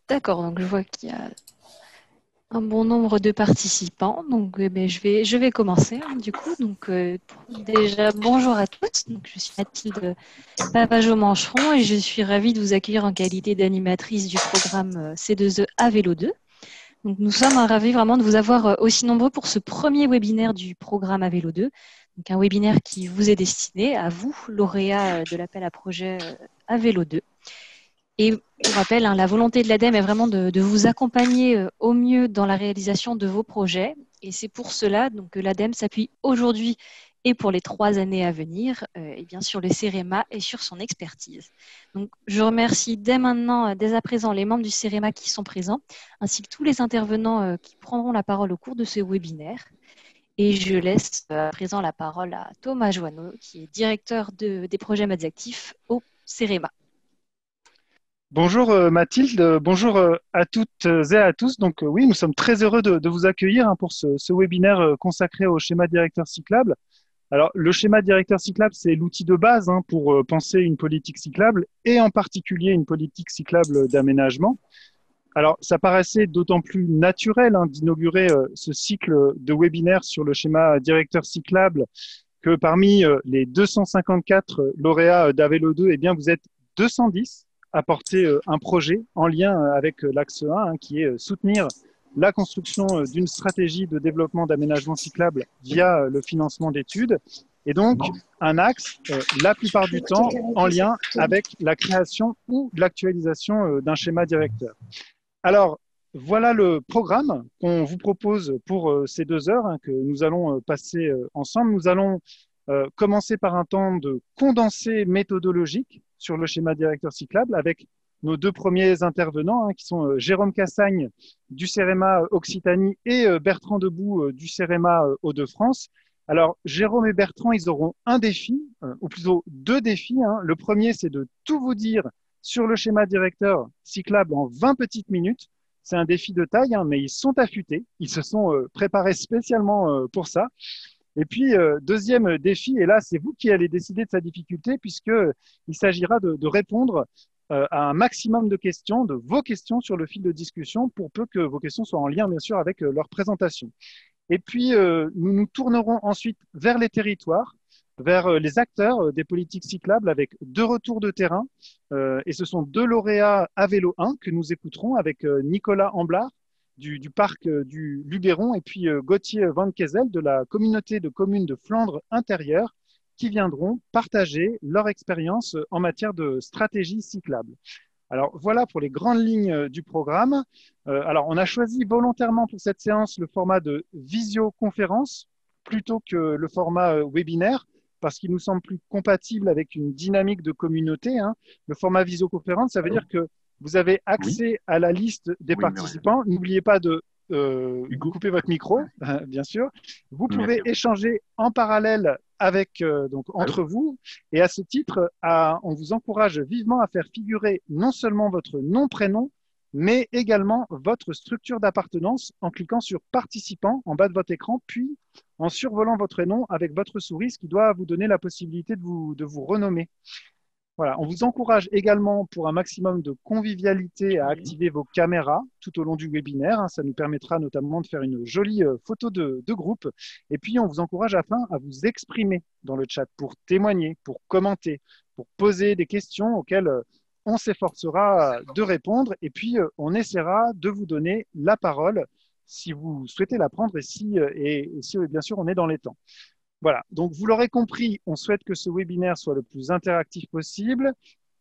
D'accord, donc je vois qu'il y a un bon nombre de participants. Donc, je vais commencer du coup. Donc, déjà, bonjour à tous. Donc, je suis Mathilde Pavageau-Mancheron et je suis ravie de vous accueillir en qualité d'animatrice du programme C2E à Vélo 2. Donc, nous sommes ravis vraiment de vous avoir aussi nombreux pour ce premier webinaire du programme à Vélo 2. Donc, un webinaire qui vous est destiné à vous, lauréats de l'appel à projet à Vélo 2. Et pour rappel, la volonté de l'ADEME est vraiment de vous accompagner au mieux dans la réalisation de vos projets. Et c'est pour cela donc, que l'ADEME s'appuie aujourd'hui et pour les 3 années à venir, et bien sur le CEREMA et sur son expertise. Donc, je remercie dès maintenant, dès à présent, les membres du CEREMA qui sont présents, ainsi que tous les intervenants qui prendront la parole au cours de ce webinaire. Et je laisse à présent la parole à Thomas Joanneau, qui est directeur des projets Madzactifs au CEREMA. Bonjour Mathilde, bonjour à toutes et à tous. Donc oui, nous sommes très heureux de vous accueillir pour ce webinaire consacré au schéma directeur cyclable. Alors le schéma directeur cyclable, c'est l'outil de base pour penser une politique cyclable et en particulier une politique cyclable d'aménagement. Alors ça paraissait d'autant plus naturel d'inaugurer ce cycle de webinaires sur le schéma directeur cyclable que parmi les 254 lauréats d'Avelo 2, eh bien vous êtes 210 à porter un projet en lien avec l'axe 1, qui est soutenir la construction d'une stratégie de développement d'aménagement cyclable via le financement d'études, et donc un axe, la plupart du temps, en lien avec la création ou l'actualisation d'un schéma directeur. Alors, voilà le programme qu'on vous propose pour ces 2 heures que nous allons passer ensemble. Nous allons commencer par un temps de condensé méthodologique sur le schéma directeur cyclable avec nos 2 premiers intervenants qui sont Jérôme Cassagne du CEREMA Occitanie et Bertrand Debout du CEREMA Hauts-de-France. Alors, Jérôme et Bertrand, ils auront un défi, ou plutôt 2 défis. Le premier, c'est de tout vous dire sur le schéma directeur cyclable en 20 petites minutes. C'est un défi de taille, mais ils sont affûtés. Ils se sont préparés spécialement pour ça. Et puis, deuxième défi, et là, c'est vous qui allez décider de sa difficulté, puisqu'il s'agira de répondre à un maximum de questions, de vos questions sur le fil de discussion, pour peu que vos questions soient en lien, bien sûr, avec leur présentation. Et puis, nous nous tournerons ensuite vers les territoires, vers les acteurs des politiques cyclables avec 2 retours de terrain. Et ce sont 2 lauréats à Vélo 1 que nous écouterons avec Nicolas Amblard du parc du Luberon et puis Gauthier Van Kezel de la communauté de communes de Flandre intérieure qui viendront partager leur expérience en matière de stratégie cyclable. Alors voilà pour les grandes lignes du programme. Alors on a choisi volontairement pour cette séance le format de visioconférence plutôt que le format webinaire parce qu'il nous semble plus compatible avec une dynamique de communauté. Le format visioconférence, ça veut dire que vous avez accès à la liste des participants. N'oubliez pas de couper votre micro, bien sûr. Vous pouvez échanger en parallèle avec, donc, entre vous. Et à ce titre, on vous encourage vivement à faire figurer non seulement votre nom, prénom, mais également votre structure d'appartenance en cliquant sur participant en bas de votre écran, puis en survolant votre nom avec votre souris, ce qui doit vous donner la possibilité de vous renommer. Voilà, on vous encourage également pour un maximum de convivialité à activer vos caméras tout au long du webinaire. Ça nous permettra notamment de faire une jolie photo de groupe. Et puis, on vous encourage afin à vous exprimer dans le chat pour témoigner, pour commenter, pour poser des questions auxquelles on s'efforcera de répondre. Et puis, on essaiera de vous donner la parole si vous souhaitez la prendre et si bien sûr, on est dans les temps. Voilà, donc vous l'aurez compris, on souhaite que ce webinaire soit le plus interactif possible.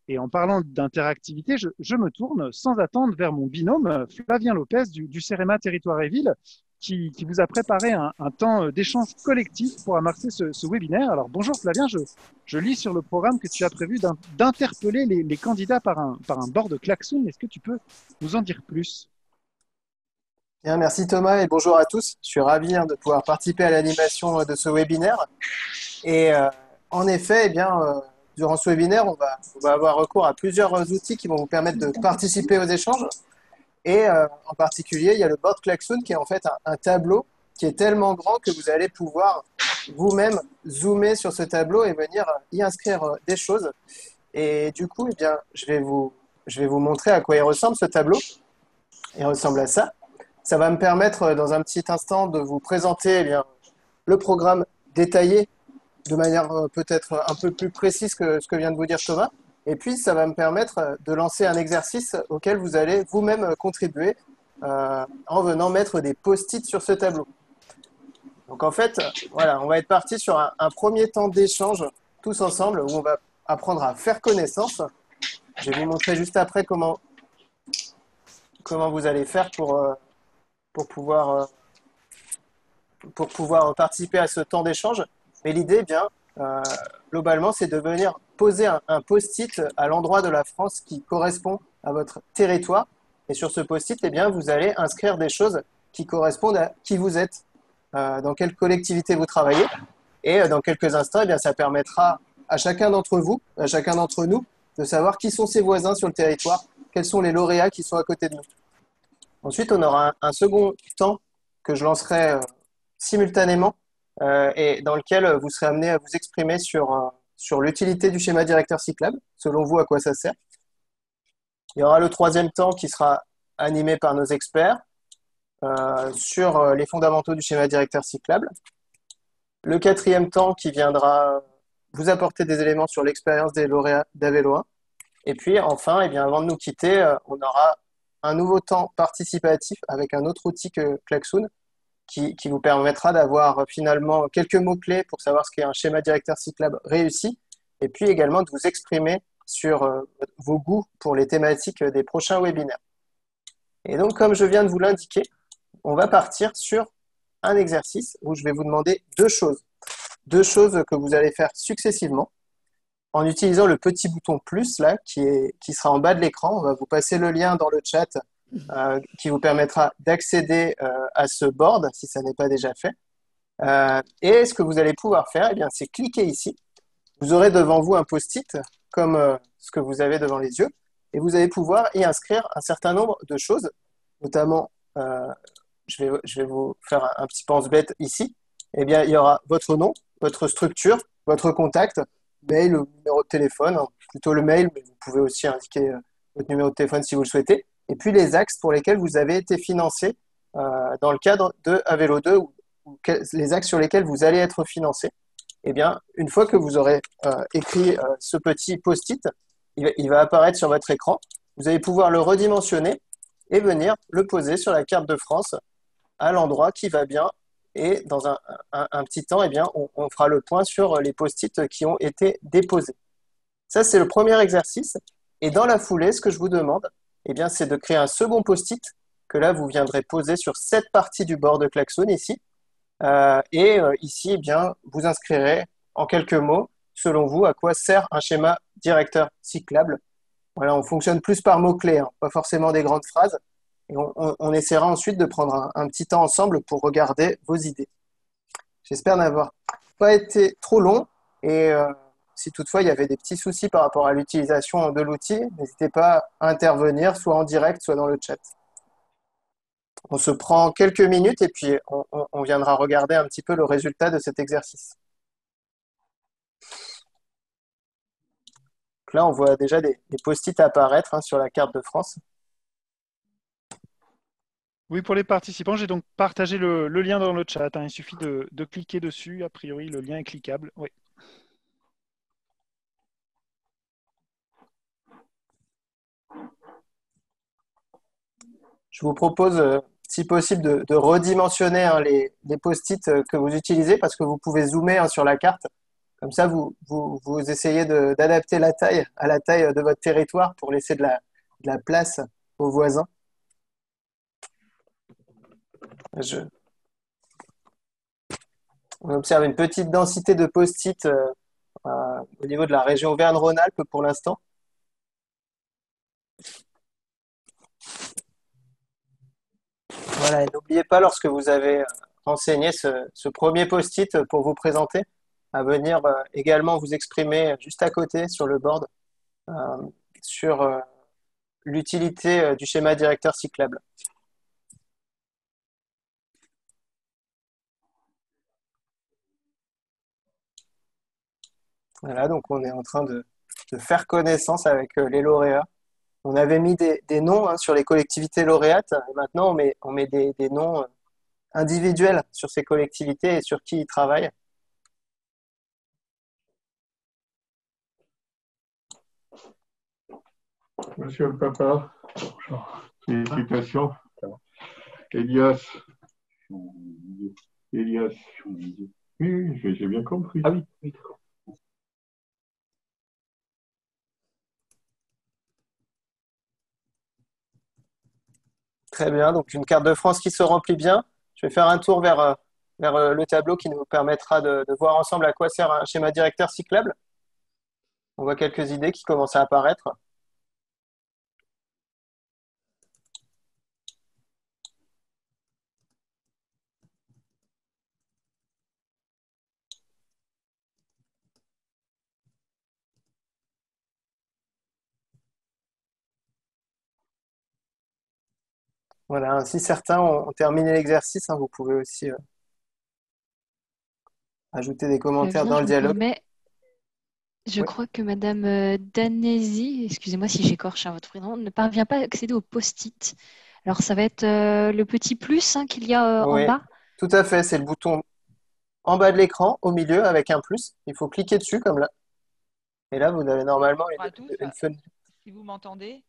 Et en parlant d'interactivité, je me tourne sans attendre vers mon binôme, Flavien Lopez du CEREMA Territoire et Ville, qui vous a préparé un temps d'échange collectif pour amorcer ce webinaire. Alors bonjour Flavien, je lis sur le programme que tu as prévu d'interpeller les candidats par un bord de klaxon. Est-ce que tu peux nous en dire plus ? Bien, merci Thomas et bonjour à tous. Je suis ravi de pouvoir participer à l'animation de ce webinaire. Et en effet, durant ce webinaire, on va avoir recours à plusieurs outils qui vont vous permettre de participer aux échanges. Et en particulier, il y a le board Klaxon qui est en fait un tableau qui est tellement grand que vous allez pouvoir vous-même zoomer sur ce tableau et venir y inscrire des choses. Et du coup, je vais vous montrer à quoi il ressemble ce tableau. Il ressemble à ça. Ça va me permettre dans un petit instant de vous présenter le programme détaillé de manière peut-être un peu plus précise que ce que vient de vous dire Thomas. Et puis, ça va me permettre de lancer un exercice auquel vous allez vous-même contribuer en venant mettre des post-it sur ce tableau. Donc en fait, voilà, on va être parti sur un premier temps d'échange tous ensemble où on va apprendre à faire connaissance. Je vais vous montrer juste après comment vous allez faire pour pouvoir participer à ce temps d'échange. Mais l'idée, euh, globalement, c'est de venir poser un post-it à l'endroit de la France qui correspond à votre territoire. Et sur ce post-it, vous allez inscrire des choses qui correspondent à qui vous êtes, dans quelle collectivité vous travaillez. Et dans quelques instants, ça permettra à chacun d'entre vous, à chacun d'entre nous, de savoir qui sont ses voisins sur le territoire, quels sont les lauréats qui sont à côté de nous. Ensuite, on aura un second temps que je lancerai simultanément et dans lequel vous serez amené à vous exprimer sur l'utilité du schéma directeur cyclable, selon vous, à quoi ça sert. Il y aura le troisième temps qui sera animé par nos experts sur les fondamentaux du schéma directeur cyclable. Le quatrième temps qui viendra vous apporter des éléments sur l'expérience des lauréats d'Avelo 1. Et puis enfin, avant de nous quitter, on aura un nouveau temps participatif avec un autre outil que Klaxoon qui vous permettra d'avoir finalement quelques mots-clés pour savoir ce qu'est un schéma directeur cyclable réussi et puis également de vous exprimer sur vos goûts pour les thématiques des prochains webinaires. Et donc, comme je viens de vous l'indiquer, on va partir sur un exercice où je vais vous demander deux choses. Deux choses que vous allez faire successivement en utilisant le petit bouton plus là qui sera en bas de l'écran. On va vous passer le lien dans le chat qui vous permettra d'accéder à ce board si ça n'est pas déjà fait. Et ce que vous allez pouvoir faire, c'est cliquer ici. Vous aurez devant vous un post-it comme ce que vous avez devant les yeux et vous allez pouvoir y inscrire un certain nombre de choses, notamment, je vais vous faire un petit pense-bête ici. Il y aura votre nom, votre structure, votre contact, mail ou numéro de téléphone, hein, plutôt le mail, mais vous pouvez aussi indiquer votre numéro de téléphone si vous le souhaitez. Et puis les axes pour lesquels vous avez été financé dans le cadre de Avelo 2 ou les axes sur lesquels vous allez être financé. Une fois que vous aurez écrit ce petit post-it, il va apparaître sur votre écran. Vous allez pouvoir le redimensionner et venir le poser sur la carte de France à l'endroit qui va bien. Et dans un petit temps, on fera le point sur les post-it qui ont été déposés. Ça, c'est le premier exercice. Et dans la foulée, ce que je vous demande, c'est de créer un second post-it que là, vous viendrez poser sur cette partie du bord de Klaxoon ici. Ici, vous inscrirez en quelques mots, selon vous, à quoi sert un schéma directeur cyclable. Voilà, on fonctionne plus par mots-clés, hein, pas forcément des grandes phrases. Et on essaiera ensuite de prendre un petit temps ensemble pour regarder vos idées. J'espère n'avoir pas été trop long et si toutefois il y avait des petits soucis par rapport à l'utilisation de l'outil, n'hésitez pas à intervenir, soit en direct, soit dans le chat. On se prend quelques minutes et puis on viendra regarder un petit peu le résultat de cet exercice. Donc là, on voit déjà des post-it apparaître hein, sur la carte de France. Oui, pour les participants, j'ai donc partagé le lien dans le chat. Hein. Il suffit de cliquer dessus. A priori, le lien est cliquable. Oui. Je vous propose, si possible, de redimensionner hein, les post-it que vous utilisez parce que vous pouvez zoomer hein, sur la carte. Comme ça, vous essayez d'adapter la taille à la taille de votre territoire pour laisser de la place aux voisins. On observe une petite densité de post-it au niveau de la région Auvergne-Rhône-Alpes pour l'instant. Voilà, et n'oubliez pas lorsque vous avez renseigné ce premier post-it pour vous présenter, à venir également vous exprimer juste à côté sur le board sur l'utilité du schéma directeur cyclable. Voilà, donc on est en train de faire connaissance avec les lauréats. on avait mis des noms sur les collectivités lauréates. Et maintenant, on met des noms individuels sur ces collectivités et sur qui ils travaillent. Monsieur le papa, félicitations. Elias. Elias. Oui, oui, j'ai bien compris. Ah oui, oui, d'accord. Très bien, donc une carte de France qui se remplit bien. Je vais faire un tour vers le tableau qui nous permettra de voir ensemble à quoi sert un schéma directeur cyclable. On voit quelques idées qui commencent à apparaître. Voilà, si certains ont terminé l'exercice, vous pouvez aussi ajouter des commentaires Flavien, dans je le me dialogue. permets. Je Oui. crois que Madame Danesi, excusez-moi si j'écorche votre prénom, ne parvient pas à accéder au post-it. Alors, ça va être le petit plus qu'il y a en Oui, bas. tout à fait, c'est le bouton en bas de l'écran, au milieu, avec un plus. Il faut cliquer dessus, comme là. Et là, vous avez normalement Bonjour à tous. une fenêtre. Si vous m'entendez,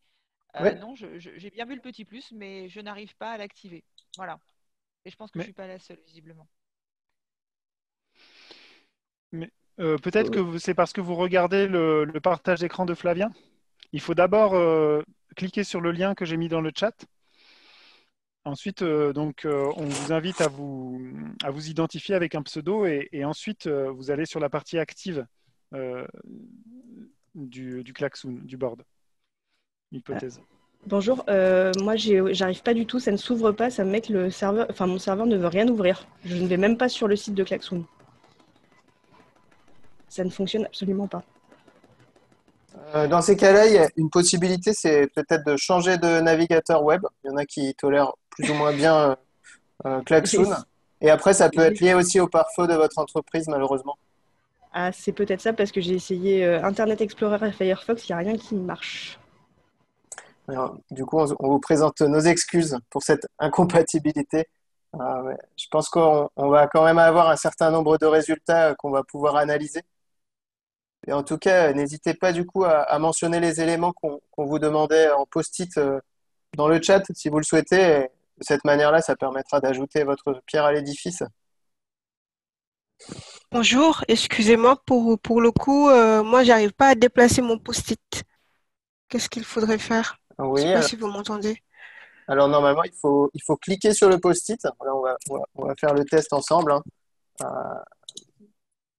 Oui, non, j'ai bien vu le petit plus, mais je n'arrive pas à l'activer. Voilà. Et je pense que je Mais, ne suis pas la seule, visiblement. mais peut-être que c'est parce que vous regardez le partage d'écran de Flavien. Il faut d'abord cliquer sur le lien que j'ai mis dans le chat. Ensuite, on vous invite à vous identifier avec un pseudo et ensuite, vous allez sur la partie active euh, du klaxoon, du board. Hypothèse. Bonjour, moi j'arrive pas du tout, ça ne s'ouvre pas, ça me met que le serveur, enfin mon serveur ne veut rien ouvrir. Je ne vais même pas sur le site de Klaxoon. Ça ne fonctionne absolument pas. Dans ces cas-là, il y a une possibilité, c'est peut-être de changer de navigateur web. Il y en a qui tolèrent plus ou moins bien J'ai- Klaxoon. Et après, ça peut être j'ai- lié aussi au pare-feu de votre entreprise, malheureusement. Ah, c'est peut-être ça parce que j'ai essayé Internet Explorer et Firefox, il n'y a rien qui marche. Alors, du coup, on vous présente nos excuses pour cette incompatibilité. Ouais, je pense qu'on va quand même avoir un certain nombre de résultats qu'on va pouvoir analyser. Et en tout cas, n'hésitez pas du coup à mentionner les éléments qu'on vous demandait en post-it dans le chat si vous le souhaitez. Et de cette manière-là, ça permettra d'ajouter votre pierre à l'édifice. Bonjour, excusez-moi pour le coup, moi j'arrive pas à déplacer mon post-it. Qu'est-ce qu'il faudrait faire? Je Oui, sais pas si vous m'entendez. alors normalement, il faut cliquer sur le post-it. Là, on va faire le test ensemble.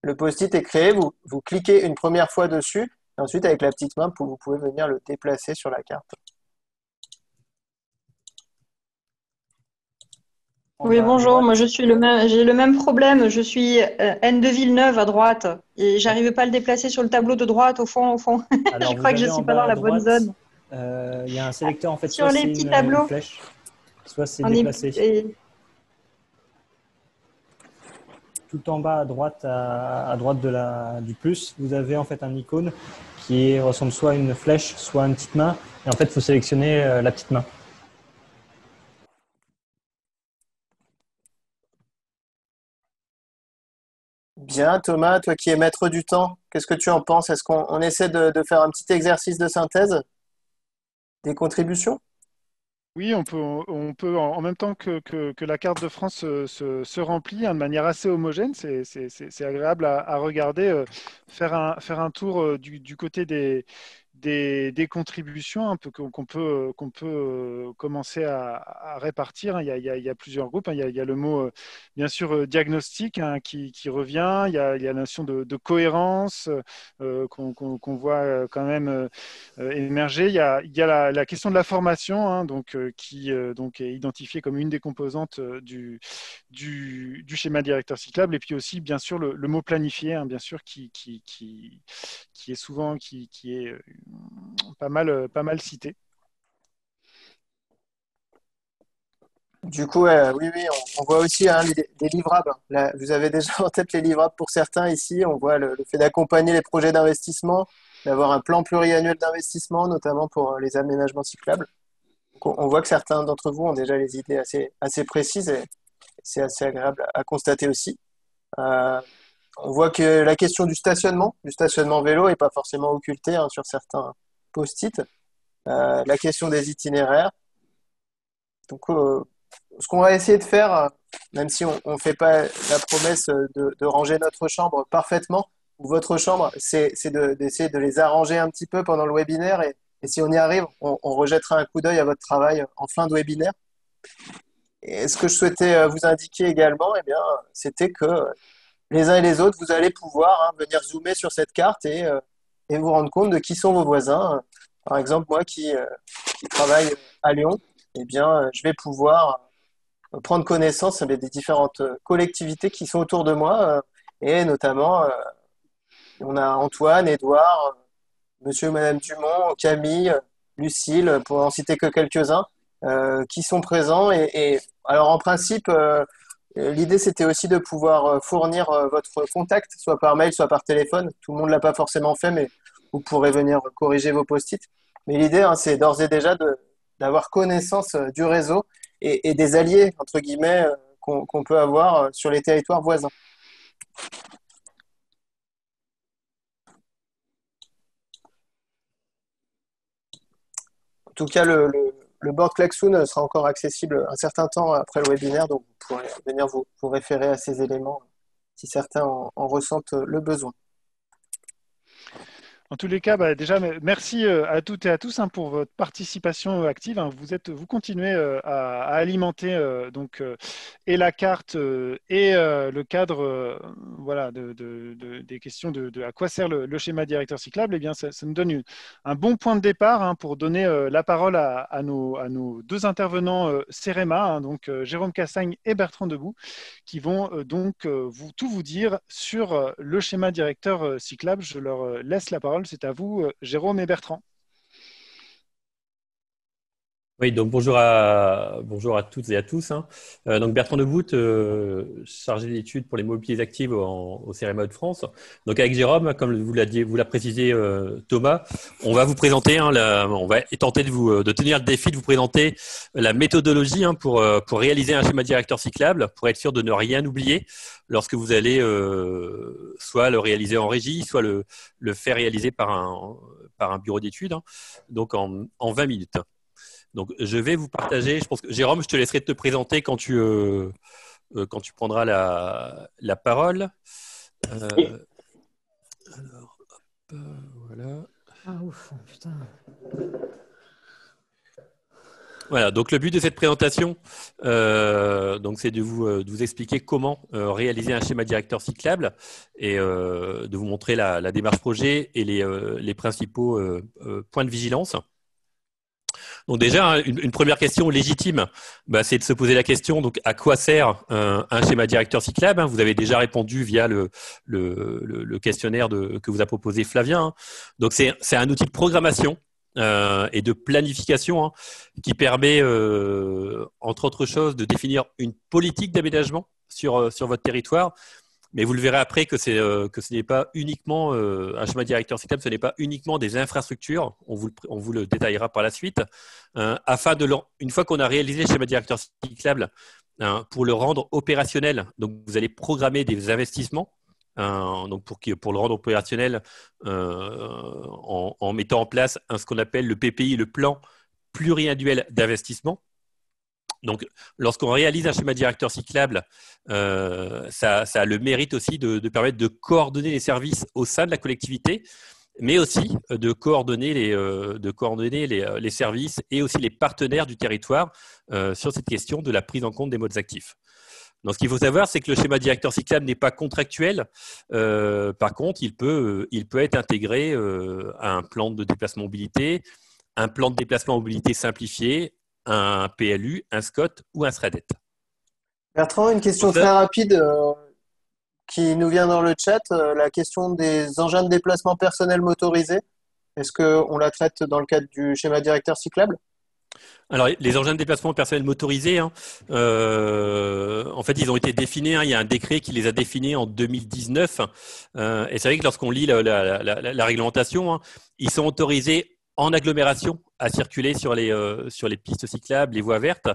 Le post-it est créé, vous cliquez une première fois dessus, et ensuite avec la petite main, vous pouvez venir le déplacer sur la carte. En Oui, bas à bonjour. Moi, droite. j'ai le même problème. Je suis N de Villeneuve à droite et j'arrive pas à le déplacer sur le tableau de droite au fond, au fond. Alors, Je vous crois que je avez en suis pas bas dans à la bonne droite, zone. il y a un sélecteur. En fait, Sur soit les c'est petits une tableaux, flèche, soit c'est on est, déplacé. Tout en bas à droite, à droite du plus, vous avez en fait un icône qui ressemble soit à une flèche, soit à une petite main. Et en fait, il faut sélectionner la petite main. Bien, Thomas, toi qui es maître du temps, qu'est-ce que tu en penses? Est-ce qu'on essaie de faire un petit exercice de synthèse des contributions? Oui, on peut en même temps que la carte de France se remplit de manière assez homogène, c'est agréable à regarder, faire un tour du côté des contributions un peu qu'on peut commencer à répartir. Hein. Il y a plusieurs groupes. Hein. Il y a le mot, bien sûr, diagnostic qui revient. Il y a la notion de cohérence qu'on voit quand même émerger. Il y a la question de la formation, hein, qui donc est identifiée comme une des composantes du schéma directeur cyclable. Et puis aussi, bien sûr, le mot planifié, hein, bien sûr, qui est souvent qui est pas mal cité. Du coup, oui, oui, on voit aussi des livrables. Là, vous avez déjà en tête les livrables pour certains ici. On voit le fait d'accompagner les projets d'investissement, d'avoir un plan pluriannuel d'investissement, notamment pour les aménagements cyclables. Donc, on voit que certains d'entre vous ont déjà les idées assez précises et c'est assez agréable à constater aussi. On voit que la question du stationnement vélo n'est pas forcément occultée hein, sur certains post-it. La question des itinéraires. Donc, ce qu'on va essayer de faire, même si on ne fait pas la promesse de ranger notre chambre parfaitement, ou votre chambre, c'est d'essayer de les arranger un petit peu pendant le webinaire. Et si on y arrive, on rejettera un coup d'œil à votre travail en fin de webinaire. Et ce que je souhaitais vous indiquer également, eh bien, c'était que les uns et les autres, vous allez pouvoir venir zoomer sur cette carte et vous rendre compte de qui sont vos voisins. Par exemple, moi qui travaille à Lyon, eh bien, je vais pouvoir prendre connaissance des différentes collectivités qui sont autour de moi et notamment, on a Antoine, Édouard, Monsieur et Madame Dumont, Camille, Lucille, pour en citer que quelques-uns, qui sont présents. Et alors, en principe, l'idée, c'était aussi de pouvoir fournir votre contact, soit par mail, soit par téléphone. Tout le monde ne l'a pas forcément fait, mais vous pourrez venir corriger vos post-it. Mais l'idée, hein, c'est d'ores et déjà d'avoir connaissance du réseau et des alliés, entre guillemets, qu'on peut avoir sur les territoires voisins. En tout cas, le board Klaxoon sera encore accessible un certain temps après le webinaire, donc vous pourrez venir vous référer à ces éléments si certains en ressentent le besoin. En tous les cas, déjà, merci à toutes et à tous hein, pour votre participation active. Hein. Vous continuez à alimenter et la carte et le cadre voilà, des questions de à quoi sert le schéma directeur cyclable. Eh bien, ça nous donne un bon point de départ hein, pour donner la parole à nos deux intervenants CEREMA, hein, donc Jérôme Cassagne et Bertrand Debout, qui vont tout vous dire sur le schéma directeur cyclable. Je leur laisse la parole. C'est à vous, Jérôme et Bertrand. Oui, donc bonjour à toutes et à tous. Hein. Donc Bertrand Debout, chargé d'études pour les mobilités actives au CEREMA de France. Donc avec Jérôme, comme vous l'a précisé Thomas, on va vous présenter, hein, on va tenter de tenir le défi de vous présenter la méthodologie hein, pour réaliser un schéma directeur cyclable, pour être sûr de ne rien oublier lorsque vous allez soit le réaliser en régie, soit le faire réaliser par un bureau d'études, hein, donc en 20 minutes. Donc, je vais vous partager. Je pense que Jérôme, je te laisserai te présenter quand tu prendras la parole. Oui. Alors, hop, voilà. Ah ouf, putain. Voilà. Donc, le but de cette présentation, c'est de vous expliquer comment réaliser un schéma directeur cyclable et de vous montrer la démarche projet et les principaux points de vigilance. Donc déjà, une première question légitime, c'est de se poser la question, donc à quoi sert un schéma directeur cyclable? Vous avez déjà répondu via le questionnaire que vous a proposé Flavien. Hein. Donc c'est un outil de programmation et de planification hein, qui permet, entre autres choses, de définir une politique d'aménagement sur votre territoire. Mais vous le verrez après que ce n'est pas uniquement un schéma directeur cyclable, ce n'est pas uniquement des infrastructures. On vous le détaillera par la suite. Une fois qu'on a réalisé le schéma directeur cyclable, pour le rendre opérationnel, donc vous allez programmer des investissements. Donc pour le rendre opérationnel en mettant en place ce qu'on appelle le PPI, le plan pluriannuel d'investissement. Donc, lorsqu'on réalise un schéma directeur cyclable, ça a le mérite aussi de permettre de coordonner les services au sein de la collectivité, mais aussi de coordonner les services et aussi les partenaires du territoire sur cette question de la prise en compte des modes actifs. Donc, ce qu'il faut savoir, c'est que le schéma directeur cyclable n'est pas contractuel. Par contre, il peut être intégré à un plan de déplacement mobilité, un plan de déplacement mobilité simplifié, un PLU, un SCOT ou un SRADET. Bertrand, une question très rapide qui nous vient dans le chat, la question des engins de déplacement personnel motorisés. Est-ce qu'on la traite dans le cadre du schéma directeur cyclable? Alors, les engins de déplacement personnel motorisés, hein, en fait, ils ont été définis. Hein, il y a un décret qui les a définis en 2019. Et c'est vrai que lorsqu'on lit la réglementation, hein, ils sont autorisés en agglomération à circuler sur les pistes cyclables, les voies vertes.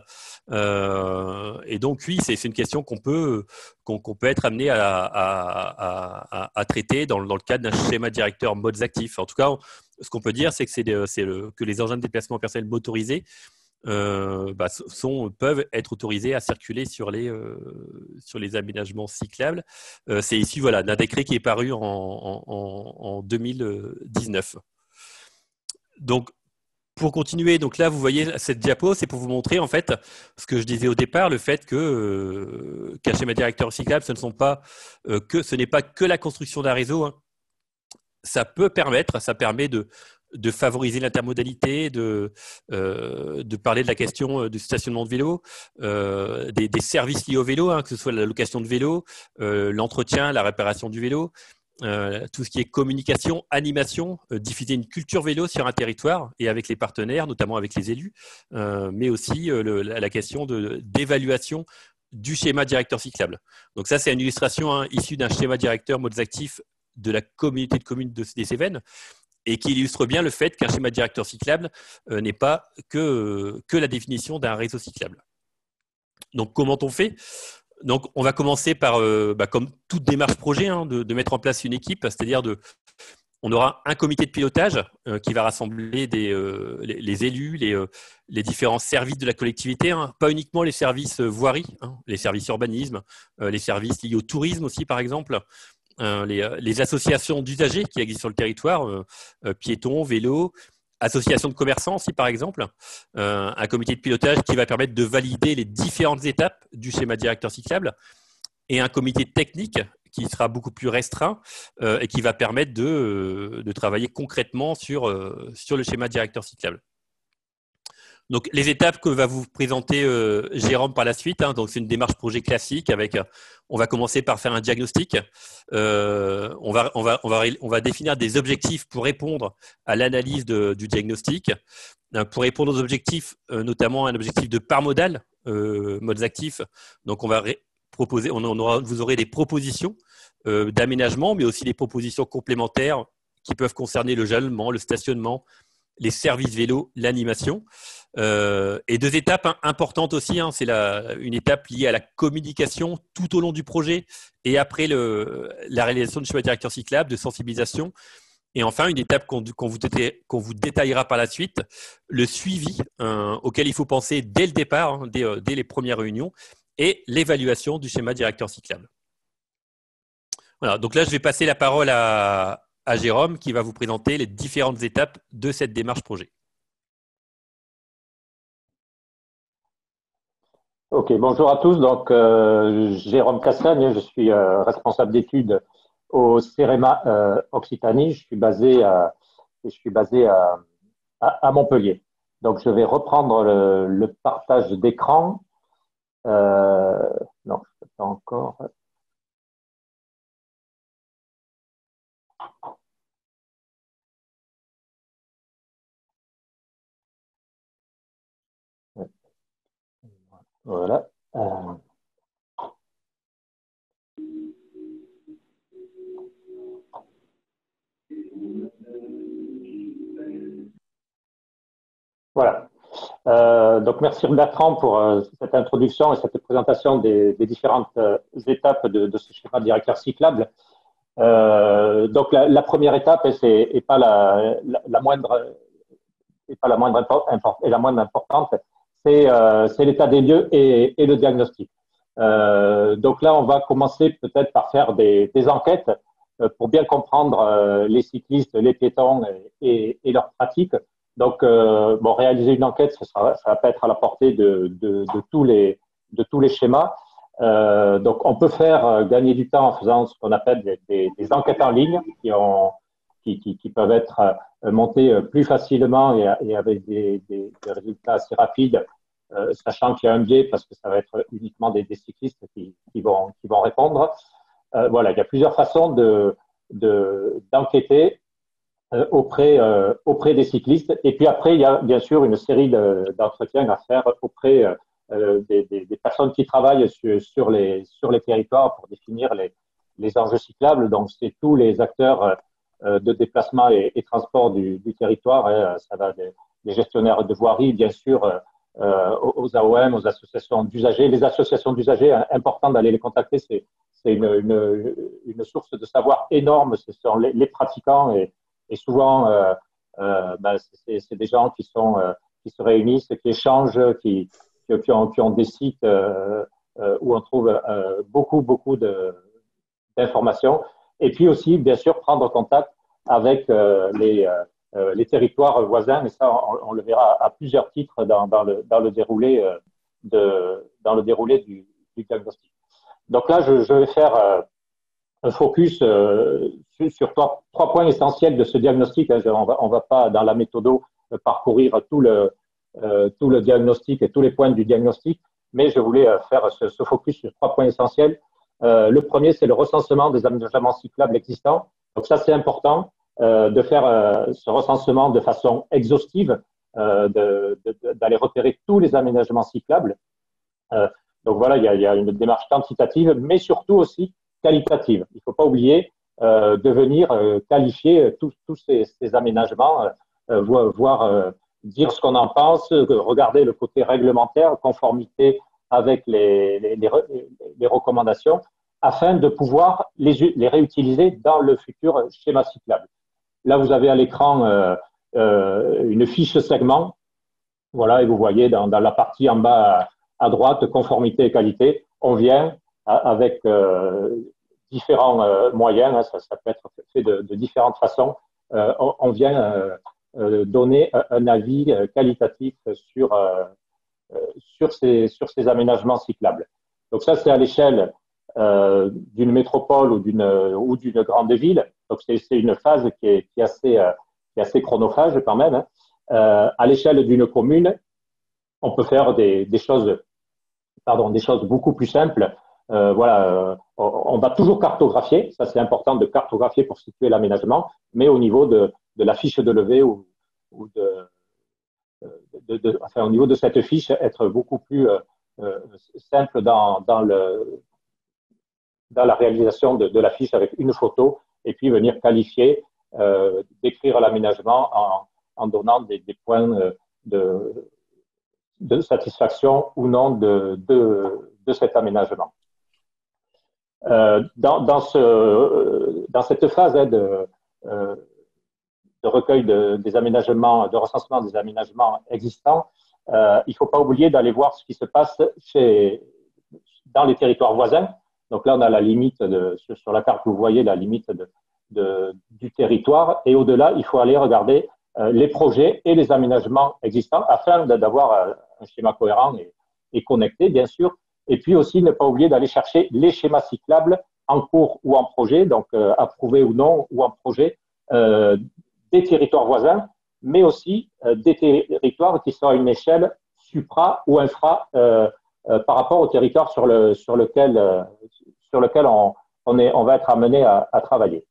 Et donc, oui, c'est une question qu'on peut être amené à traiter dans le cadre d'un schéma directeur modes actifs. En tout cas, ce qu'on peut dire, c'est que les engins de déplacement personnel motorisés peuvent être autorisés à circuler sur les aménagements cyclables. C'est issu d'un décret qui est paru en 2019. Donc, pour continuer, donc là, vous voyez cette diapo, c'est pour vous montrer en fait ce que je disais au départ, le fait qu'un schéma directeur cyclable, ce n'est pas que la construction d'un réseau. Hein. Ça permet de favoriser l'intermodalité, de parler de la question du stationnement de vélo, des services liés au vélo, hein, que ce soit la location de vélo, l'entretien, la réparation du vélo, tout ce qui est communication, animation, diffuser une culture vélo sur un territoire et avec les partenaires, notamment avec les élus, mais aussi la question d'évaluation du schéma directeur cyclable. Donc ça, c'est une illustration issue d'un schéma directeur modes actifs de la communauté de communes des Cévennes, et qui illustre bien le fait qu'un schéma directeur cyclable n'est pas que la définition d'un réseau cyclable. Donc, comment on fait ? Donc, on va commencer par, comme toute démarche projet, hein, de mettre en place une équipe, c'est-à-dire on aura un comité de pilotage qui va rassembler les élus, les différents services de la collectivité, hein, pas uniquement les services voirie, hein, les services urbanisme, les services liés au tourisme aussi, par exemple, les associations d'usagers qui existent sur le territoire, piétons, vélos, associations de commerçants aussi, par exemple, un comité de pilotage qui va permettre de valider les différentes étapes du schéma directeur cyclable, et un comité technique qui sera beaucoup plus restreint et qui va permettre de travailler concrètement sur le schéma directeur cyclable. Donc, les étapes que va vous présenter Jérôme par la suite, hein, donc c'est une démarche projet classique on va commencer par faire un diagnostic. On va définir des objectifs pour répondre à l'analyse du diagnostic. Pour répondre aux objectifs, notamment un objectif de part modal, modes actifs. Donc, on va proposer, vous aurez des propositions d'aménagement, mais aussi des propositions complémentaires qui peuvent concerner le jalonnement, le stationnement, les services vélos, l'animation. Et deux étapes importantes aussi, hein, c'est une étape liée à la communication tout au long du projet et après la réalisation du schéma directeur cyclable, de sensibilisation. Et enfin, une étape qu'on vous détaillera par la suite, le suivi auquel il faut penser dès le départ, hein, dès les premières réunions, et l'évaluation du schéma directeur cyclable. Voilà, donc là, je vais passer la parole à Jérôme qui va vous présenter les différentes étapes de cette démarche projet. Ok, bonjour à tous. Donc, Jérôme Cassagne, je suis responsable d'études au CEREMA Occitanie. Je suis basé à Montpellier. Donc, je vais reprendre le partage d'écran. Non, je ne peux pas encore. Voilà. Voilà. Donc, merci Bertrand pour cette introduction et cette présentation des différentes étapes de ce schéma directeur cyclable. Donc, la première étape, et pas la moindre importante, c'est l'état des lieux et le diagnostic. Donc là, on va commencer peut-être par faire des enquêtes pour bien comprendre les cyclistes, les piétons et leurs pratiques. Donc, réaliser une enquête, ça va pas être à la portée de tous les schémas. Donc, on peut faire gagner du temps en faisant ce qu'on appelle des enquêtes en ligne qui peuvent être montées plus facilement et avec des résultats assez rapides, sachant qu'il y a un biais parce que ça va être uniquement des cyclistes qui vont répondre. Voilà, il y a plusieurs façons d'enquêter. auprès des cyclistes. Et puis après, il y a bien sûr une série d'entretiens à faire auprès des personnes qui travaillent sur les territoires pour définir les enjeux cyclables. Donc, c'est tous les acteurs de déplacement et transport du territoire. Hein. Ça va des gestionnaires de voirie, bien sûr, aux AOM, aux associations d'usagers. Les associations d'usagers, important d'aller les contacter, c'est une source de savoir énorme. Ce sont les pratiquants et souvent, c'est des gens qui se réunissent, qui échangent, qui ont des sites où on trouve beaucoup d'informations. Et puis aussi, bien sûr, prendre contact avec les territoires voisins. Et ça, on le verra à plusieurs titres dans le déroulé du diagnostic. Donc là, je vais faire un focus sur trois points essentiels de ce diagnostic. On va pas, dans la méthode, parcourir tout le diagnostic et tous les points du diagnostic, mais je voulais faire ce focus sur 3 points essentiels. Le premier, c'est le recensement des aménagements cyclables existants. Donc ça, c'est important de faire ce recensement de façon exhaustive, d'aller repérer tous les aménagements cyclables. Donc voilà, il y a une démarche quantitative, mais surtout aussi qualitative. Il ne faut pas oublier de venir qualifier tous ces aménagements, voire dire ce qu'on en pense, regarder le côté réglementaire, conformité avec les recommandations, afin de pouvoir les réutiliser dans le futur schéma cyclable. Là, vous avez à l'écran une fiche segment. Voilà, et vous voyez dans la partie en bas à droite, conformité et qualité, on vient avec différents moyens, hein, ça peut être fait de différentes façons, on vient donner un avis qualitatif sur ces aménagements cyclables. Donc ça, c'est à l'échelle d'une métropole ou d'une grande ville. Donc c'est une phase qui est assez chronophage quand même. Hein. À l'échelle d'une commune, on peut faire des choses beaucoup plus simples. On va toujours cartographier. Ça, c'est important de cartographier pour situer l'aménagement, mais au niveau de la fiche de levée ou au niveau de cette fiche, être beaucoup plus simple dans la réalisation de la fiche avec une photo et puis venir qualifier, décrire l'aménagement en donnant des points de satisfaction ou non de cet aménagement. Dans cette phase de recueil des aménagements, de recensement des aménagements existants, il ne faut pas oublier d'aller voir ce qui se passe dans les territoires voisins. Donc là, on a la limite, sur la carte, vous voyez la limite du territoire. Et au-delà, il faut aller regarder les projets et les aménagements existants afin d'avoir un schéma cohérent et connecté, bien sûr. Et puis aussi, ne pas oublier d'aller chercher les schémas cyclables en cours ou en projet, donc approuvés ou non, ou en projet, des territoires voisins, mais aussi des territoires qui sont à une échelle supra ou infra par rapport au territoire sur lequel on va être amené à travailler.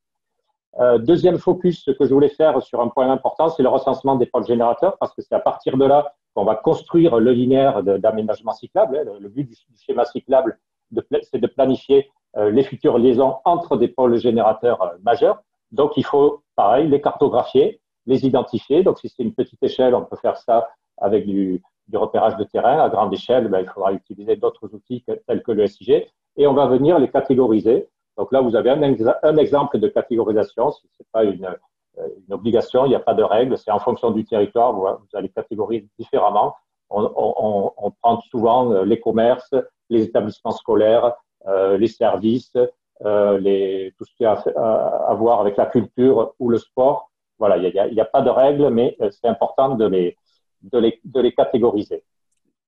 Deuxième focus que je voulais faire sur un point important, c'est le recensement des pôles générateurs, parce que c'est à partir de là qu'on va construire le linéaire d'aménagement cyclable. Le but du schéma cyclable, c'est de planifier les futures liaisons entre des pôles générateurs majeurs. Donc, il faut, pareil, les cartographier, les identifier. Donc, si c'est une petite échelle, on peut faire ça avec du repérage de terrain. À grande échelle, il faudra utiliser d'autres outils tels que le SIG. Et on va venir les catégoriser. Donc là, vous avez un exemple de catégorisation. Ce n'est pas une obligation, il n'y a pas de règle. C'est en fonction du territoire, vous allez catégoriser différemment. On prend souvent les commerces, les établissements scolaires, les services, tout ce qui a à voir avec la culture ou le sport. Voilà, il n'y a pas de règle, mais c'est important de les catégoriser.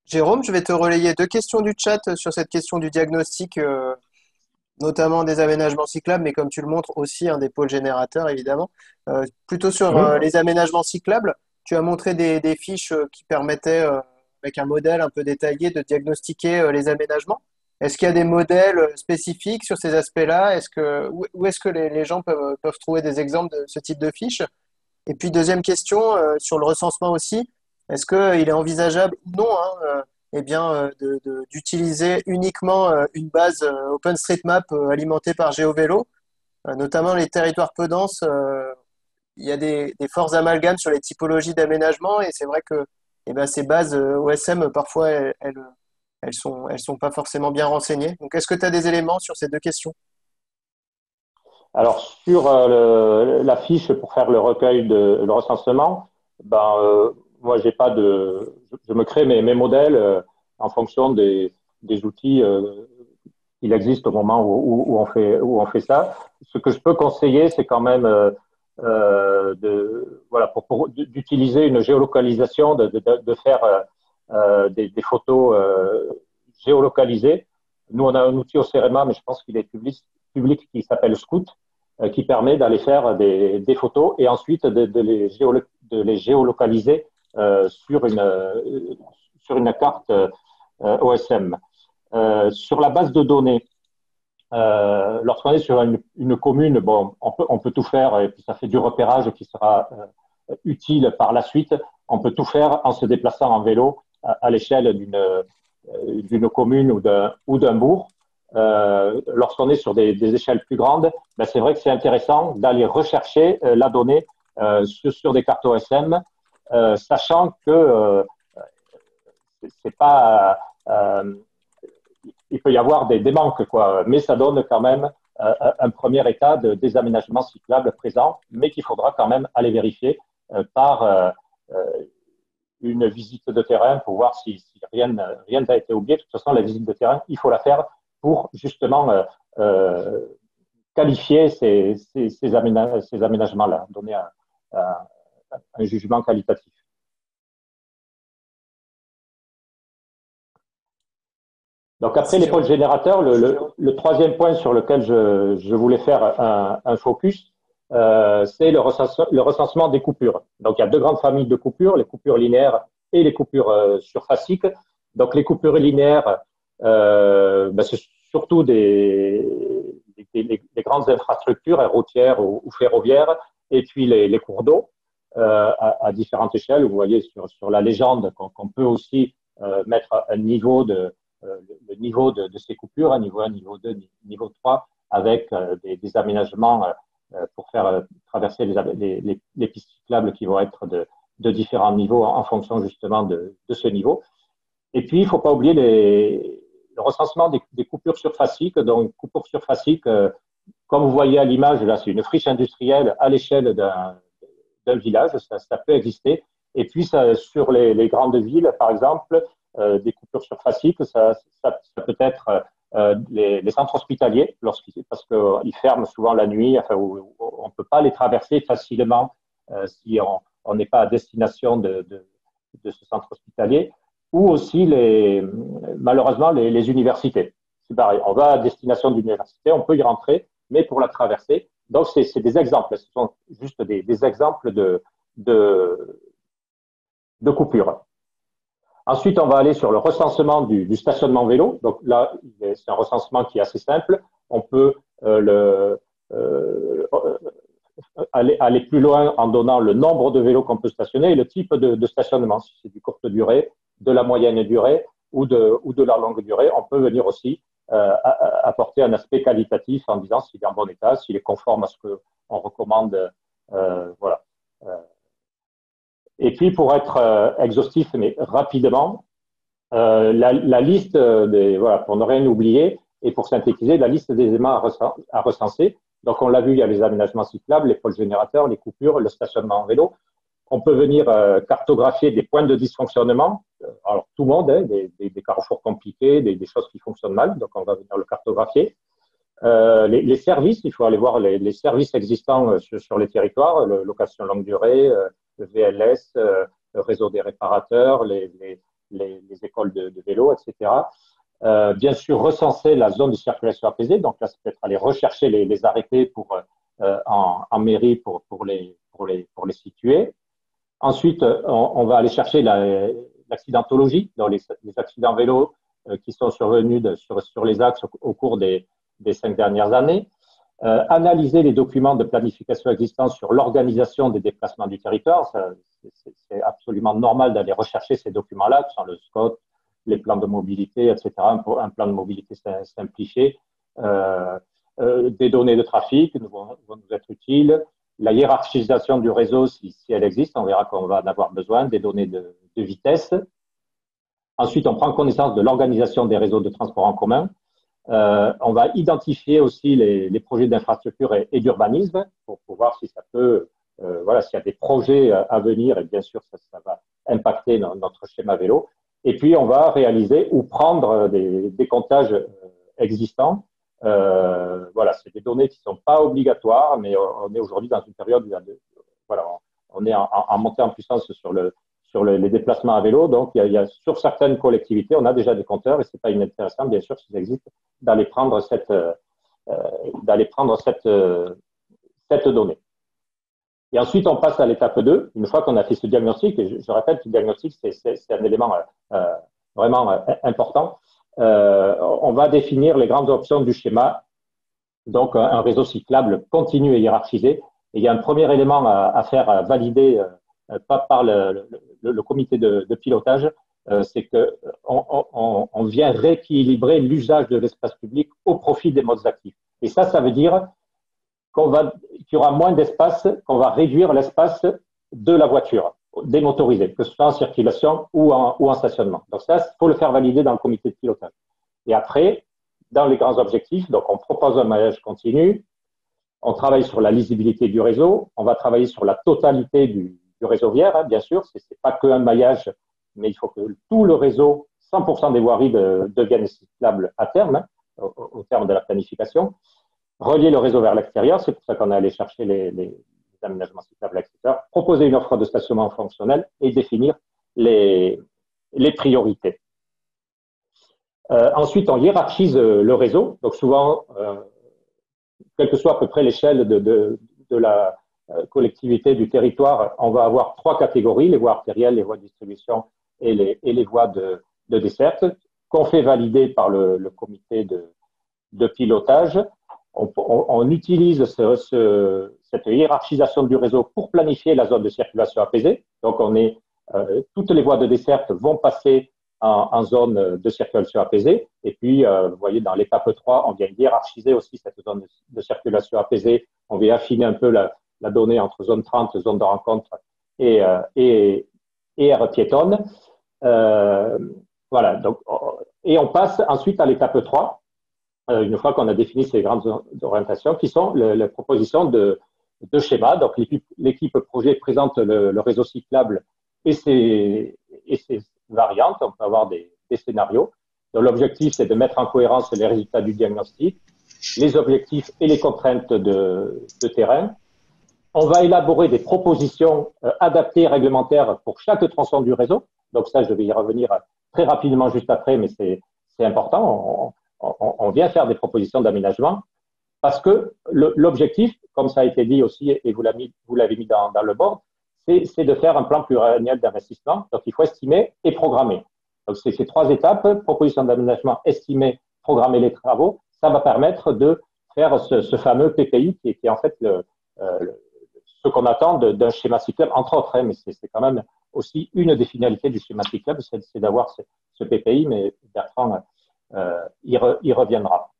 Jérôme, je vais te relayer 2 questions du chat sur cette question du diagnostic, notamment des aménagements cyclables, mais comme tu le montres aussi des pôles générateurs, évidemment. Plutôt sur les aménagements cyclables, tu as montré des fiches qui permettaient, avec un modèle un peu détaillé, de diagnostiquer les aménagements. Est-ce qu'il y a des modèles spécifiques sur ces aspects-là? Où est-ce que les gens peuvent trouver des exemples de ce type de fiches? Et puis, deuxième question, sur le recensement aussi, est-ce qu'il est envisageable ou non eh bien, d'utiliser uniquement une base OpenStreetMap alimentée par GeoVélo, notamment les territoires peu denses, il y a des forts amalgames sur les typologies d'aménagement et c'est vrai que eh ben, ces bases OSM, parfois, elles sont pas forcément bien renseignées. Donc, est-ce que tu as des éléments sur ces deux questions? Alors, sur la fiche pour faire le recueil le recensement, moi, j'ai pas je me crée mes modèles en fonction des outils qu'il existe au moment où on fait ça. Ce que je peux conseiller, c'est quand même d'utiliser une géolocalisation, de faire des photos géolocalisées. Nous, on a un outil au CEREMA, mais je pense qu'il est public qui s'appelle Scout, qui permet d'aller faire des photos et ensuite de les géolocaliser sur une carte OSM. Sur la base de données, lorsqu'on est sur une commune, bon, on peut tout faire et puis ça fait du repérage qui sera utile par la suite. On peut tout faire en se déplaçant en vélo à l'échelle d'une commune ou d'un bourg. Lorsqu'on est sur des échelles plus grandes, ben c'est vrai que c'est intéressant d'aller rechercher la donnée sur des cartes OSM, sachant que c'est pas il peut y avoir des manques, quoi, mais ça donne quand même un premier état des aménagements cyclables présents, mais qu'il faudra quand même aller vérifier par une visite de terrain pour voir si rien n'a été oublié. De toute façon, la visite de terrain, il faut la faire pour justement qualifier ces aménagements-là, donner un jugement qualitatif. Donc après les pôles générateurs, le troisième point sur lequel je voulais faire un focus, c'est le recensement des coupures. Donc il y a deux grandes familles de coupures, les coupures linéaires et les coupures surfaciques. Donc les coupures linéaires, c'est surtout des grandes infrastructures routières ou ferroviaires, et puis les cours d'eau à différentes échelles. Vous voyez sur la légende qu'on peut aussi mettre un niveau le niveau de ces coupures, à niveau 1, niveau 2, niveau 3, avec des aménagements pour faire traverser les pistes cyclables qui vont être de différents niveaux en fonction justement de ce niveau. Et puis, il ne faut pas oublier le recensement des coupures surfaciques. Donc, coupures surfaciques, comme vous voyez à l'image, là, c'est une friche industrielle à l'échelle d'un village, ça peut exister. Et puis, sur les grandes villes, par exemple, des coupures surfaciques, ça peut être les centres hospitaliers, parce qu'ils ferment souvent la nuit, enfin, on ne peut pas les traverser facilement si on n'est pas à destination de ce centre hospitalier, ou aussi malheureusement les universités. C'est pareil, on va à destination d'université, on peut y rentrer, mais pour la traverser. Donc, c'est des exemples, ce sont juste des exemples de coupures. Ensuite, on va aller sur le recensement du stationnement vélo. Donc là, c'est un recensement qui est assez simple. On peut aller plus loin en donnant le nombre de vélos qu'on peut stationner et le type de stationnement. Si c'est du courte durée, de la moyenne durée ou de la longue durée, on peut venir aussi apporter un aspect qualitatif en disant s'il est en bon état, s'il est conforme à ce qu'on recommande. Voilà. Et puis, pour être exhaustif, mais rapidement, la liste pour ne rien oublier et pour synthétiser, la liste des éléments à recenser. Donc, on l'a vu, il y a les aménagements cyclables, les pôles générateurs, les coupures, le stationnement en vélo. On peut venir cartographier des points de dysfonctionnement. Alors, tout le monde, des carrefours compliqués, des choses qui fonctionnent mal. Donc, on va venir le cartographier. Les services, il faut aller voir les services existants sur les territoires, location longue durée, le VLS, le réseau des réparateurs, les écoles de vélo, etc. Bien sûr, recenser la zone de circulation apaisée. Donc là, c'est peut-être aller rechercher les arrêtés en mairie pour les situer. Ensuite, on va aller chercher l'accidentologie, donc les accidents vélo qui sont survenus sur les axes au cours des 5 dernières années. analyser les documents de planification existants sur l'organisation des déplacements du territoire. C'est absolument normal d'aller rechercher ces documents-là, qui sont le SCOT, les plans de mobilité, etc., un plan de mobilité simplifié, des données de trafic vont nous être utiles, la hiérarchisation du réseau, si elle existe, on verra qu'on va en avoir besoin, des données de vitesse. Ensuite, on prend connaissance de l'organisation des réseaux de transport en commun. On va identifier aussi les projets d'infrastructure et d'urbanisme pour voir si ça peut, voilà, s'il y a des projets à venir, et bien sûr, ça va impacter notre schéma vélo. Et puis, on va réaliser ou prendre des comptages existants. Voilà, c'est des données qui ne sont pas obligatoires, mais on est aujourd'hui dans une période où voilà, on est en montée en puissance sur les déplacements à vélo. Donc, il y a sur certaines collectivités, on a déjà des compteurs et ce n'est pas inintéressant, bien sûr, s'ils existent, d'aller prendre cette donnée. Et ensuite, on passe à l'étape 2. Une fois qu'on a fait ce diagnostic, et je répète, le diagnostic, c'est un élément vraiment important. On va définir les grandes options du schéma, donc un réseau cyclable continu et hiérarchisé. Et il y a un premier élément à faire, à valider par le comité de pilotage, c'est qu'on vient rééquilibrer l'usage de l'espace public au profit des modes actifs. Et ça veut dire qu'il y aura moins d'espace, qu'on va réduire l'espace de la voiture, démotorisée, que ce soit en circulation ou en stationnement. Donc ça, il faut le faire valider dans le comité de pilotage. Et après, dans les grands objectifs, donc on propose un maillage continu, on travaille sur la lisibilité du réseau, on va travailler sur la totalité du réseau viaire, hein, bien sûr, ce n'est pas qu'un maillage, mais il faut que tout le réseau, 100% des voiries deviennent cyclables à terme, hein, au terme de la planification. Relier le réseau vers l'extérieur, c'est pour ça qu'on est allé chercher les aménagements cyclables à l'extérieur, proposer une offre de stationnement fonctionnelle et définir les priorités. Ensuite, on hiérarchise le réseau. Donc souvent, quelle que soit à peu près l'échelle de la collectivité, du territoire, on va avoir 3 catégories, les voies artérielles, les voies de distribution et les voies de desserte, qu'on fait valider par le comité de pilotage. On utilise cette hiérarchisation du réseau pour planifier la zone de circulation apaisée. Donc, toutes les voies de desserte vont passer en zone de circulation apaisée. Et puis, vous voyez, dans l'étape 3, on vient hiérarchiser aussi cette zone de circulation apaisée. On vient affiner un peu la donnée entre zone 30, zone de rencontre et aire piétonne. Voilà. Donc, et on passe ensuite à l'étape 3. Une fois qu'on a défini ces grandes orientations, qui sont les propositions de schéma. Donc, l'équipe projet présente le réseau cyclable et ses variantes. On peut avoir des scénarios. Donc, l'objectif, c'est de mettre en cohérence les résultats du diagnostic, les objectifs et les contraintes de terrain. On va élaborer des propositions adaptées réglementaires pour chaque tronçon du réseau. Donc, ça, je vais y revenir très rapidement juste après, mais c'est important. On vient faire des propositions d'aménagement parce que l'objectif, comme ça a été dit aussi, et vous l'avez mis dans le board, c'est de faire un plan pluriannuel d'investissement. Donc, il faut estimer et programmer. Donc, c'est ces 3 étapes, proposition d'aménagement, estimer, programmer les travaux. Ça va permettre de faire ce fameux PPI qui est en fait ce qu'on attend d'un schéma cyclable, entre autres, hein, mais c'est quand même aussi une des finalités du schéma cyclable, c'est d'avoir ce PPI, mais Bertrand y reviendra.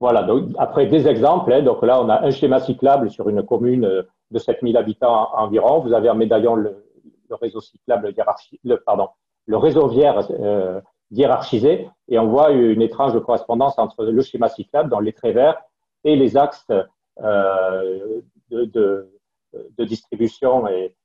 Voilà, donc après des exemples, hein, donc là on a un schéma cyclable sur une commune de 7000 habitants environ. Vous avez en médaillon le réseau cyclable le réseau viaire hiérarchisé, et on voit une étrange correspondance entre le schéma cyclable dans les traits verts et les axes de distribution et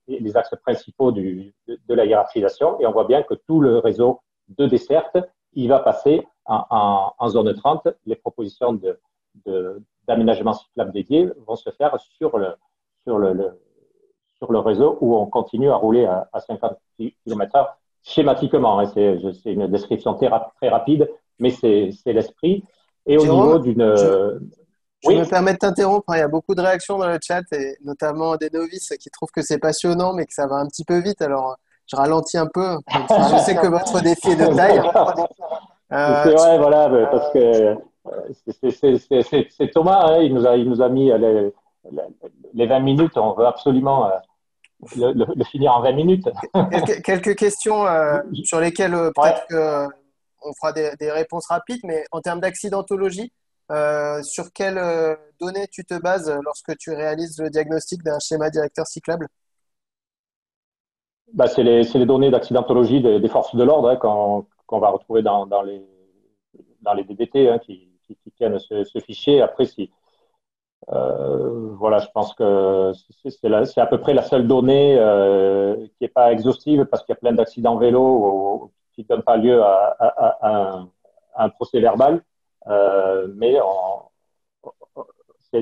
les axes principaux de la hiérarchisation. Et on voit bien que tout le réseau de desserte, il va passer en zone 30. Les propositions d'aménagement cyclable dédié vont se faire sur le réseau où on continue à rouler à 50 km/h schématiquement. C'est une description très rapide, mais c'est l'esprit. Et Jérôme, au niveau d'une... Je me permets de t'interrompre, il y a beaucoup de réactions dans le chat, et notamment des novices qui trouvent que c'est passionnant, mais que ça va un petit peu vite. Alors, je ralentis un peu. Je sais que votre défi est de taille. Euh, C'est vrai, voilà, parce que c'est Thomas, hein, il nous a mis les 20 minutes. On veut absolument le finir en 20 minutes. quelques questions sur lesquelles Ouais. peut-être on fera des réponses rapides, mais en termes d'accidentologie, sur quelles données tu te bases lorsque tu réalises le diagnostic d'un schéma directeur cyclable? Bah, c'est les données d'accidentologie des forces de l'ordre, hein, qu'on va retrouver dans les DDT, hein, qui tiennent ce fichier. Après, si, voilà, je pense que c'est à peu près la seule donnée qui n'est pas exhaustive parce qu'il y a plein d'accidents vélo qui ne donnent pas lieu à un procès verbal. Mais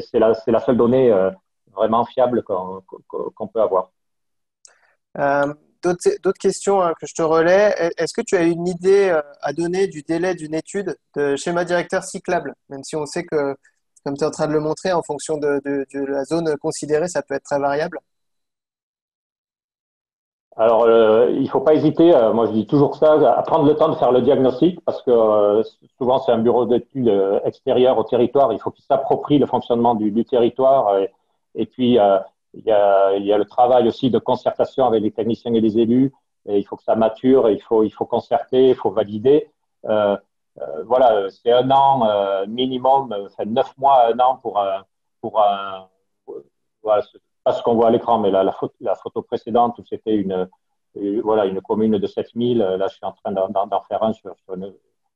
c'est la seule donnée vraiment fiable qu'on peut avoir. Euh, d'autres questions hein, que je te relais. Est-ce que tu as une idée à donner du délai d'une étude de schéma directeur cyclable? Même si on sait que, comme tu es en train de le montrer, en fonction de la zone considérée, ça peut être très variable. Alors, il ne faut pas hésiter, moi je dis toujours ça, à prendre le temps de faire le diagnostic parce que souvent c'est un bureau d'études extérieur au territoire, il faut qu'il s'approprie le fonctionnement du territoire et puis il y a le travail aussi de concertation avec les techniciens et les élus et il faut que ça mature, et il faut concerter, il faut valider. Voilà, c'est un an minimum, enfin 9 mois, un an pour un voilà, pas ce qu'on voit à l'écran, mais la photo précédente où c'était voilà, une commune de 7000. Là, je suis en train d'en faire un sur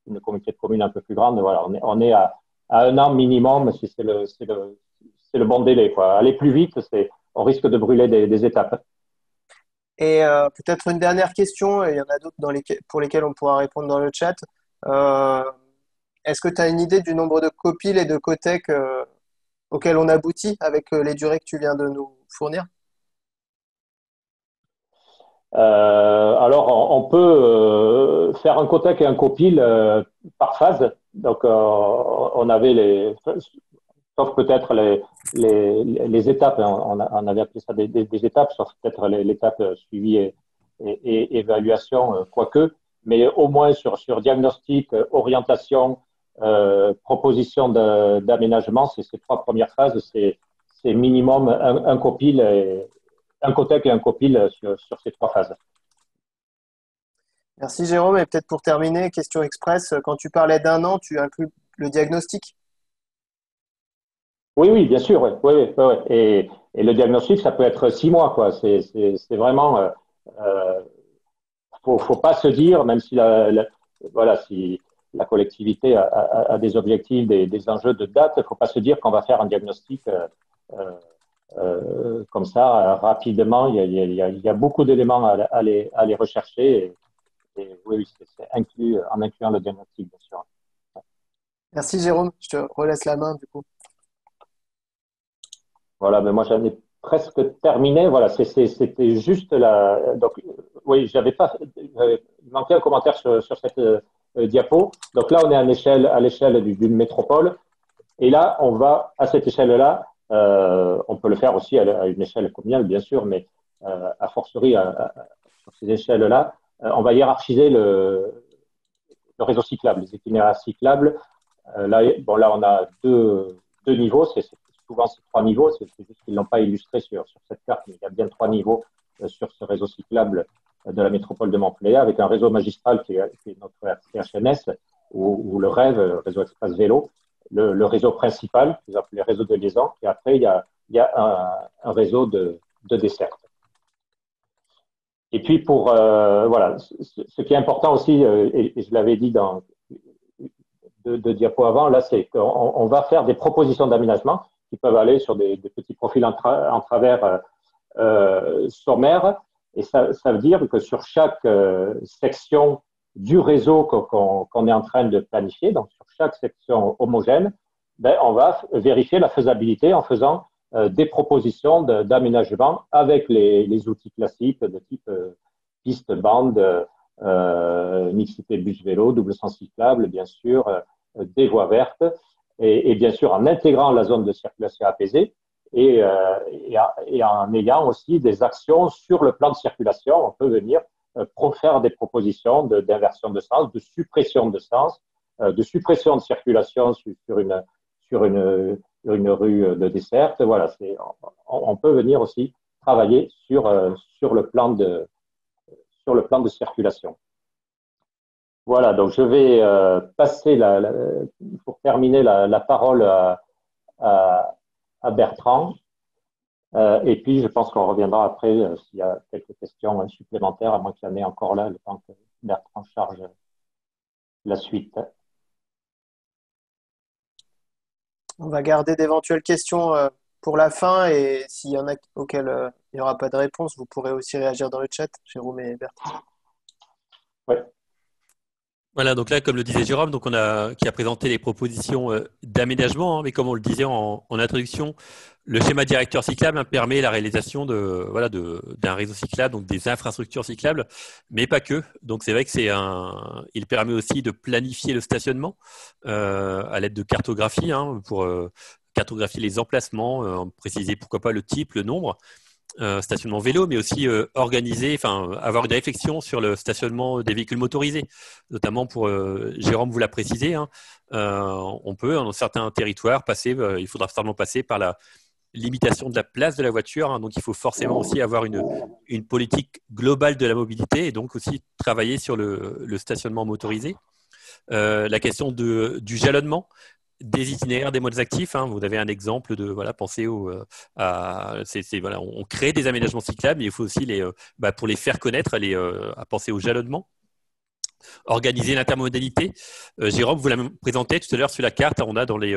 une communauté de communes un peu plus grande. Voilà, on est à un an minimum, si c'est le bon délai, quoi. Aller plus vite, on risque de brûler des étapes. Et peut-être une dernière question, et il y en a d'autres pour lesquelles on pourra répondre dans le chat. Euh, Est-ce que tu as une idée du nombre de copiles et de cotecs auxquels on aboutit avec les durées que tu viens de nous fournir? Alors, on peut faire un cotec et un copil par phase. Donc, on avait sauf peut-être les étapes, hein, on avait appelé ça des étapes, sauf peut-être l'étape suivi et évaluation, quoique, mais au moins sur diagnostic, orientation, proposition d'aménagement, c'est ces 3 premières phases, c'est minimum un copil, un cotec et un copil sur ces 3 phases. Merci Jérôme. Et peut-être pour terminer, question express, quand tu parlais d'un an, tu inclus le diagnostic? Oui, oui, bien sûr, oui, oui, oui, oui. Et le diagnostic, ça peut être 6 mois, quoi. C'est vraiment, faut pas se dire, même si voilà, si la collectivité a des objectifs, des enjeux de date, il faut pas se dire qu'on va faire un diagnostic comme ça rapidement. Il y a beaucoup d'éléments à aller rechercher. Et oui, oui, c'est inclus en incluant le diagnostic, bien sûr. Merci Jérôme. Je te relaisse la main du coup. Voilà, mais moi j'en ai presque terminé. Voilà, c'était juste la. Donc, oui, il manquait un commentaire sur cette diapo. Donc là, on est à l'échelle d'une métropole. Et là, on va à cette échelle-là. On peut le faire aussi à une échelle communale, bien sûr, mais a fortiori sur ces échelles-là, on va hiérarchiser le réseau cyclable, les itinéraires cyclables. Là, on a deux niveaux. Souvent, c'est 3 niveaux. C'est juste qu'ils ne l'ont pas illustré sur cette carte, mais il y a bien 3 niveaux sur ce réseau cyclable de la métropole de Montpellier, avec un réseau magistral qui est notre CHNS, ou le REV, réseau express vélo, le réseau principal, qu'ils appellent le réseau de liaison, et après, il y a un réseau de desserte. Et puis, voilà, ce qui est important aussi, et je l'avais dit dans deux diapos avant, là, c'est qu'on va faire des propositions d'aménagement qui peuvent aller sur des petits profils en travers sommaires. Et ça veut dire que sur chaque section du réseau qu'on est en train de planifier, donc sur chaque section homogène, on va vérifier la faisabilité en faisant des propositions d'aménagement avec les outils classiques de type piste, bande, mixité bus-vélo, double sens cyclable, bien sûr, des voies vertes, et bien sûr en intégrant la zone de circulation apaisée et en ayant aussi des actions sur le plan de circulation. On peut venir faire des propositions d'inversion de sens, de suppression de sens, de suppression de circulation sur une rue de desserte. Voilà, on peut venir aussi travailler sur le plan de circulation. Voilà, donc je vais passer pour terminer la parole à Bertrand. Et puis, je pense qu'on reviendra après s'il y a quelques questions supplémentaires, à moins qu'il y en ait encore là, le temps que Bertrand charge la suite. On va garder d'éventuelles questions pour la fin, et s'il y en a auxquelles il n'y aura pas de réponse, vous pourrez aussi réagir dans le chat, Jérôme et Bertrand. Oui. Voilà, donc là, comme le disait Jérôme, donc qui a présenté les propositions d'aménagement, hein, mais comme on le disait en introduction, le schéma directeur cyclable permet la réalisation d'un réseau cyclable, donc des infrastructures cyclables, mais pas que. Donc c'est vrai que il permet aussi de planifier le stationnement à l'aide de cartographie, hein, pour cartographier les emplacements, préciser pourquoi pas le type, le nombre. Stationnement vélo, mais aussi avoir une réflexion sur le stationnement des véhicules motorisés, notamment pour Jérôme vous l'a précisé, hein, on peut dans certains territoires il faudra certainement passer par la limitation de la place de la voiture, hein, donc il faut forcément aussi avoir une politique globale de la mobilité et donc aussi travailler sur le stationnement motorisé. La question du jalonnement des itinéraires, des modes actifs, hein. Vous avez un exemple de penser on crée des aménagements cyclables, mais il faut aussi pour les faire connaître, à penser au jalonnement. Organiser l'intermodalité. Jérôme, vous l'avez présenté tout à l'heure sur la carte. On a dans les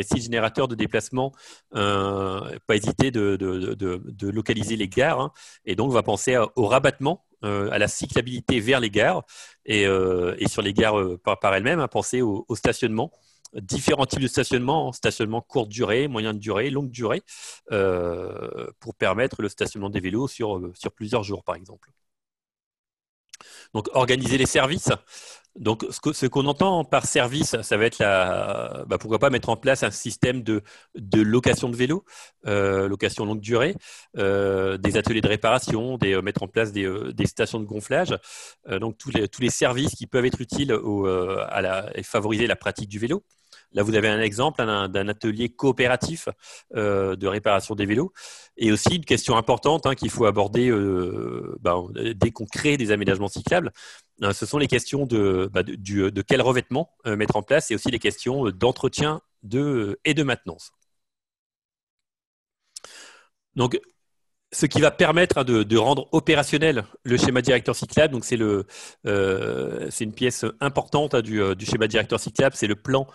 6 générateurs de déplacement, pas hésiter de localiser les gares, hein. Et donc on va penser au rabattement, à la cyclabilité vers les gares et sur les gares par elles-mêmes, hein, penser au stationnement. Différents types de stationnement courte durée, moyenne durée, longue durée, pour permettre le stationnement des vélos sur plusieurs jours, par exemple. Donc, organiser les services. Donc, ce qu'on entend par service, ça va être pourquoi pas mettre en place un système de location de vélos, location longue durée, des ateliers de réparation, mettre en place des stations de gonflage, donc tous les services qui peuvent être utiles et favoriser la pratique du vélo. Là, vous avez un exemple d'un atelier coopératif de réparation des vélos. Et aussi, une question importante, hein, qu'il faut aborder dès qu'on crée des aménagements cyclables, ce sont les questions de quel revêtement mettre en place et aussi les questions d'entretien et de maintenance. Donc, ce qui va permettre de rendre opérationnel le schéma directeur cyclable, donc c'est une pièce importante, hein, du schéma directeur cyclable, c'est le plan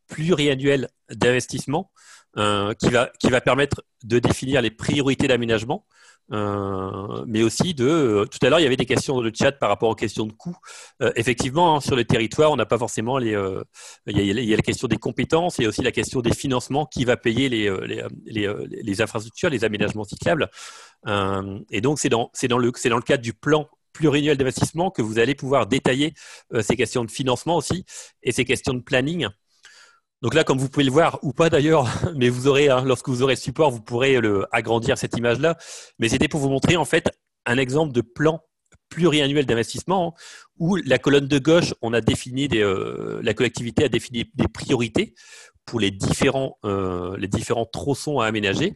pluriannuel d'investissement qui va permettre de définir les priorités d'aménagement, mais aussi tout à l'heure il y avait des questions dans le chat par rapport aux questions de coûts. Effectivement, hein, sur les territoires on n'a pas forcément il y a la question des compétences et aussi la question des financements, qui va payer les infrastructures, les aménagements cyclables, et donc c'est dans le cadre du plan pluriannuel d'investissement que vous allez pouvoir détailler ces questions de financement aussi et ces questions de planning. Donc là, comme vous pouvez le voir, ou pas d'ailleurs, mais vous aurez, hein, lorsque vous aurez le support, vous pourrez agrandir cette image-là. Mais c'était pour vous montrer en fait un exemple de plan pluriannuel d'investissement, hein, où la colonne de gauche, la collectivité a défini des priorités pour les différents tronçons à aménager.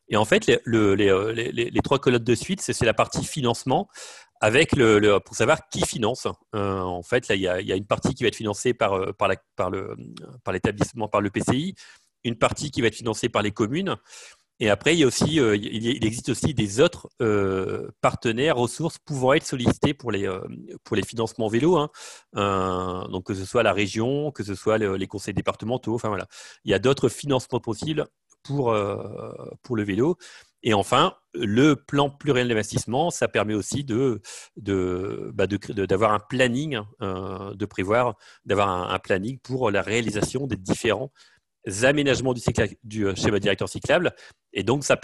Et en fait, les 3 colonnes de suite, c'est la partie financement, avec pour savoir qui finance. En fait, là, il y a une partie qui va être financée par l'établissement, par le PCI, une partie qui va être financée par les communes, et après, il existe aussi des autres partenaires, ressources pouvant être sollicités pour les financements vélo, hein. Donc que ce soit la région, que ce soit les conseils départementaux, enfin voilà, il y a d'autres financements possibles pour le vélo. Et enfin, le plan pluriannuel d'investissement, ça permet aussi d'avoir un planning, d'avoir un planning pour la réalisation des différents aménagements du schéma directeur cyclable. Et donc, c'est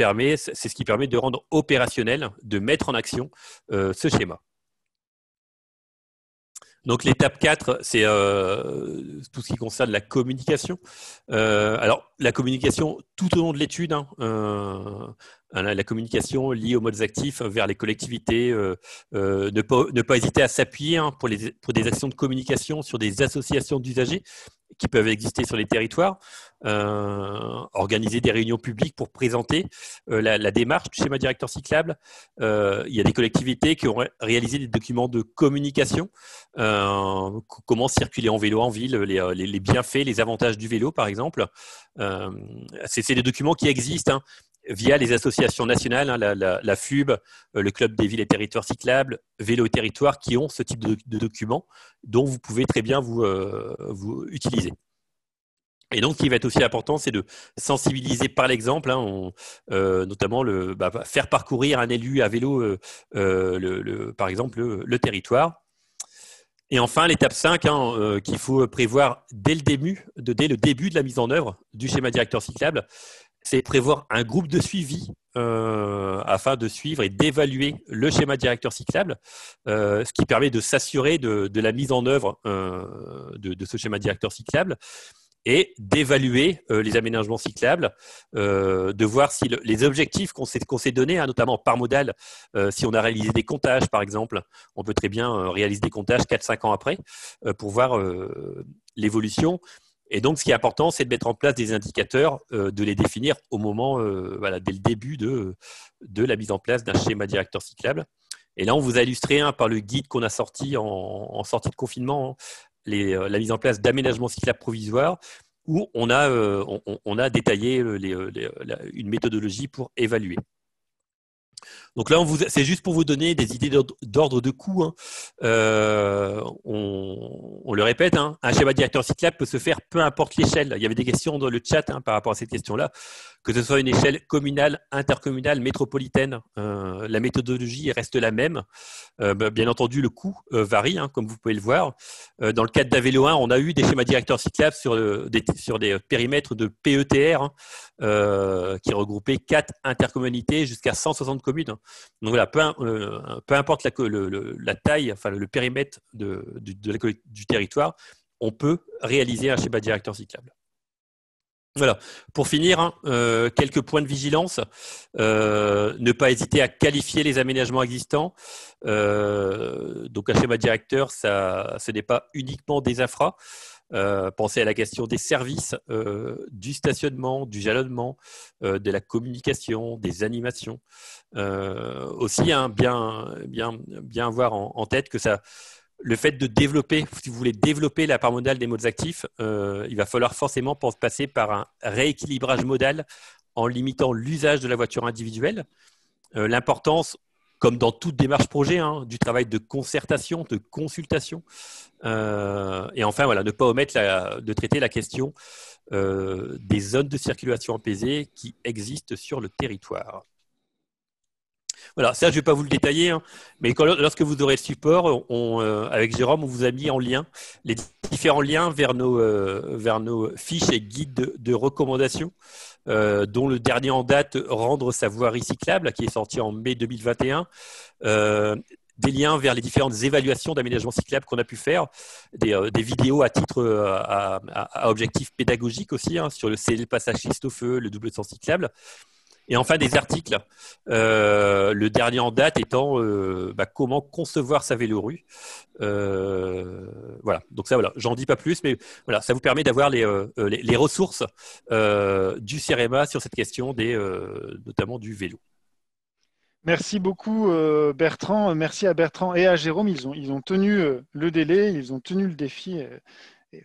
ce qui permet de rendre opérationnel, de mettre en action ce schéma. Donc, l'étape 4, c'est tout ce qui concerne la communication. Alors, la communication tout au long de l'étude, hein, la communication liée aux modes actifs vers les collectivités, ne pas hésiter à s'appuyer pour des actions de communication sur des associations d'usagers qui peuvent exister sur les territoires, organiser des réunions publiques pour présenter la démarche du schéma directeur cyclable. Il y a des collectivités qui ont réalisé des documents de communication, comment circuler en vélo en ville, les bienfaits, les avantages du vélo par exemple. C'est des documents qui existent via les associations nationales, la FUB, le Club des villes et territoires cyclables, Vélo et territoires, qui ont ce type de documents dont vous pouvez très bien vous utiliser. Et donc, ce qui va être aussi important, c'est de sensibiliser par l'exemple, notamment faire parcourir un élu à vélo, par exemple, le territoire. Et enfin, l'étape 5, qu'il faut prévoir dès le début de la mise en œuvre du schéma directeur cyclable, c'est prévoir un groupe de suivi afin de suivre et d'évaluer le schéma directeur cyclable, ce qui permet de s'assurer de la mise en œuvre de ce schéma directeur cyclable et d'évaluer les aménagements cyclables, de voir si les objectifs qu'on s'est donnés, notamment par modal, si on a réalisé des comptages par exemple, on peut très bien réaliser des comptages 4-5 ans après pour voir l'évolution. Et donc, ce qui est important, c'est de mettre en place des indicateurs, de les définir au moment, dès le début de la mise en place d'un schéma directeur cyclable. Et là, on vous a illustré par le guide qu'on a sorti en sortie de confinement, la mise en place d'aménagements cyclables provisoires, où on a détaillé une méthodologie pour évaluer. Donc là, c'est juste pour vous donner des idées d'ordre de coût. On le répète, un schéma directeur cyclable peut se faire peu importe l'échelle. Il y avait des questions dans le chat par rapport à cette question-là, que ce soit une échelle communale, intercommunale, métropolitaine. La méthodologie reste la même. Bien entendu, le coût varie, comme vous pouvez le voir. Dans le cadre d'Avélo 1, on a eu des schémas directeurs cyclables sur des périmètres de PETR qui regroupaient 4 intercommunalités jusqu'à 160 communes. Donc voilà, peu importe la taille, enfin le périmètre du territoire, on peut réaliser un schéma directeur cyclable. Voilà. Pour finir, quelques points de vigilance. Ne pas hésiter à qualifier les aménagements existants. Donc un schéma directeur, ce n'est pas uniquement des infras. Pensez à la question des services, du stationnement, du jalonnement, de la communication, des animations. Aussi, bien avoir en tête que le fait de développer, si vous voulez développer la part modale des modes actifs, il va falloir forcément passer par un rééquilibrage modal en limitant l'usage de la voiture individuelle. L'importance, comme dans toute démarche projet, du travail de concertation, de consultation. Et enfin, ne pas omettre de traiter la question des zones de circulation apaisée qui existent sur le territoire. Voilà, ça, je ne vais pas vous le détailler, mais lorsque vous aurez le support, avec Jérôme, on vous a mis en lien les différents liens vers nos fiches et guides de recommandations, dont le dernier en date, Rendre sa voirie cyclable, qui est sorti en mai 2021. Des liens vers les différentes évaluations d'aménagement cyclable qu'on a pu faire, des vidéos à titre à objectif pédagogique aussi, sur le passage cycliste au feu, le double sens cyclable. Et enfin, des articles, le dernier en date étant comment concevoir sa vélorue. Voilà, donc ça, j'en dis pas plus, mais voilà, ça vous permet d'avoir les ressources du CEREMA sur cette question notamment du vélo. Merci beaucoup Bertrand, merci à Bertrand et à Jérôme, ils ont tenu le délai, ils ont tenu le défi.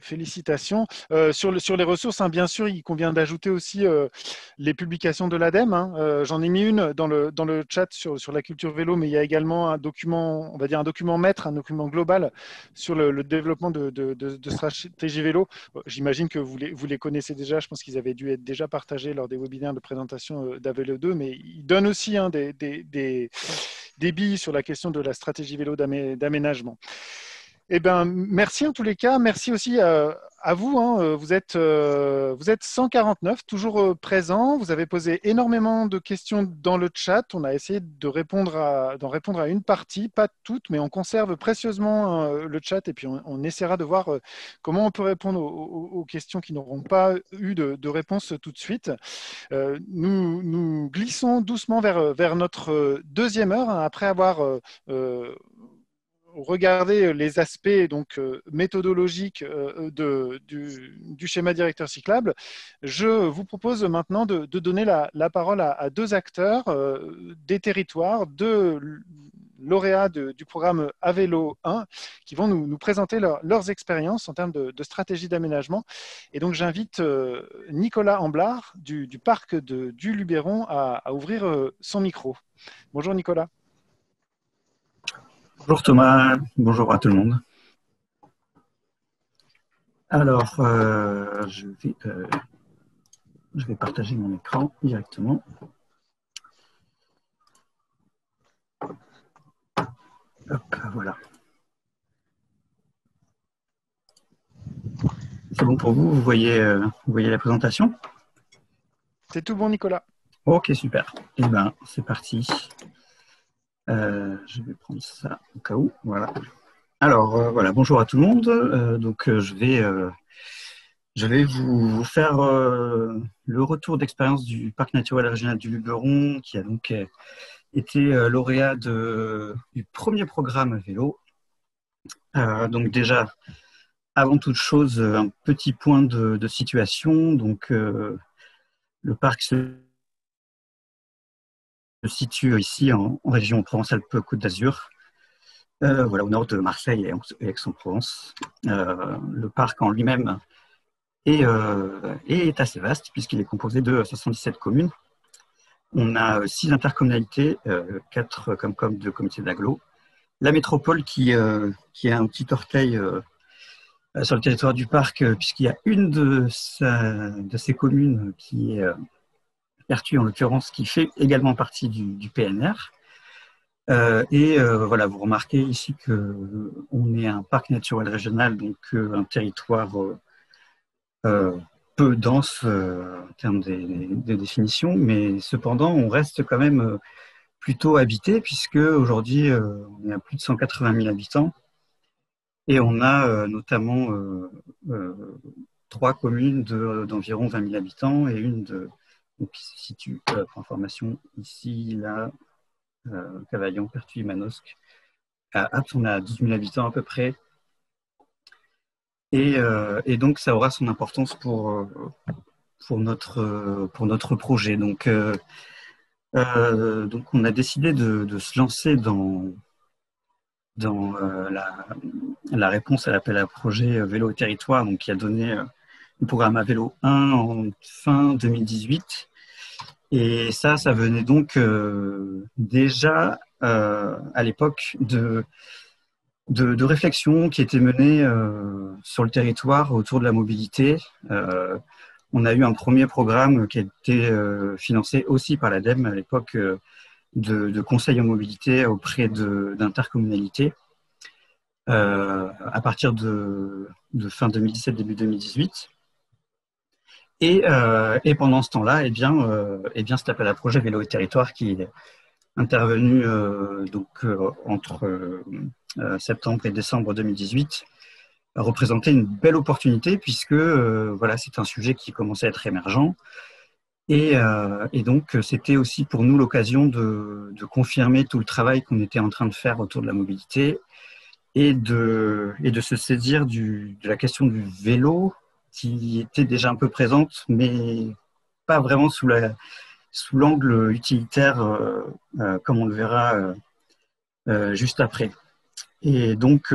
Félicitations. Sur les ressources, bien sûr, il convient d'ajouter aussi les publications de l'ADEME. J'en ai mis une dans le chat sur la culture vélo, mais il y a également un document, on va dire un document maître, un document global sur le développement de stratégie vélo. J'imagine que vous les connaissez déjà. Je pense qu'ils avaient dû être déjà partagés lors des webinaires de présentation d'Avélo 2, mais ils donnent aussi des billes sur la question de la stratégie vélo d'aménagement. Eh bien, merci en tous les cas. Merci aussi à à vous, hein, vous êtes 149, toujours présents. Vous avez posé énormément de questions dans le chat. On a essayé d'en répondre à une partie, pas toutes, mais on conserve précieusement le chat et puis on essaiera de voir comment on peut répondre aux questions qui n'auront pas eu de réponse tout de suite. Nous glissons doucement vers notre deuxième heure, hein, après avoir regarder les aspects donc, méthodologiques du schéma directeur cyclable, je vous propose maintenant de donner la parole à deux acteurs des territoires, deux lauréats du programme Avélo 1 qui vont nous présenter leurs expériences en termes de stratégie d'aménagement. Et donc j'invite Nicolas Amblard du parc du Luberon à ouvrir son micro. Bonjour Nicolas. Bonjour Thomas, bonjour à tout le monde. Alors, je vais partager mon écran directement. Hop, voilà. C'est bon pour vous, vous voyez la présentation? C'est tout bon Nicolas. Ok, super. Eh bien, c'est parti. Je vais prendre ça au cas où. Voilà. Alors, voilà, bonjour à tout le monde. Donc, je vais vous faire le retour d'expérience du Parc naturel régional du Luberon, qui a donc été lauréat du premier programme à vélo. Donc, déjà, avant toute chose, un petit point de situation. Donc, le parc se situe ici en région Provence-Alpes-Côte d'Azur, voilà, au nord de Marseille et Aix-en-Provence. Le parc en lui-même est assez vaste puisqu'il est composé de 77 communes. On a 6 intercommunalités, 4 comme de comités d'agglo. La métropole qui a un petit orteil sur le territoire du parc puisqu'il y a une de ces communes qui est Pertuis en l'occurrence, qui fait également partie du PNR. Voilà, vous remarquez ici qu'on est un parc naturel régional, donc un territoire peu dense en termes des définitions, mais cependant, on reste quand même plutôt habité, puisque aujourd'hui, on est à plus de 180 000 habitants, et on a notamment 3 communes d'environ 20 000 habitants, et une donc, qui se situe, pour information, ici, là, Cavaillon, Pertuis, Manosque. À Apt, on a 12 000 habitants à peu près. Et donc, ça aura son importance pour notre projet. Donc, on a décidé de se lancer dans la réponse à l'appel à projet Vélo et Territoire, donc, qui a donné le programme à Vélo 1 en fin 2018. Et ça venait donc déjà à l'époque de réflexions qui étaient menées sur le territoire autour de la mobilité. On a eu un premier programme qui a été financé aussi par l'ADEME à l'époque de conseils en mobilité auprès d'intercommunalités à partir de fin 2017, début 2018. Et pendant ce temps-là, cet appel à projet Vélo et Territoire qui est intervenu entre septembre et décembre 2018 a représenté une belle opportunité puisque voilà, c'est un sujet qui commençait à être émergent. Et donc, c'était aussi pour nous l'occasion de confirmer tout le travail qu'on était en train de faire autour de la mobilité et de se saisir de la question du vélo, qui était déjà un peu présente, mais pas vraiment sous l'angle utilitaire, comme on le verra juste après. Et donc,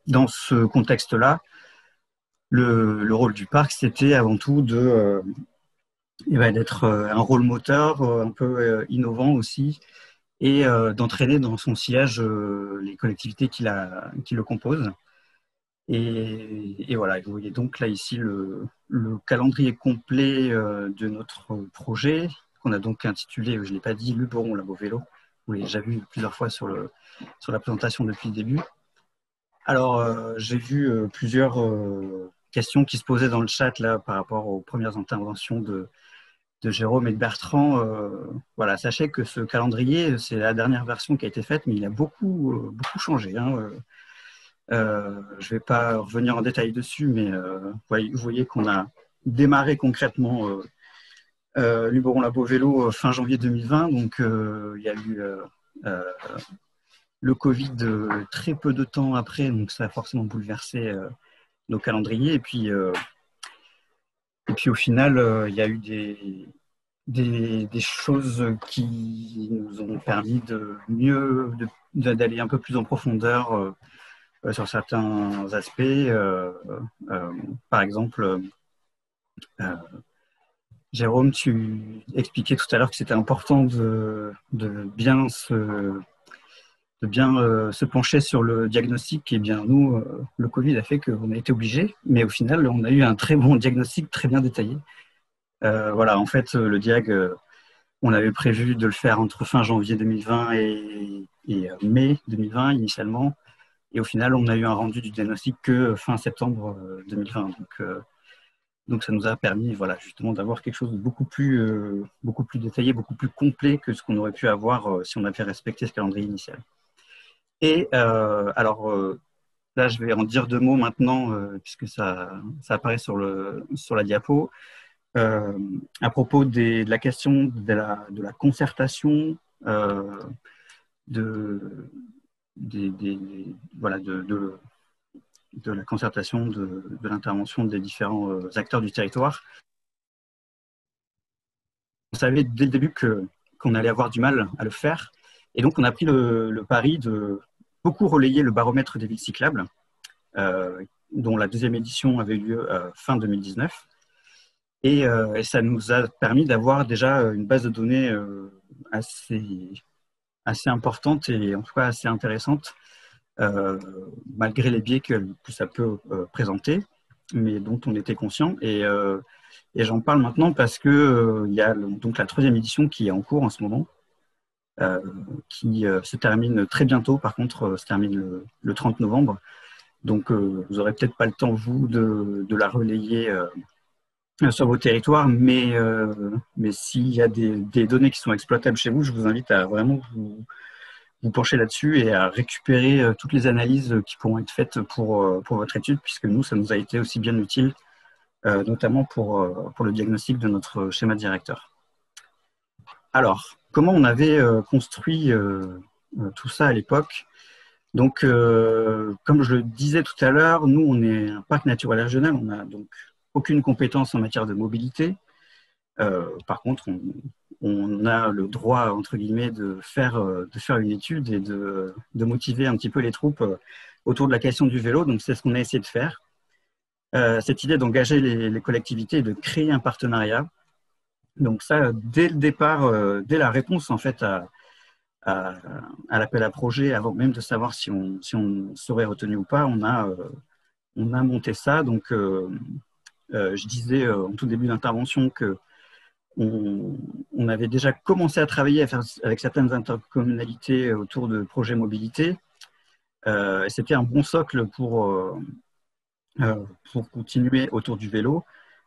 dans ce contexte-là, le rôle du parc, c'était avant tout d'être un rôle moteur, un peu innovant aussi, et d'entraîner dans son sillage les collectivités qui le composent. Et voilà, vous voyez donc là ici le calendrier complet de notre projet, qu'on a donc intitulé, je ne l'ai pas dit, Luberon Labo Vélo. Vous l'avez déjà vu plusieurs fois sur la présentation depuis le début. Alors, j'ai vu plusieurs question qui se posait dans le chat là, par rapport aux premières interventions de Jérôme et de Bertrand. Voilà, sachez que ce calendrier, c'est la dernière version qui a été faite, mais il a beaucoup changé. Hein. Je ne vais pas revenir en détail dessus, mais vous voyez qu'on a démarré concrètement Luberon Labo Vélo fin janvier 2020. Donc, il y a eu le Covid très peu de temps après, donc ça a forcément bouleversé nos calendriers. Et puis au final, il y a eu des choses qui nous ont permis d'aller un peu plus en profondeur sur certains aspects. Par exemple, Jérôme, tu expliquais tout à l'heure que c'était important de bien se pencher sur le diagnostic. Et bien nous, le Covid a fait qu'on a été obligés, mais au final, on a eu un très bon diagnostic, très bien détaillé. Voilà, en fait, le diag, on avait prévu de le faire entre fin janvier 2020 et mai 2020 initialement. Et au final, on a eu un rendu du diagnostic que fin septembre 2020. Donc ça nous a permis, voilà, justement, d'avoir quelque chose de beaucoup plus détaillé, beaucoup plus complet que ce qu'on aurait pu avoir si on avait respecté ce calendrier initial. Et alors, là, je vais en dire 2 mots maintenant, puisque ça apparaît sur la diapo. À propos de la question de la concertation, de la concertation, de l'intervention des différents acteurs du territoire. On savait dès le début qu'on allait avoir du mal à le faire, et donc on a pris le pari de beaucoup relayer le baromètre des villes cyclables, dont la 2e édition avait eu lieu fin 2019. Et ça nous a permis d'avoir déjà une base de données assez importante et en tout cas assez intéressante, malgré les biais que ça peut présenter, mais dont on était conscient. Et j'en parle maintenant parce qu'il y a donc la 3e édition qui est en cours en ce moment, qui se termine très bientôt. Par contre, se termine le 30 novembre. Donc, vous n'aurez peut-être pas le temps, vous, de la relayer sur vos territoires, mais s'il y a des données qui sont exploitables chez vous, je vous invite à vraiment vous pencher là-dessus et à récupérer toutes les analyses qui pourront être faites pour votre étude, puisque nous, ça nous a été aussi bien utile, notamment pour le diagnostic de notre schéma directeur. Alors, comment on avait construit tout ça à l'époque? Donc, comme je le disais tout à l'heure, nous, on est un parc naturel régional, on n'a donc aucune compétence en matière de mobilité. Par contre, on a le droit, entre guillemets, de faire une étude et de motiver un petit peu les troupes autour de la question du vélo. Donc, c'est ce qu'on a essayé de faire. Cette idée d'engager les collectivités et de créer un partenariat. Donc ça, dès le départ, dès la réponse en fait à l'appel à projet, avant même de savoir si on serait retenu ou pas, on a monté ça. Donc, je disais en tout début d'intervention que on avait déjà commencé à travailler avec certaines intercommunalités autour de projets mobilité. C'était un bon socle pour continuer autour du vélo.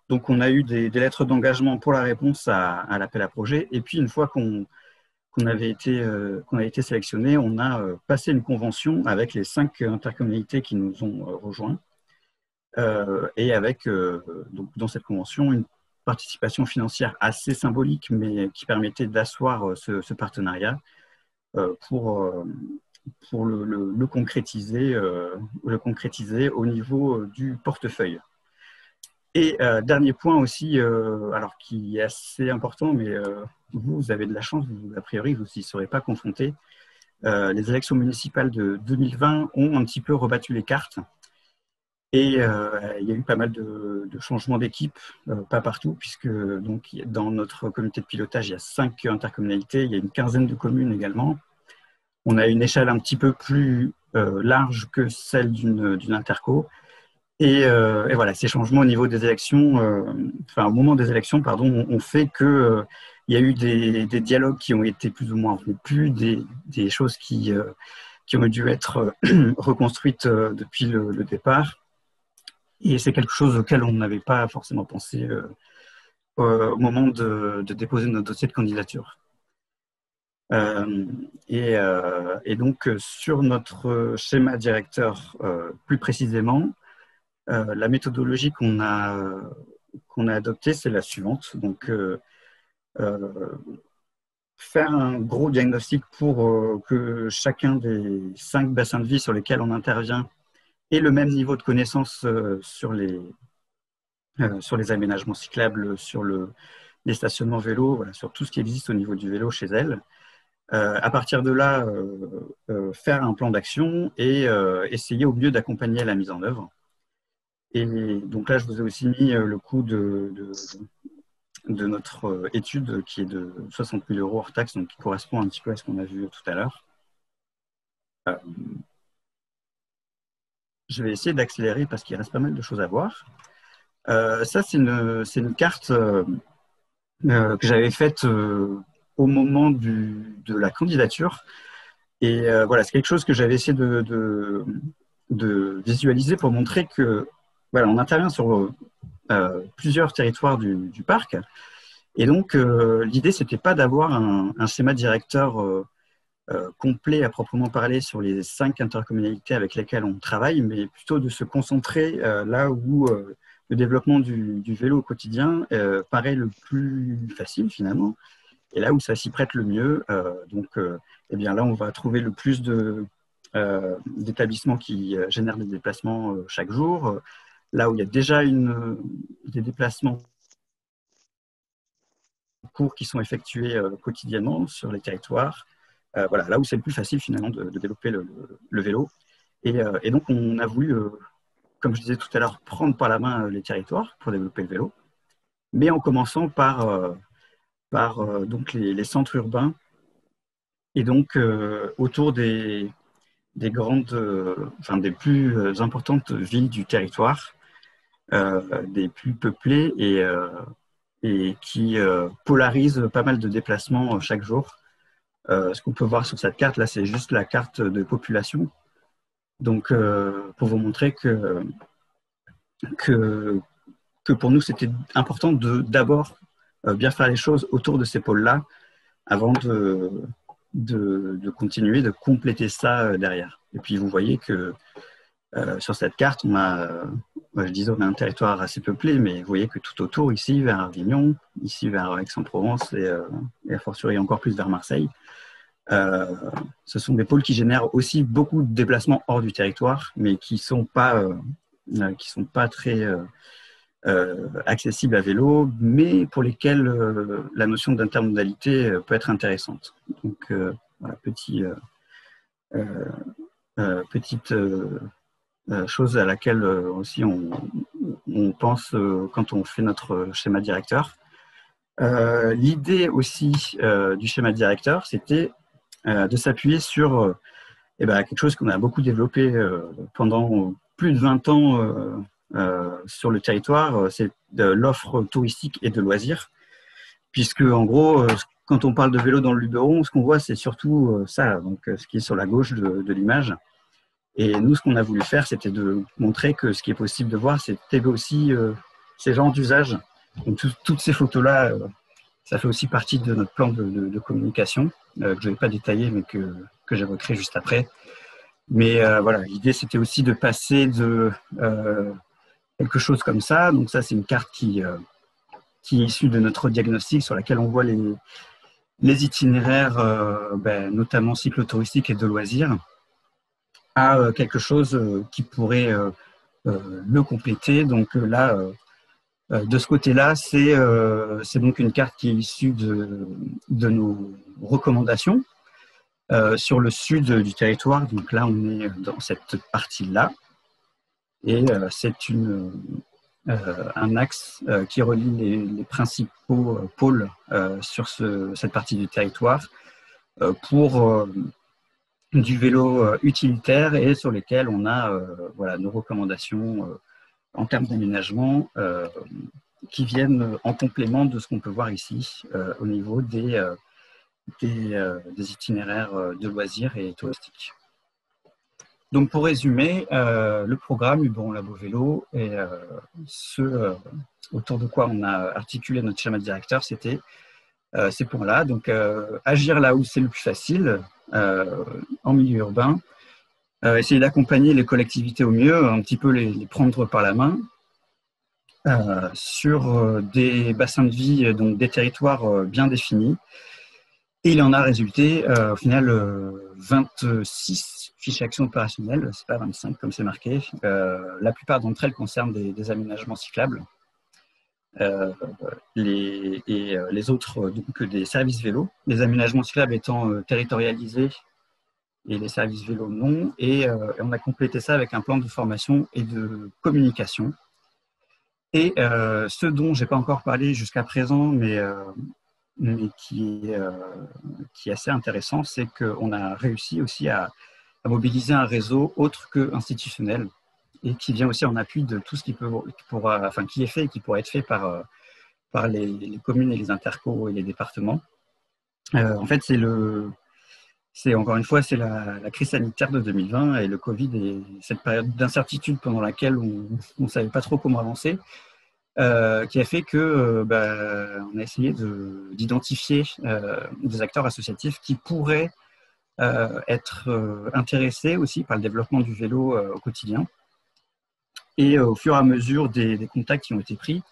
Donc, on a eu des lettres d'engagement pour la réponse à l'appel à projet. Et puis, une fois qu'on avait été sélectionné, on a passé une convention avec les 5 intercommunalités qui nous ont rejoints. Et avec, donc, dans cette convention, une participation financière assez symbolique, mais qui permettait d'asseoir ce partenariat pour le concrétiser au niveau du portefeuille. Et dernier point aussi, alors qui est assez important, mais vous avez de la chance, a priori, vous n'y serez pas confrontés. Les élections municipales de 2020 ont un petit peu rebattu les cartes. Et il y a eu pas mal de changements d'équipe, pas partout, puisque donc, dans notre comité de pilotage, il y a 5 intercommunalités, il y a une quinzaine de communes également. On a une échelle un petit peu plus large que celle d'une interco. Et voilà, ces changements au niveau des élections, au moment des élections, pardon, ont fait que il y a eu des dialogues qui ont été plus ou moins plus, des choses qui ont dû être reconstruites depuis le départ. Et c'est quelque chose auquel on n'avait pas forcément pensé au moment de déposer notre dossier de candidature. Et donc, sur notre schéma directeur, plus précisément, la méthodologie qu'on a adoptée, c'est la suivante. Donc, faire un gros diagnostic pour que chacun des 5 bassins de vie sur lesquels on intervient ait le même niveau de connaissance sur les aménagements cyclables, sur les stationnements vélo, voilà, sur tout ce qui existe au niveau du vélo chez elle. À partir de là, faire un plan d'action et essayer au mieux d'accompagner la mise en œuvre. Et donc là, je vous ai aussi mis le coût de notre étude qui est de 60 000 € hors taxe, donc qui correspond un petit peu à ce qu'on a vu tout à l'heure. Je vais essayer d'accélérer parce qu'il reste pas mal de choses à voir. Ça, c'est une carte que j'avais faite au moment de la candidature. Et voilà, c'est quelque chose que j'avais essayé de visualiser pour montrer que voilà, on intervient sur plusieurs territoires du parc. Et donc, l'idée, c'était pas d'avoir un schéma directeur complet à proprement parler sur les 5 intercommunalités avec lesquelles on travaille, mais plutôt de se concentrer là où le développement du vélo au quotidien paraît le plus facile finalement, et là où ça s'y prête le mieux. Donc, eh bien là, on va trouver le plus d'établissements qui génèrent des déplacements chaque jour. Là où il y a déjà des déplacements courts qui sont effectués quotidiennement sur les territoires. Voilà, là où c'est le plus facile finalement de développer le vélo. Et donc, on a voulu, comme je disais tout à l'heure, prendre par la main les territoires pour développer le vélo, mais en commençant par donc les centres urbains et donc autour des plus importantes villes du territoire, des plus peuplées et qui polarisent pas mal de déplacements chaque jour. Ce qu'on peut voir sur cette carte, là, c'est juste la carte de population. Donc, pour vous montrer que pour nous, c'était important de d'abord bien faire les choses autour de ces pôles-là avant de continuer, de compléter ça derrière. Et puis, vous voyez que sur cette carte, on a un territoire assez peuplé, mais vous voyez que tout autour, ici, vers Avignon, ici, vers Aix-en-Provence et a fortiori encore plus vers Marseille, ce sont des pôles qui génèrent aussi beaucoup de déplacements hors du territoire, mais qui ne sont pas très accessibles à vélo, mais pour lesquels la notion d'intermodalité peut être intéressante. Donc, voilà, petite chose à laquelle aussi on pense quand on fait notre schéma directeur. L'idée aussi du schéma directeur, c'était de s'appuyer sur quelque chose qu'on a beaucoup développé pendant plus de 20 ans sur le territoire, c'est l'offre touristique et de loisirs, puisque en gros, quand on parle de vélo dans le Luberon, ce qu'on voit, c'est surtout ça, donc ce qui est sur la gauche de l'image. Et nous, ce qu'on a voulu faire, c'était de montrer que ce qui est possible de voir, c'était aussi ces genres d'usage. Donc toutes ces photos-là, ça fait aussi partie de notre plan de communication, que je ne vais pas détailler, mais que j'évoquerai juste après. Mais voilà, l'idée, c'était aussi de passer de quelque chose comme ça. Donc ça, c'est une carte qui est issue de notre diagnostic, sur laquelle on voit les itinéraires, notamment cyclotouristiques et de loisirs, à quelque chose qui pourrait le compléter. Donc là, de ce côté-là, c'est donc une carte qui est issue de nos recommandations sur le sud du territoire. Donc là, on est dans cette partie-là. Et c'est un axe qui relie les principaux pôles sur cette partie du territoire pour du vélo utilitaire et sur lesquels on a nos recommandations en termes d'aménagement qui viennent en complément de ce qu'on peut voir ici au niveau des itinéraires de loisirs et touristiques. Donc, pour résumer, le programme Bon Labo Vélo et autour de quoi on a articulé notre schéma directeur, c'était ces points-là. Donc, agir là où c'est le plus facile, en milieu urbain, essayer d'accompagner les collectivités au mieux, un petit peu les prendre par la main, sur des bassins de vie, donc des territoires bien définis. Et il en a résulté au final 26 fiches actions opérationnelles, c'est pas 25 comme c'est marqué. La plupart d'entre elles concernent des aménagements cyclables. Les autres, donc des services vélos, les aménagements cyclables étant territorialisés et les services vélos non. Et on a complété ça avec un plan de formation et de communication. Et ce dont je n'ai pas encore parlé jusqu'à présent, mais qui est assez intéressant, c'est qu'on a réussi aussi à mobiliser un réseau autre que institutionnel et qui vient aussi en appui de tout ce qui qui est fait et qui pourrait être fait par les communes et les intercos et les départements. En fait, encore une fois, c'est la crise sanitaire de 2020 et le Covid et cette période d'incertitude pendant laquelle on ne savait pas trop comment avancer, qui a fait que on a essayé d'identifier des acteurs associatifs qui pourraient être intéressés aussi par le développement du vélo au quotidien. Et au fur et à mesure des contacts qui ont été pris,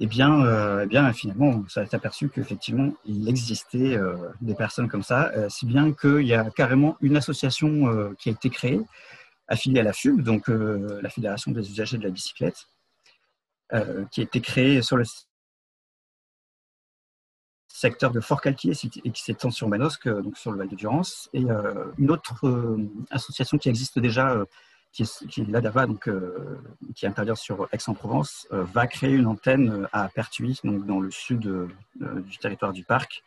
finalement, on s'est aperçu qu'effectivement, il existait des personnes comme ça, si bien qu'il y a carrément une association qui a été créée, affiliée à la FUB, donc la Fédération des usagers de la bicyclette, qui a été créée sur le secteur de Fort-Calquier et qui s'étend sur Manosque, donc sur le Val de Durance, et une autre association qui existe déjà, qui est l'ADAVA, donc, qui intervient sur Aix-en-Provence, va créer une antenne à Pertuis, donc dans le sud du territoire du parc.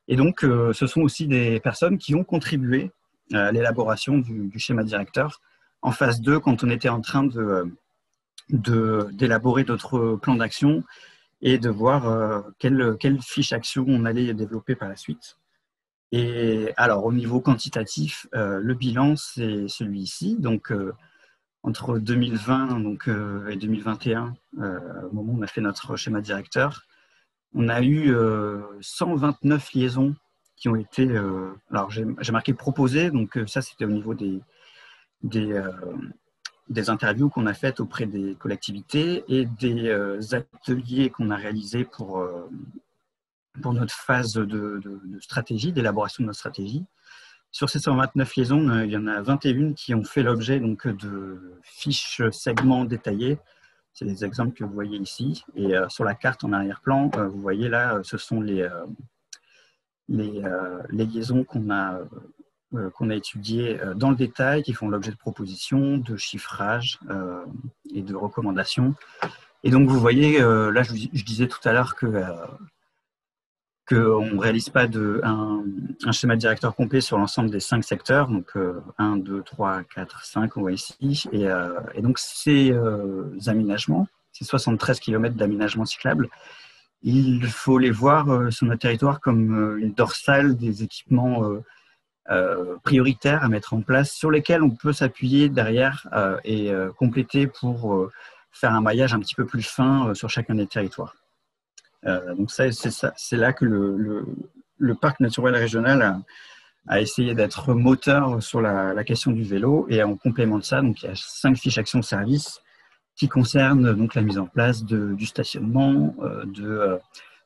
Et donc, ce sont aussi des personnes qui ont contribué à l'élaboration du schéma directeur en phase 2, quand on était en train d'élaborer d'autres plans d'action et de voir quelle fiche action on allait développer par la suite. Et alors, au niveau quantitatif, le bilan, c'est celui-ci. Donc, entre 2020 et 2021, au moment où on a fait notre schéma directeur, on a eu 129 liaisons qui ont été... alors, j'ai marqué proposées, donc ça, c'était au niveau des interviews qu'on a faites auprès des collectivités et des ateliers qu'on a réalisés pour notre phase de stratégie, d'élaboration de notre stratégie. Sur ces 129 liaisons, il y en a 21 qui ont fait l'objet de fiches segments détaillées. C'est les exemples que vous voyez ici. Et sur la carte en arrière-plan, vous voyez là, ce sont les liaisons qu'on a étudiées dans le détail, qui font l'objet de propositions, de chiffrage et de recommandations. Et donc, vous voyez, là, je disais tout à l'heure qu'on ne réalise pas un schéma directeur complet sur l'ensemble des 5 secteurs, donc 1, 2, 3, 4, 5, on voit ici. Et donc, ces aménagements, ces 73 km d'aménagements cyclables, il faut les voir sur notre territoire comme une dorsale des équipements prioritaires à mettre en place, sur lesquels on peut s'appuyer derrière et compléter pour faire un maillage un petit peu plus fin sur chacun des territoires. Donc c'est là que le parc naturel régional a essayé d'être moteur sur la question du vélo, et en complément de ça, donc il y a 5 fiches actions services qui concernent donc la mise en place du stationnement, de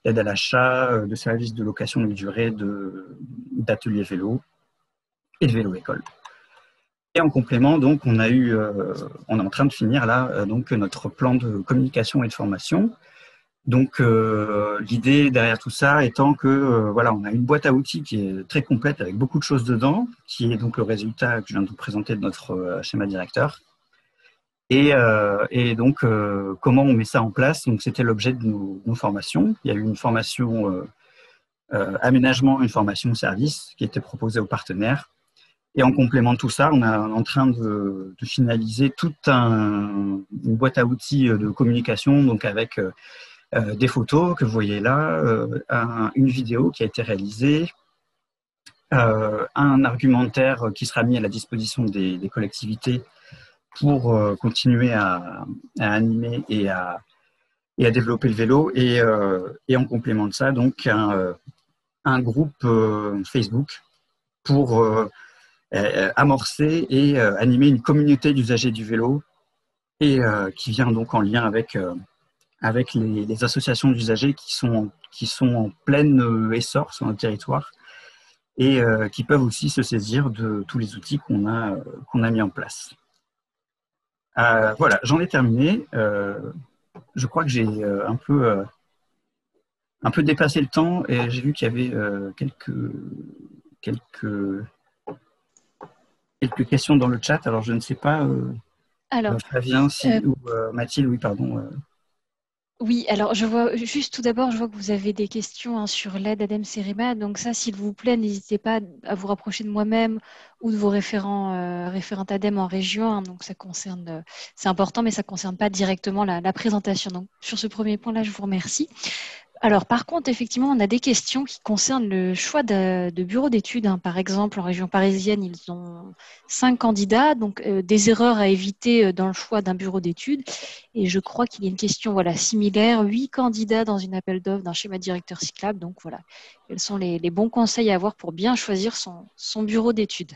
l'aide à l'achat, de services de location longue durée, d'ateliers vélo et de vélo-école. Et en complément, donc, on est en train de finir là donc notre plan de communication et de formation. Donc, l'idée derrière tout ça étant que voilà, on a une boîte à outils qui est très complète avec beaucoup de choses dedans, qui est donc le résultat que je viens de vous présenter de notre schéma directeur. Et donc, comment on met ça en place? Donc, c'était l'objet de nos formations. Il y a eu une formation aménagement, une formation service qui était proposée aux partenaires. Et en complément de tout ça, on est en train de finaliser toute une boîte à outils de communication, donc avec des photos que vous voyez là, une vidéo qui a été réalisée, un argumentaire qui sera mis à la disposition des collectivités pour continuer à animer et à développer le vélo, et en complément de ça, donc un groupe Facebook pour amorcer et animer une communauté d'usagers du vélo, et qui vient donc en lien avec les associations d'usagers qui sont en plein essor sur notre territoire, et qui peuvent aussi se saisir de tous les outils qu'on a mis en place. Voilà, j'en ai terminé. Je crois que j'ai un peu dépassé le temps, et j'ai vu qu'il y avait quelques questions dans le chat. Alors, je ne sais pas, Alors, Flavien ou Mathilde, oui, pardon. Oui, alors je vois juste tout d'abord, je vois que vous avez des questions sur l'aide ADEME CEREMA. Donc ça, s'il vous plaît, n'hésitez pas à vous rapprocher de moi-même ou de vos référentes ADEME en région. Donc ça concerne, c'est important, mais ça ne concerne pas directement la présentation. Donc sur ce premier point-là, je vous remercie. Alors, par contre, effectivement, on a des questions qui concernent le choix de bureau d'études. Par exemple, en région parisienne, ils ont 5 candidats, donc des erreurs à éviter dans le choix d'un bureau d'études. Et je crois qu'il y a une question similaire, 8 candidats dans une appel d'offres d'un schéma directeur cyclable. Donc voilà, quels sont les bons conseils à avoir pour bien choisir son bureau d'études?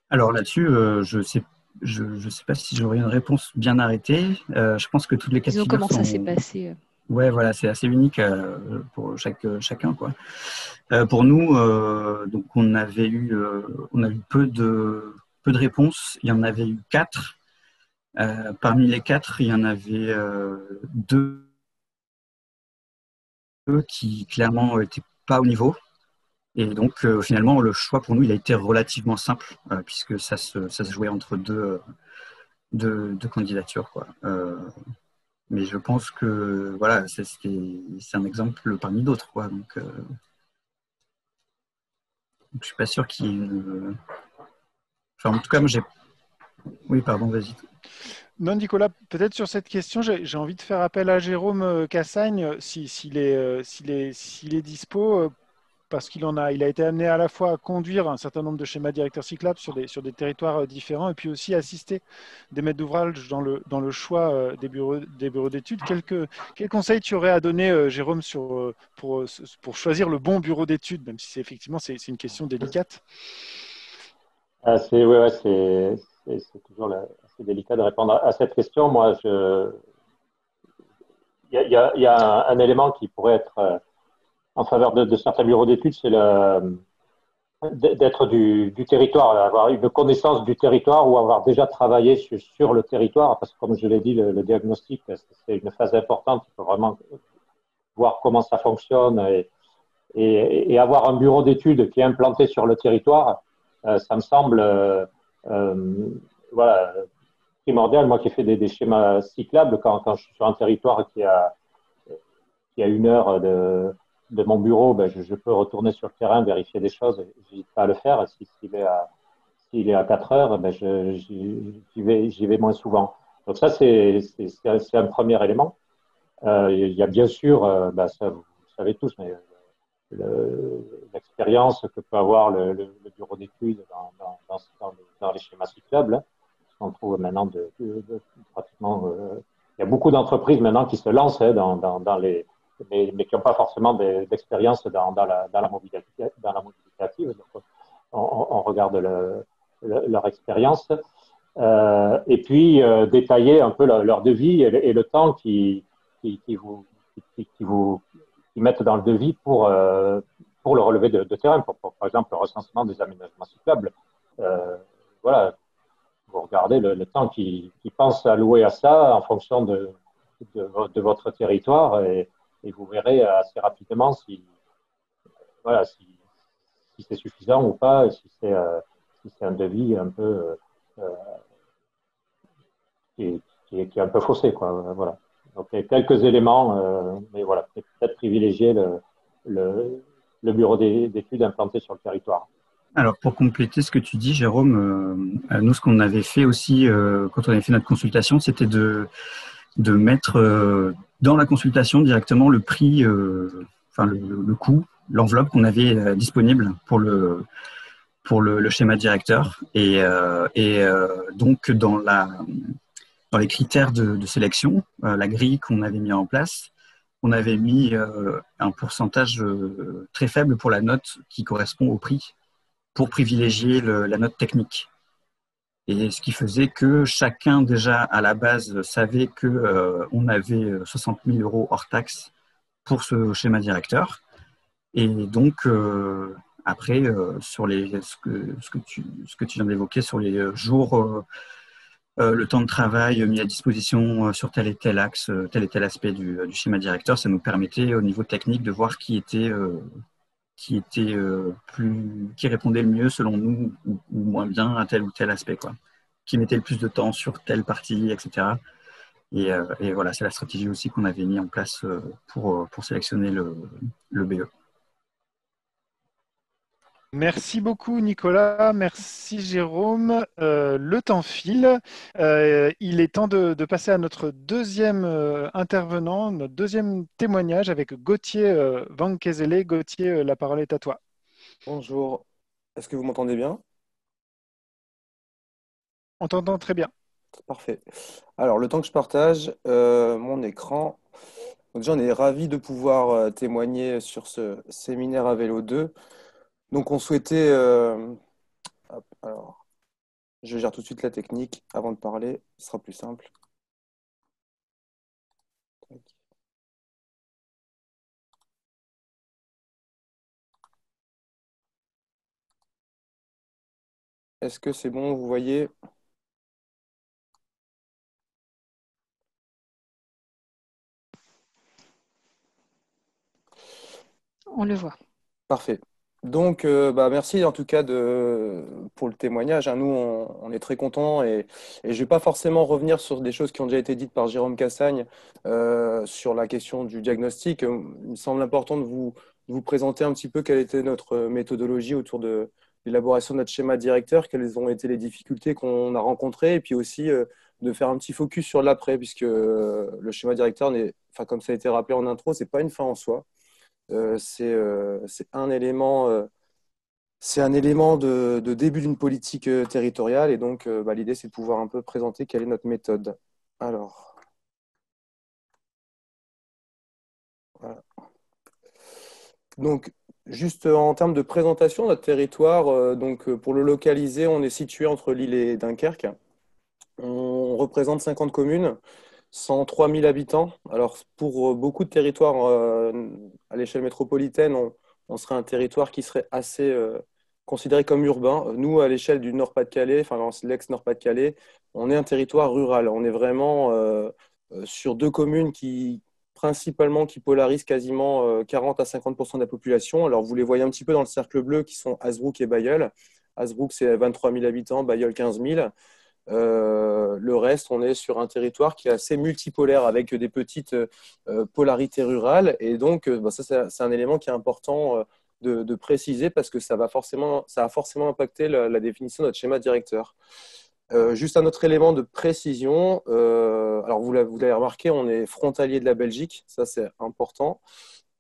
Alors là-dessus, je sais pas si j'aurai une réponse bien arrêtée. Je pense que toutes les cas de figure comment ça s'est passé Ouais, voilà, c'est assez unique pour chacun, quoi. Pour nous, donc on a eu peu de réponses. Il y en avait eu 4. Parmi les 4, il y en avait 2 qui clairement n'étaient pas au niveau. Et donc, finalement, le choix pour nous, il a été relativement simple, puisque ça se jouait entre deux candidatures, quoi. Mais je pense que voilà, c'est un exemple parmi d'autres, quoi. Donc, je suis pas sûr qu'il y ait une. Enfin, en tout cas, moi, j'ai. Oui, pardon, vas-y. Non, Nicolas, peut-être sur cette question, j'ai envie de faire appel à Jérôme Cassagne, s'il est dispo, parce qu'il a été amené à la fois à conduire un certain nombre de schémas directeurs cyclables sur des territoires différents, et puis aussi assister des maîtres d'ouvrage dans le choix des bureaux d'études. Quels conseils tu aurais à donner, Jérôme, pour choisir le bon bureau d'études, même si effectivement c'est une question délicate? C'est toujours assez délicat de répondre à cette question. Moi, il y a un élément qui pourrait être en faveur de certains bureaux d'études, c'est d'être du territoire, avoir une connaissance du territoire ou avoir déjà travaillé sur le territoire, parce que comme je l'ai dit, le diagnostic, c'est une phase importante. Il faut vraiment voir comment ça fonctionne et avoir un bureau d'études qui est implanté sur le territoire, ça me semble primordial. Moi qui ai fait des schémas cyclables, quand je suis sur un territoire qui a 1 heure de mon bureau, je peux retourner sur le terrain, vérifier des choses, je n'hésite pas à le faire. S'il est à 4 heures, j'y vais moins souvent. Donc ça, c'est un premier élément. Il y a bien sûr, ça vous savez tous, mais l'expérience que peut avoir le bureau d'études dans les schémas cyclables. On trouve maintenant pratiquement, il y a beaucoup d'entreprises maintenant qui se lancent dans les, mais qui n'ont pas forcément d'expérience dans la mobilité active. Donc, on regarde leur expérience et puis détailler un peu leur devis et le temps qui mettent dans le devis pour le relevé de terrain, pour par exemple le recensement des aménagements cyclables. Voilà, vous regardez le temps qu'ils pensent allouer à ça en fonction de votre territoire et vous verrez assez rapidement si c'est suffisant ou pas, et si c'est un devis un peu qui est un peu faussé, quoi. Voilà. Donc, il y a quelques éléments, mais voilà, peut-être privilégier le bureau d'études implanté sur le territoire. Alors, pour compléter ce que tu dis, Jérôme, nous, ce qu'on avait fait aussi quand on avait fait notre consultation, c'était de mettre dans la consultation directement le prix, le coût l'enveloppe qu'on avait disponible pour le schéma directeur. Donc, dans les critères de sélection, la grille qu'on avait mis en place, on avait mis un pourcentage très faible pour la note qui correspond au prix, pour privilégier la note technique. Et ce qui faisait que chacun, déjà, à la base, savait qu'on avait 60 000 € hors taxe pour ce schéma directeur. Et donc, après, sur ce que tu viens d'évoquer sur les jours, le temps de travail mis à disposition sur tel et tel axe, tel et tel aspect du schéma directeur, ça nous permettait au niveau technique de voir qui répondait le mieux selon nous ou moins bien à tel ou tel aspect, quoi. Qui mettait le plus de temps sur telle partie, etc. Et voilà, c'est la stratégie aussi qu'on avait mis en place pour sélectionner le BE. Merci beaucoup Nicolas, merci Jérôme. Le temps file. Il est temps de passer à notre deuxième intervenant, notre deuxième témoignage avec Gauthier Van Kezele. Gauthier, la parole est à toi. Bonjour, est-ce que vous m'entendez bien? On t'entend très bien. Parfait. Alors, le temps que je partage mon écran, donc j'en ai ravi de pouvoir témoigner sur ce séminaire à vélo 2. Donc, on souhaitait... alors, je gère tout de suite la technique avant de parler, ce sera plus simple. Tac. Est-ce que c'est bon, vous voyez? On le voit. Parfait. Donc, merci en tout cas pour le témoignage, hein. Nous, on est très contents et je ne vais pas forcément revenir sur des choses qui ont déjà été dites par Jérôme Cassagne sur la question du diagnostic. Il me semble important de vous présenter un petit peu quelle était notre méthodologie autour de l'élaboration de notre schéma directeur, quelles ont été les difficultés qu'on a rencontrées et puis aussi de faire un petit focus sur l'après, puisque le schéma directeur, comme ça a été rappelé en intro, ce n'est pas une fin en soi. C'est un élément, de début d'une politique territoriale et donc l'idée c'est de pouvoir un peu présenter quelle est notre méthode. Alors, voilà. Donc, juste en termes de présentation, notre territoire, pour le localiser, on est situé entre Lille et Dunkerque. On représente 50 communes. 103 000 habitants. Alors, pour beaucoup de territoires à l'échelle métropolitaine, on serait un territoire qui serait assez considéré comme urbain. Nous, à l'échelle du Nord-Pas-de-Calais, enfin l'ex-Nord-Pas-de-Calais, on est un territoire rural. On est vraiment sur deux communes principalement qui polarisent quasiment 40 à 50% de la population. Alors, vous les voyez un petit peu dans le cercle bleu qui sont Hazebrouck et Bailleul. Hazebrouck, c'est 23 000 habitants, Bailleul, 15 000. Le reste, on est sur un territoire qui est assez multipolaire avec des petites polarités rurales. Et donc, ça, c'est un élément qui est important de préciser parce que ça a forcément impacté la définition de notre schéma directeur. Juste un autre élément de précision. Alors, vous l'avez remarqué, on est frontalier de la Belgique. Ça, c'est important.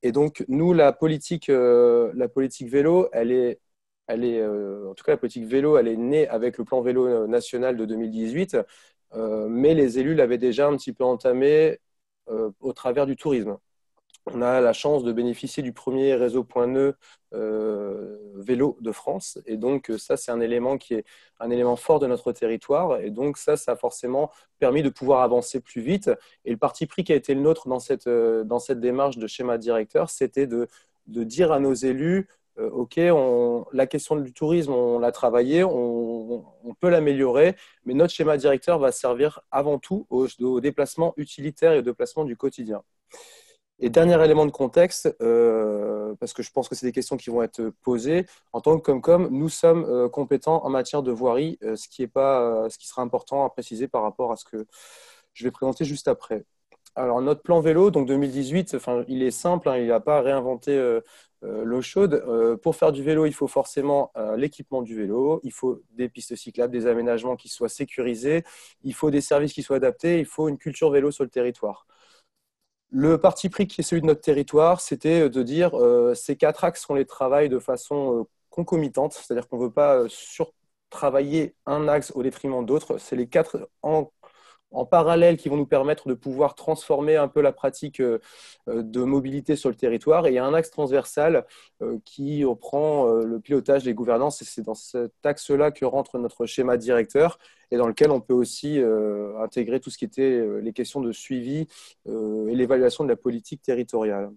Et donc, nous, la politique vélo, en tout cas, la politique vélo, elle est née avec le plan vélo national de 2018, mais les élus l'avaient déjà un petit peu entamé au travers du tourisme. On a la chance de bénéficier du premier réseau Point Nœud vélo de France, et donc ça, c'est un élément qui est un élément fort de notre territoire, et donc ça a forcément permis de pouvoir avancer plus vite. Et le parti pris qui a été le nôtre dans cette démarche de schéma directeur, c'était de dire à nos élus, OK, la question du tourisme, on l'a travaillé, on peut l'améliorer, mais notre schéma directeur va servir avant tout aux déplacements utilitaires et aux déplacements du quotidien. Et dernier élément de contexte, parce que je pense que c'est des questions qui vont être posées, en tant que Comcom, nous sommes compétents en matière de voirie, ce qui sera important à préciser par rapport à ce que je vais présenter juste après. Alors, notre plan vélo, donc 2018, il est simple, hein, il n'a pas réinventé l'eau chaude. Pour faire du vélo, il faut forcément l'équipement du vélo, il faut des pistes cyclables, des aménagements qui soient sécurisés, il faut des services qui soient adaptés, il faut une culture vélo sur le territoire. Le parti pris qui est celui de notre territoire, c'était de dire ces 4 axes, on les travaille de façon concomitante, c'est-à-dire qu'on ne veut pas sur-travailler un axe au détriment d'autres. C'est les 4 en parallèle qui vont nous permettre de pouvoir transformer un peu la pratique de mobilité sur le territoire. Et il y a un axe transversal qui reprend le pilotage des gouvernances, et c'est dans cet axe-là que rentre notre schéma directeur, et dans lequel on peut aussi intégrer tout ce qui était les questions de suivi et l'évaluation de la politique territoriale.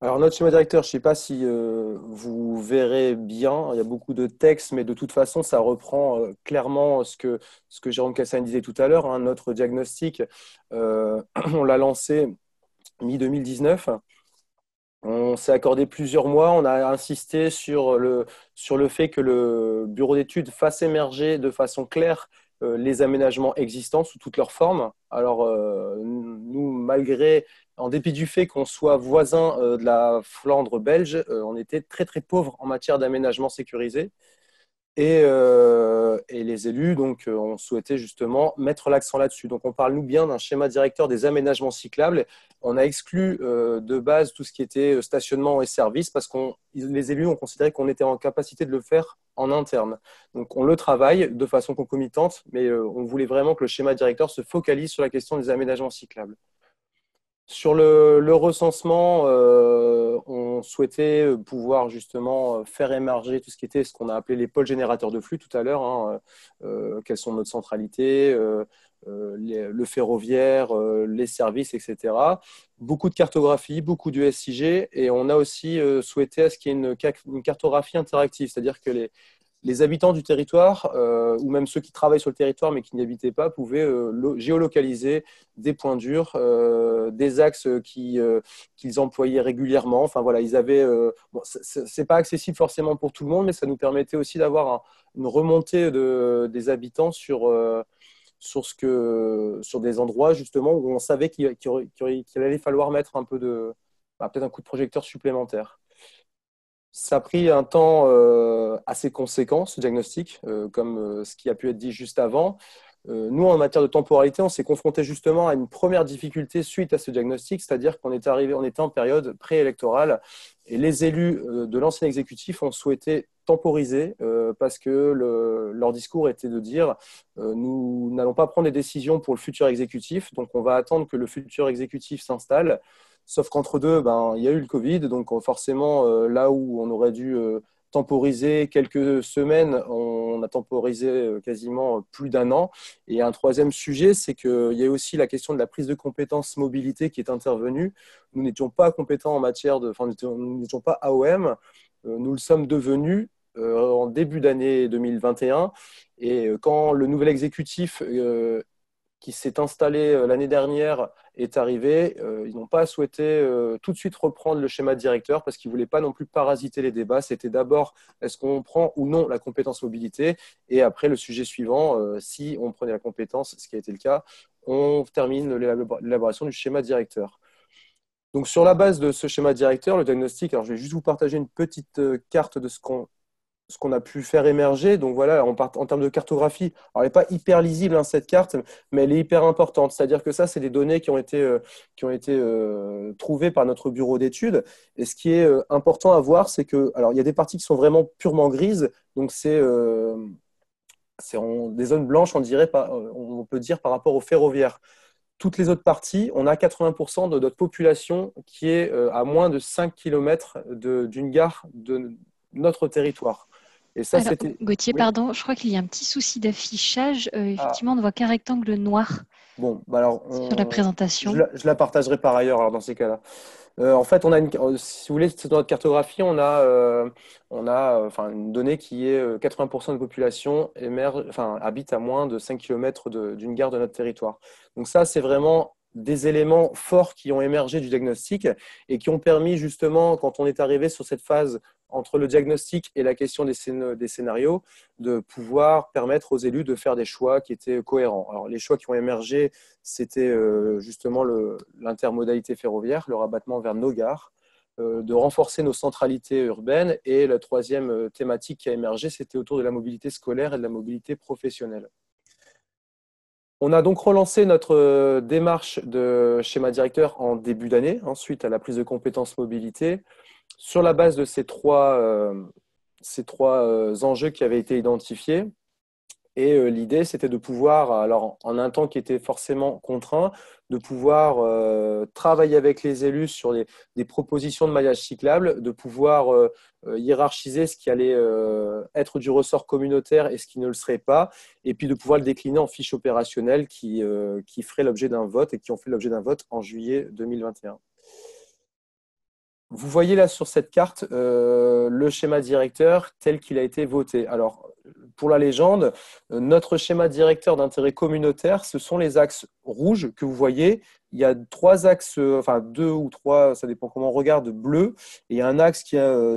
Alors, notre schéma directeur, je ne sais pas si vous verrez bien, il y a beaucoup de textes, mais de toute façon, ça reprend clairement ce que Jérôme Cassagne disait tout à l'heure, hein, notre diagnostic. On l'a lancé mi-2019. On s'est accordé plusieurs mois. On a insisté sur le fait que le bureau d'études fasse émerger de façon claire les aménagements existants sous toutes leurs formes. Alors, nous, en dépit du fait qu'on soit voisin de la Flandre belge, on était très très pauvres en matière d'aménagement sécurisé. Et les élus donc, ont souhaité justement mettre l'accent là-dessus. Donc on parle nous bien d'un schéma directeur des aménagements cyclables. On a exclu de base tout ce qui était stationnement et services parce que les élus ont considéré qu'on était en capacité de le faire en interne. Donc on le travaille de façon concomitante, mais on voulait vraiment que le schéma directeur se focalise sur la question des aménagements cyclables. Sur le recensement, on souhaitait pouvoir justement faire émerger tout ce qu'on a appelé les pôles générateurs de flux tout à l'heure, hein, quelles sont notre centralité, le ferroviaire, les services, etc. Beaucoup de cartographie, beaucoup de SIG, et on a aussi souhaité à ce qu'il y ait une cartographie interactive, c'est-à-dire que les habitants du territoire, ou même ceux qui travaillent sur le territoire mais qui n'y habitaient pas, pouvaient géolocaliser des points durs, des axes qu'ils employaient régulièrement. Enfin voilà, ils avaient. Bon, c'est pas accessible forcément pour tout le monde, mais ça nous permettait aussi d'avoir une remontée des habitants sur des endroits justement où on savait qu'il allait falloir mettre un peu peut-être un coup de projecteur supplémentaire. Ça a pris un temps assez conséquent, ce diagnostic, comme ce qui a pu être dit juste avant. Nous, en matière de temporalité, on s'est confronté justement à une première difficulté suite à ce diagnostic, c'est-à-dire qu'on était en période préélectorale et les élus de l'ancien exécutif ont souhaité temporiser parce que leur discours était de dire nous n'allons pas prendre des décisions pour le futur exécutif, donc on va attendre que le futur exécutif s'installe. Sauf qu'entre deux, il y a eu le Covid, donc forcément, là où on aurait dû temporiser quelques semaines, on a temporisé quasiment plus d'1 an. Et un troisième sujet, c'est qu'il y a aussi la question de la prise de compétences mobilité qui est intervenue. Nous n'étions pas compétents en matière nous n'étions pas AOM, nous le sommes devenus en début d'année 2021. Et quand le nouvel exécutif qui s'est installé l'année dernière est arrivé, ils n'ont pas souhaité tout de suite reprendre le schéma directeur parce qu'ils ne voulaient pas non plus parasiter les débats. C'était d'abord, est-ce qu'on prend ou non la compétence mobilité? Et après, le sujet suivant, si on prenait la compétence, ce qui a été le cas, on termine l'élaboration du schéma directeur. Donc, sur la base de ce schéma directeur, le diagnostic, alors je vais juste vous partager une petite carte de ce qu'on a pu faire émerger. Donc voilà, en termes de cartographie, alors elle n'est pas hyper lisible cette carte, mais elle est hyper importante. C'est-à-dire que ça, c'est des données qui ont été trouvées par notre bureau d'études. Et ce qui est important à voir, c'est que, alors il y a des parties qui sont vraiment purement grises, donc c'est des zones blanches, on peut dire par rapport au ferroviaire. Toutes les autres parties, on a 80% de notre population qui est à moins de 5 km d'une gare de notre territoire. Et ça, alors, Gauthier, oui. Pardon, je crois qu'il y a un petit souci d'affichage. Effectivement, on ne voit qu'un rectangle noir sur la présentation. Je la partagerai par ailleurs alors, dans ces cas-là. En fait, si vous voulez, dans notre cartographie, on a une donnée qui est 80% de la population habite à moins de 5 km d'une gare de notre territoire. Donc ça, c'est vraiment des éléments forts qui ont émergé du diagnostic et qui ont permis justement, quand on est arrivé sur cette phase entre le diagnostic et la question des scénarios, de pouvoir permettre aux élus de faire des choix qui étaient cohérents. Alors, les choix qui ont émergé, c'était justement l'intermodalité ferroviaire, le rabattement vers nos gares, de renforcer nos centralités urbaines, et la troisième thématique qui a émergé, c'était autour de la mobilité scolaire et de la mobilité professionnelle. On a donc relancé notre démarche de schéma directeur en début d'année, suite à la prise de compétences mobilité, sur la base de ces trois enjeux qui avaient été identifiés. Et l'idée, c'était de pouvoir, alors en un temps qui était forcément contraint, de pouvoir travailler avec les élus sur des propositions de maillage cyclable, de pouvoir hiérarchiser ce qui allait être du ressort communautaire et ce qui ne le serait pas, et puis de pouvoir le décliner en fiches opérationnelles qui feraient l'objet d'un vote et qui ont fait l'objet d'un vote en juillet 2021. Vous voyez là sur cette carte le schéma directeur tel qu'il a été voté. Alors, pour la légende, notre schéma directeur d'intérêt communautaire, ce sont les axes rouges que vous voyez. Il y a 3 axes, enfin 2 ou 3, ça dépend comment on regarde, bleus. Et il y a un axe qui est un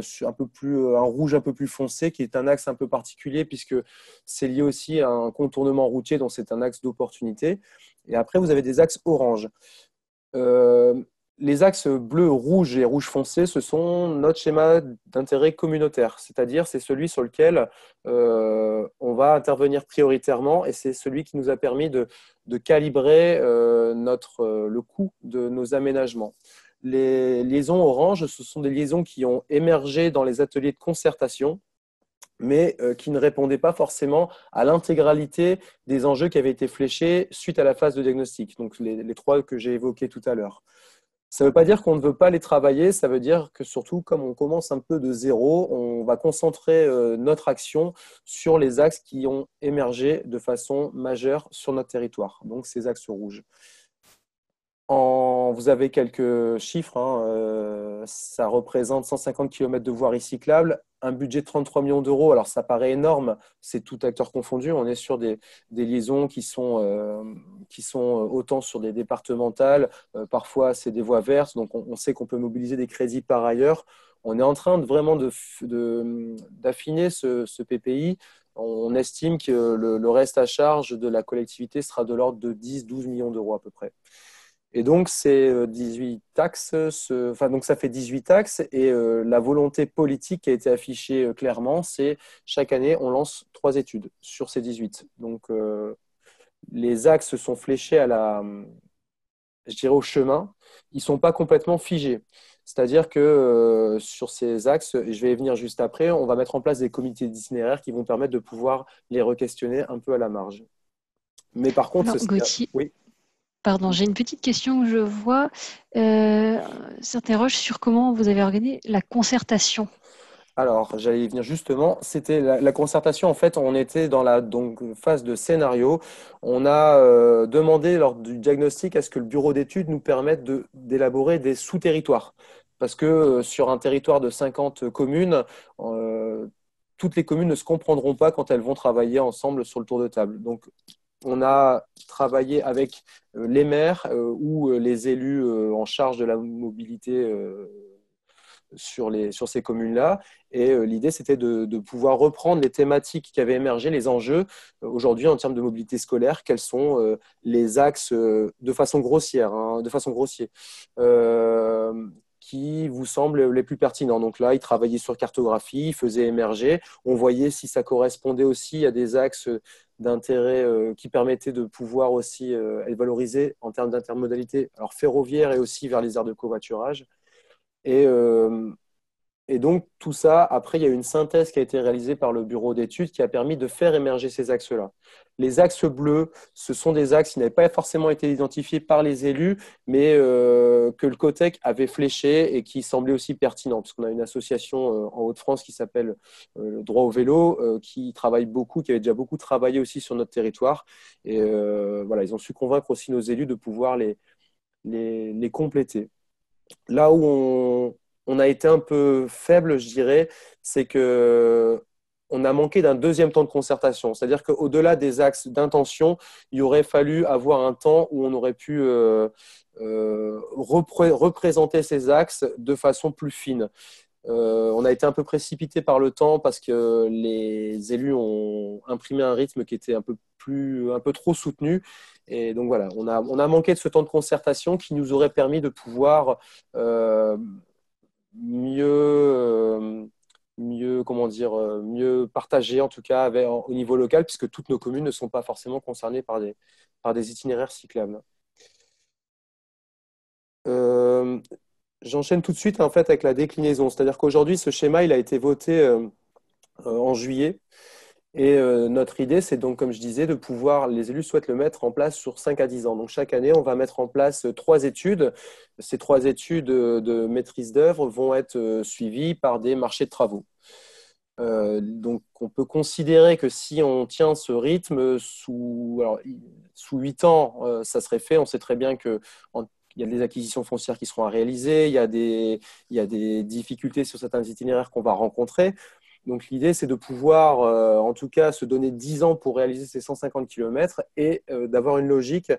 rouge un peu plus foncé, qui est un axe un peu particulier puisque c'est lié aussi à un contournement routier, donc c'est un axe d'opportunité. Et après, vous avez des axes orange. Les axes bleu, rouge et rouge foncé, ce sont notre schéma d'intérêt communautaire, c'est-à-dire c'est celui sur lequel on va intervenir prioritairement et c'est celui qui nous a permis de calibrer le coût de nos aménagements. Les liaisons orange, ce sont des liaisons qui ont émergé dans les ateliers de concertation, mais qui ne répondaient pas forcément à l'intégralité des enjeux qui avaient été fléchés suite à la phase de diagnostic, donc les 3 que j'ai évoqués tout à l'heure. Ça ne veut pas dire qu'on ne veut pas les travailler, ça veut dire que surtout, comme on commence un peu de zéro, on va concentrer notre action sur les axes qui ont émergé de façon majeure sur notre territoire, donc ces axes rouges. Vous avez quelques chiffres, ça représente 150 km de voiries cyclables, un budget de 33 millions d'euros. Alors ça paraît énorme, c'est tout acteur confondu. On est sur des liaisons qui sont autant sur des départementales, parfois c'est des voies vertes, donc on sait qu'on peut mobiliser des crédits par ailleurs. On est en train vraiment d'affiner ce PPI. On estime que le reste à charge de la collectivité sera de l'ordre de 10-12 millions d'euros à peu près. Et donc, ces 18 axes, donc ça fait 18 axes et la volonté politique qui a été affichée clairement, c'est chaque année, on lance 3 études sur ces 18. Donc, les axes sont fléchés au chemin. Ils ne sont pas complètement figés. C'est-à-dire que sur ces axes, et je vais y venir juste après, on va mettre en place des comités d'itinéraire qui vont permettre de pouvoir les re-questionner un peu à la marge. Mais par contre, Gauthier, oui. Pardon, j'ai une petite question. Je vois s'interroge sur comment vous avez organisé la concertation. Alors, j'allais y venir justement. C'était la concertation. En fait, on était dans la phase de scénario. On a demandé lors du diagnostic à ce que le bureau d'études nous permette d'élaborer des sous-territoires. Parce que sur un territoire de 50 communes, toutes les communes ne se comprendront pas quand elles vont travailler ensemble sur le tour de table. Donc, on a travaillé avec les maires ou les élus en charge de la mobilité sur ces communes-là. Et l'idée, c'était de pouvoir reprendre les thématiques qui avaient émergé, les enjeux aujourd'hui en termes de mobilité scolaire, quels sont les axes de façon grossière, qui vous semblent les plus pertinents. Donc là, ils travaillaient sur cartographie, ils faisaient émerger. On voyait si ça correspondait aussi à des axes d'intérêt qui permettaient de pouvoir aussi être valorisés en termes d'intermodalité, alors ferroviaire et aussi vers les aires de covoiturage. Et donc, tout ça, après, il y a eu une synthèse qui a été réalisée par le bureau d'études qui a permis de faire émerger ces axes-là. Les axes bleus, ce sont des axes qui n'avaient pas forcément été identifiés par les élus, mais que le COTEC avait fléchés et qui semblaient aussi pertinents, parce qu'on a une association en Hauts-de-France qui s'appelle le Droit au vélo, qui travaille beaucoup, qui avait déjà beaucoup travaillé aussi sur notre territoire. Et voilà, ils ont su convaincre aussi nos élus de pouvoir les compléter. Là où on a été un peu faible, je dirais, c'est qu'on a manqué d'un deuxième temps de concertation. C'est-à-dire qu'au-delà des axes d'intention, il aurait fallu avoir un temps où on aurait pu représenter ces axes de façon plus fine. On a été un peu précipité par le temps parce que les élus ont imprimé un rythme qui était un peu trop soutenu. Et donc voilà, on a manqué de ce temps de concertation qui nous aurait permis de pouvoir mieux mieux partagée, en tout cas au niveau local, puisque toutes nos communes ne sont pas forcément concernées par des itinéraires cyclables. J'enchaîne tout de suite en fait avec la déclinaison, c'est-à-dire qu'aujourd'hui ce schéma il a été voté en juillet et notre idée c'est donc comme je disais de pouvoir, les élus souhaitent le mettre en place sur 5 à 10 ans. Donc chaque année on va mettre en place 3 études. Ces 3 études de maîtrise d'œuvre vont être suivies par des marchés de travaux. Donc on peut considérer que si on tient ce rythme sous 8 ans ça serait fait. On sait très bien que il y a des acquisitions foncières qui seront à réaliser, il y a des difficultés sur certains itinéraires qu'on va rencontrer. Donc l'idée, c'est de pouvoir, en tout cas, se donner 10 ans pour réaliser ces 150 km et d'avoir une logique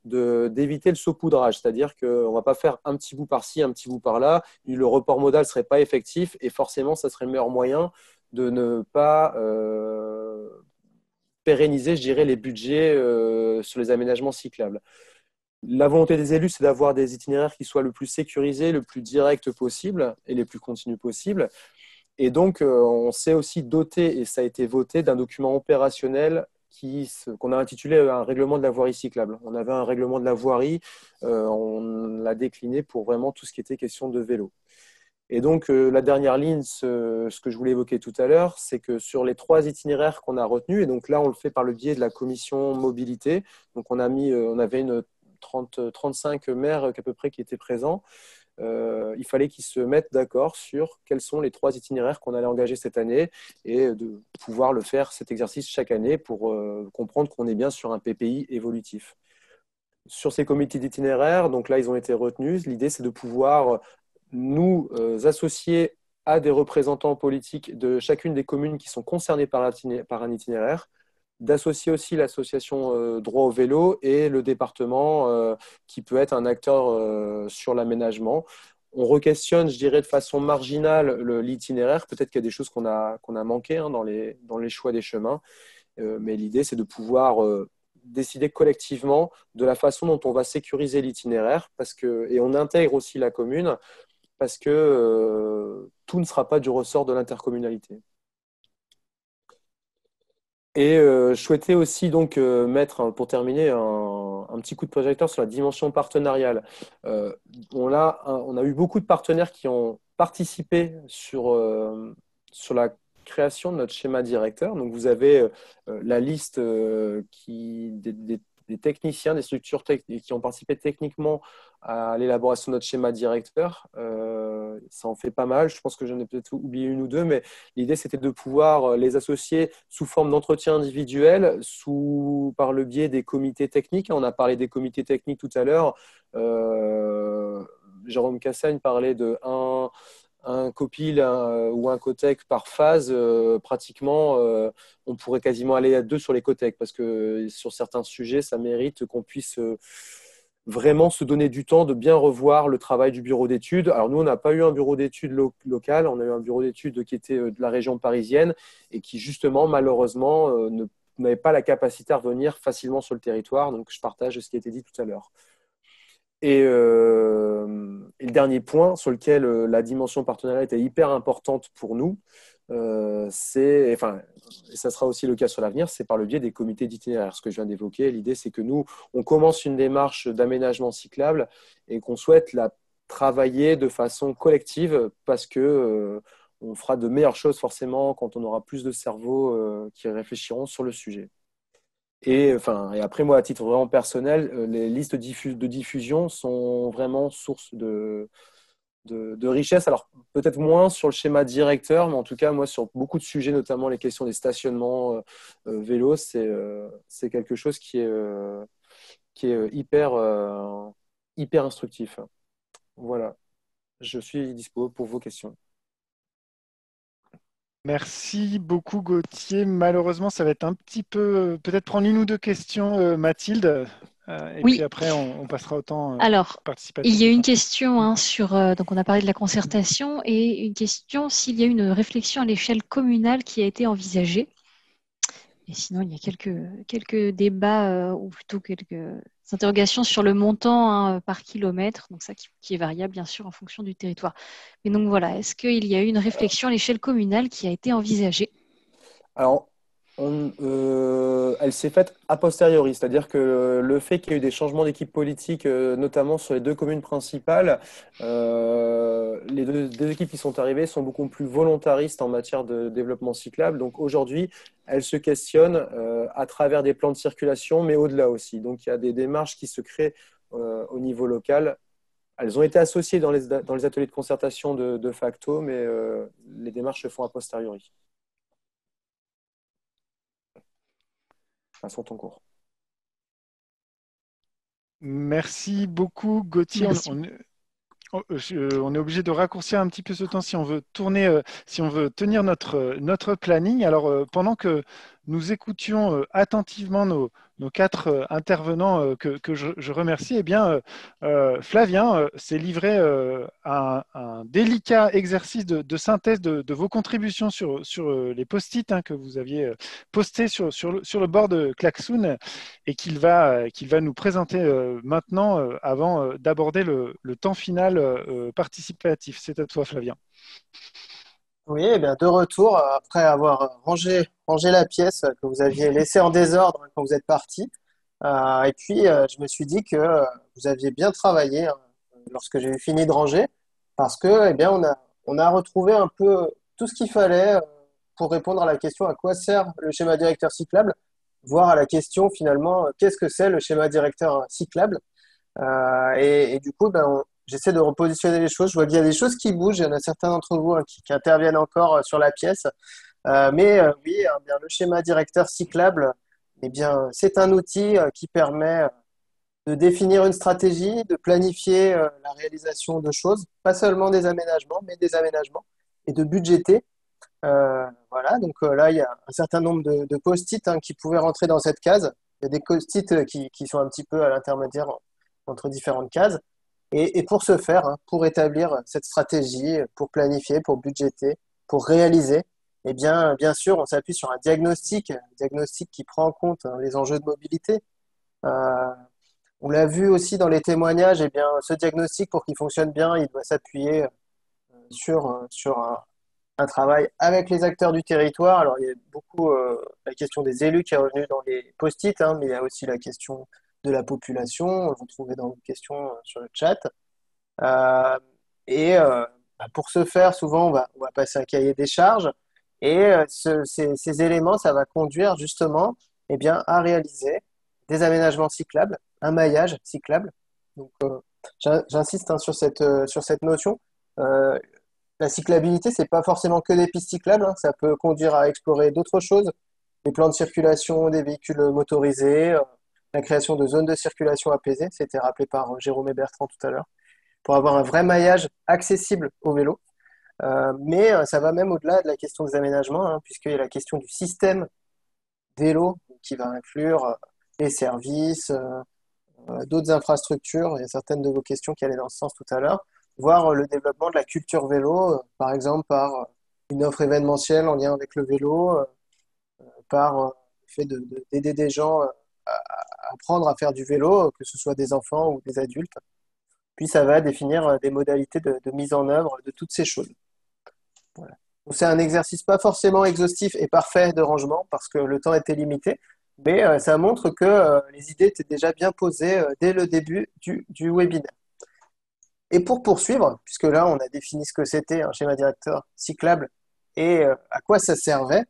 d'éviter le saupoudrage. C'est-à-dire qu'on ne va pas faire un petit bout par-ci, un petit bout par-là. Le report modal ne serait pas effectif et forcément, ça serait le meilleur moyen de ne pas pérenniser, je dirais, les budgets sur les aménagements cyclables. La volonté des élus, c'est d'avoir des itinéraires qui soient le plus sécurisés, le plus directs possible et les plus continus possible. Et donc, on s'est aussi doté, et ça a été voté, d'un document opérationnel qu'on a intitulé un règlement de la voirie cyclable. On avait un règlement de la voirie, on l'a décliné pour vraiment tout ce qui était question de vélo. Et donc, la dernière ligne, ce que je voulais évoquer tout à l'heure, c'est que sur les 3 itinéraires qu'on a retenus, et donc là, on le fait par le biais de la commission mobilité, donc on avait 35 maires à peu près qui étaient présents. Il fallait qu'ils se mettent d'accord sur quels sont les 3 itinéraires qu'on allait engager cette année et de pouvoir le faire cet exercice chaque année pour comprendre qu'on est bien sur un PPI évolutif. Sur ces comités d'itinéraires, donc là ils ont été retenus. L'idée c'est de pouvoir nous associer à des représentants politiques de chacune des communes qui sont concernées par un itinéraire, d'associer aussi l'association Droit au vélo et le département qui peut être un acteur sur l'aménagement. On re-questionne, je dirais, de façon marginale l'itinéraire. Peut-être qu'il y a des choses qu'on a manquées dans les choix des chemins. Mais l'idée, c'est de pouvoir décider collectivement de la façon dont on va sécuriser l'itinéraire. Et on intègre aussi la commune parce que tout ne sera pas du ressort de l'intercommunalité. Et je souhaitais aussi donc mettre, pour terminer, un petit coup de projecteur sur la dimension partenariale. On a eu beaucoup de partenaires qui ont participé sur la création de notre schéma directeur. Donc vous avez la liste des techniciens, des structures qui ont participé techniquement à l'élaboration de notre schéma directeur. Ça en fait pas mal. Je pense que j'en ai peut-être oublié une ou deux, mais l'idée, c'était de pouvoir les associer sous forme d'entretien individuel, par le biais des comités techniques. On a parlé des comités techniques tout à l'heure. Jérôme Cassagne parlait de un copil ou un cotec par phase. Pratiquement, on pourrait quasiment aller à 2 sur les cotecs parce que sur certains sujets, ça mérite qu'on puisse vraiment se donner du temps de bien revoir le travail du bureau d'études. Alors nous, on n'a pas eu un bureau d'études local, on a eu un bureau d'études qui était de la région parisienne et qui justement, malheureusement, n'avait pas la capacité à revenir facilement sur le territoire. Donc je partage ce qui a été dit tout à l'heure. Et le dernier point sur lequel la dimension partenariat était hyper importante pour nous, et ça sera aussi le cas sur l'avenir, c'est par le biais des comités d'itinéraire. Ce que je viens d'évoquer, l'idée c'est que nous, on commence une démarche d'aménagement cyclable et qu'on souhaite la travailler de façon collective parce que on fera de meilleures choses forcément quand on aura plus de cerveaux qui réfléchiront sur le sujet. Et après, moi, à titre vraiment personnel, les listes de diffusion sont vraiment source de richesse. Alors, peut-être moins sur le schéma directeur, mais en tout cas, moi, sur beaucoup de sujets, notamment les questions des stationnements vélos, c'est quelque chose qui est hyper instructif. Voilà. Je suis dispo pour vos questions. Merci beaucoup Gauthier. Malheureusement, ça va être un petit peu, peut-être prendre une ou deux questions, Mathilde, et Oui. puis après on passera au temps Alors, participatif. il y a une question sur, donc on a parlé de la concertation et une question s'il y a une réflexion à l'échelle communale qui a été envisagée. Et sinon, il y a quelques débats ou plutôt quelques interrogations sur le montant par kilomètre, donc ça qui est variable bien sûr en fonction du territoire. Mais donc voilà, est-ce qu'il y a eu une réflexion à l'échelle communale qui a été envisagée? Alors, elle s'est faite a posteriori, c'est-à-dire que le fait qu'il y ait eu des changements d'équipe politique, notamment sur les deux communes principales, les deux équipes qui sont arrivées sont beaucoup plus volontaristes en matière de développement cyclable. Donc aujourd'hui, elles se questionnent à travers des plans de circulation, mais au-delà aussi. Donc il y a des démarches qui se créent au niveau local. Elles ont été associées dans les ateliers de concertation de facto, mais les démarches se font a posteriori. Sont en cours. Merci beaucoup, Gauthier. Merci. On est obligé de raccourcir un petit peu ce temps si on veut si on veut tenir notre planning. Alors, pendant que nous écoutions attentivement nos quatre intervenants que je remercie, eh bien, Flavien s'est livré à un délicat exercice de synthèse de vos contributions sur les post-it que vous aviez postés sur le bord de Klaxoon et qu'il va nous présenter maintenant avant d'aborder le temps final participatif. C'est à toi, Flavien. Oui, eh bien, de retour, après avoir rangé la pièce que vous aviez laissée en désordre quand vous êtes parti. Et puis, je me suis dit que vous aviez bien travaillé lorsque j'ai fini de ranger, parce que, eh bien, on a retrouvé un peu tout ce qu'il fallait pour répondre à la question à quoi sert le schéma directeur cyclable, voire à la question finalement, qu'est-ce que c'est le schéma directeur cyclable. Et du coup, j'essaie de repositionner les choses. Je vois qu'il y a des choses qui bougent. Il y en a certains d'entre vous qui interviennent encore sur la pièce. Mais oui, bien, le schéma directeur cyclable, eh bien, c'est un outil qui permet de définir une stratégie, de planifier la réalisation de choses, pas seulement des aménagements, mais des aménagements, et de budgéter. Voilà, donc là, il y a un certain nombre de post-it qui pouvaient rentrer dans cette case. Il y a des post-it qui sont un petit peu à l'intermédiaire entre différentes cases. Et pour ce faire, pour établir cette stratégie, pour planifier, pour budgéter, pour réaliser, eh bien sûr, on s'appuie sur un diagnostic qui prend en compte les enjeux de mobilité. On l'a vu aussi dans les témoignages, eh bien, ce diagnostic, pour qu'il fonctionne bien, il doit s'appuyer sur un travail avec les acteurs du territoire. Alors, il y a beaucoup la question des élus qui est revenue dans les post-it, mais il y a aussi la question de la population, vous trouvez dans vos questions sur le chat. Pour ce faire, souvent, on va passer un cahier des charges. Et ces éléments, ça va conduire justement eh bien, à réaliser des aménagements cyclables, un maillage cyclable. Donc, j'insiste sur cette notion. La cyclabilité, c'est pas forcément que des pistes cyclables, ça peut conduire à explorer d'autres choses, des plans de circulation, des véhicules motorisés, la création de zones de circulation apaisées, c'était rappelé par Jérôme et Bertrand tout à l'heure, pour avoir un vrai maillage accessible au vélo. Mais ça va même au-delà de la question des aménagements, puisqu'il y a la question du système vélo qui va inclure les services, d'autres infrastructures. Il y a certaines de vos questions qui allaient dans ce sens tout à l'heure, voire le développement de la culture vélo, par exemple par une offre événementielle en lien avec le vélo, par le fait d'aider des gens à apprendre à faire du vélo, que ce soit des enfants ou des adultes. Puis ça va définir des modalités de mise en œuvre de toutes ces choses. Voilà. Donc c'est un exercice pas forcément exhaustif et parfait de rangement parce que le temps était limité, mais ça montre que les idées étaient déjà bien posées dès le début du webinaire. Et pour poursuivre, puisque là on a défini ce que c'était un schéma directeur cyclable et à quoi ça servait,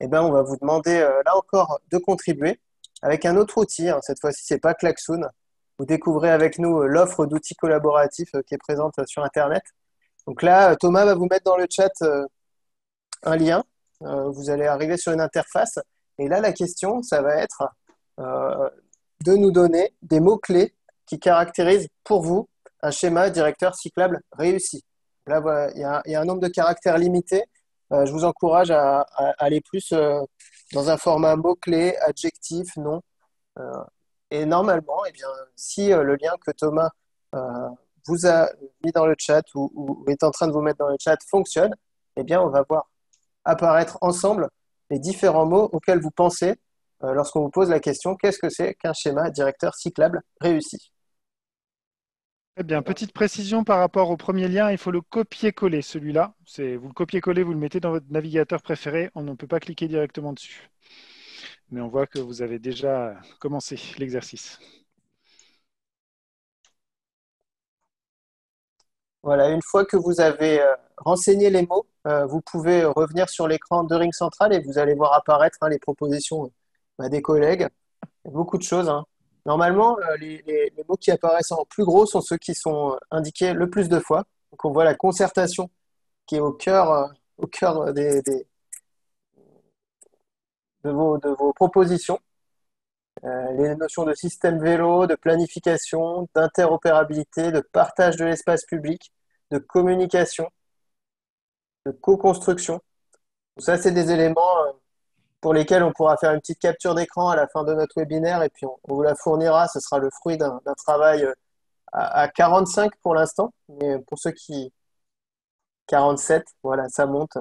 eh ben, on va vous demander là encore de contribuer avec un autre outil. Cette fois-ci, c'est pas Klaxoon. Vous découvrez avec nous l'offre d'outils collaboratifs qui est présente sur Internet. Donc là, Thomas va vous mettre dans le chat un lien. Vous allez arriver sur une interface. Et là, la question, ça va être de nous donner des mots-clés qui caractérisent pour vous un schéma directeur cyclable réussi. Là, voilà, il y a un nombre de caractères limité. Je vous encourage à aller plus dans un format mots-clés, adjectif, nom. Et normalement, eh bien, si le lien que Thomas vous a mis dans le chat ou est en train de vous mettre dans le chat fonctionne, eh bien, on va voir apparaître ensemble les différents mots auxquels vous pensez lorsqu'on vous pose la question qu'est-ce que c'est qu'un schéma directeur cyclable réussi? Très bien, petite précision par rapport au premier lien, il faut le copier-coller, celui-là. Vous le copiez-coller, vous le mettez dans votre navigateur préféré, on ne peut pas cliquer directement dessus. Mais on voit que vous avez déjà commencé l'exercice. Voilà, une fois que vous avez renseigné les mots, vous pouvez revenir sur l'écran de Ring Central et vous allez voir apparaître les propositions des collègues. Il y a beaucoup de choses. Normalement, les mots qui apparaissent en plus gros sont ceux qui sont indiqués le plus de fois. Donc on voit la concertation qui est au cœur de vos propositions. Les notions de système vélo, de planification, d'interopérabilité, de partage de l'espace public, de communication, de co-construction. Donc ça, c'est des éléments pour lesquels on pourra faire une petite capture d'écran à la fin de notre webinaire et puis on vous la fournira. Ce sera le fruit d'un travail à 45 pour l'instant, mais pour ceux qui 47, voilà, ça monte.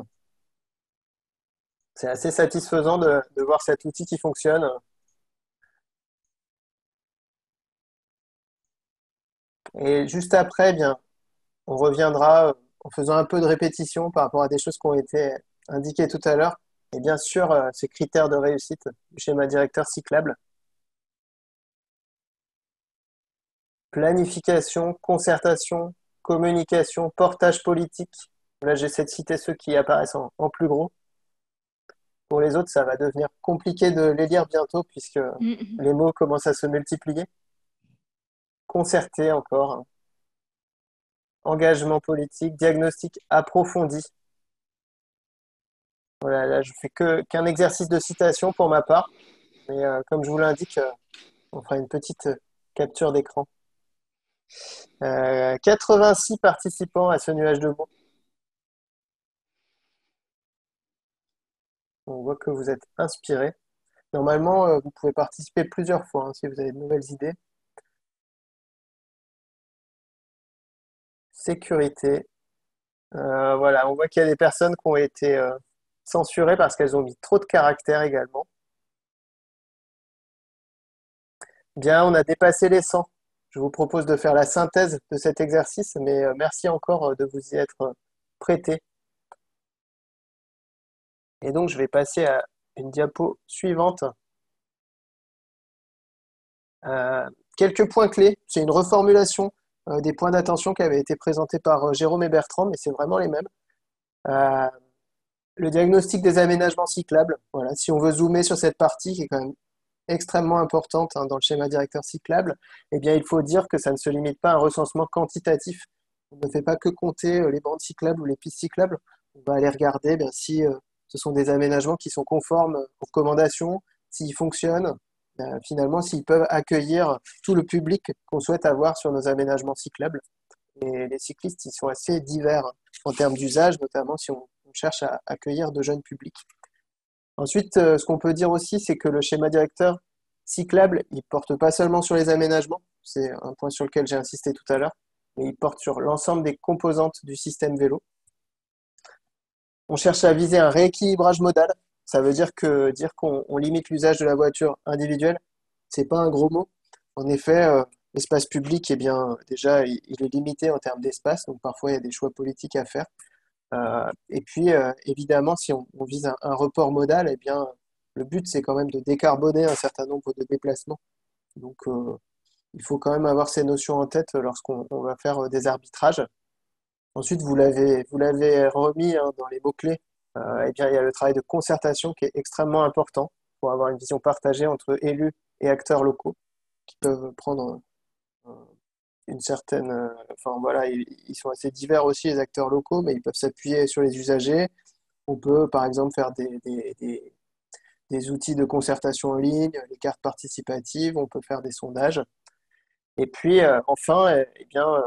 C'est assez satisfaisant de voir cet outil qui fonctionne. Et juste après, eh bien, on reviendra en faisant un peu de répétition par rapport à des choses qui ont été indiquées tout à l'heure. Et bien sûr, ces critères de réussite du schéma directeur cyclable. Planification, concertation, communication, portage politique. Là, j'essaie de citer ceux qui apparaissent en plus gros. Pour les autres, ça va devenir compliqué de les lire bientôt puisque les mots commencent à se multiplier. Concerter encore. Engagement politique, diagnostic approfondi. Voilà, là, je fais qu'un exercice de citation pour ma part. Mais comme je vous l'indique, on fera une petite capture d'écran. 86 participants à ce nuage de mots. On voit que vous êtes inspirés. Normalement, vous pouvez participer plusieurs fois si vous avez de nouvelles idées. Sécurité. Voilà, on voit qu'il y a des personnes qui ont été censurées parce qu'elles ont mis trop de caractères également. Bien, on a dépassé les 100. Je vous propose de faire la synthèse de cet exercice, mais merci encore de vous y être prêté. Et donc, je vais passer à une diapo suivante. Quelques points clés. C'est une reformulation des points d'attention qui avaient été présentés par Jérôme et Bertrand, mais c'est vraiment les mêmes. Le diagnostic des aménagements cyclables. Voilà, si on veut zoomer sur cette partie qui est quand même extrêmement importante dans le schéma directeur cyclable, eh bien, il faut dire que ça ne se limite pas à un recensement quantitatif. On ne fait pas que compter les bandes cyclables ou les pistes cyclables. On va aller regarder si ce sont des aménagements qui sont conformes aux recommandations, s'ils fonctionnent, finalement, s'ils peuvent accueillir tout le public qu'on souhaite avoir sur nos aménagements cyclables. Et les cyclistes, ils sont assez divers en termes d'usage, notamment si on cherche à accueillir de jeunes publics. Ensuite, ce qu'on peut dire aussi, c'est que le schéma directeur cyclable, il ne porte pas seulement sur les aménagements, c'est un point sur lequel j'ai insisté tout à l'heure, mais il porte sur l'ensemble des composantes du système vélo. On cherche à viser un rééquilibrage modal. Ça veut dire qu'on limite l'usage de la voiture individuelle, c'est pas un gros mot. En effet, l'espace public, eh bien, déjà, il est limité en termes d'espace, donc parfois il y a des choix politiques à faire. Et puis, évidemment, si on vise un report modal, eh bien, le but, c'est quand même de décarboner un certain nombre de déplacements. Donc, il faut quand même avoir ces notions en tête lorsqu'on va faire des arbitrages. Ensuite, vous l'avez remis dans les mots-clés. Eh bien, il y a le travail de concertation qui est extrêmement important pour avoir une vision partagée entre élus et acteurs locaux qui peuvent prendre une certaine... Enfin, voilà, ils sont assez divers aussi, les acteurs locaux, mais ils peuvent s'appuyer sur les usagers. On peut, par exemple, faire des outils de concertation en ligne, les cartes participatives, on peut faire des sondages. Et puis, enfin, eh bien,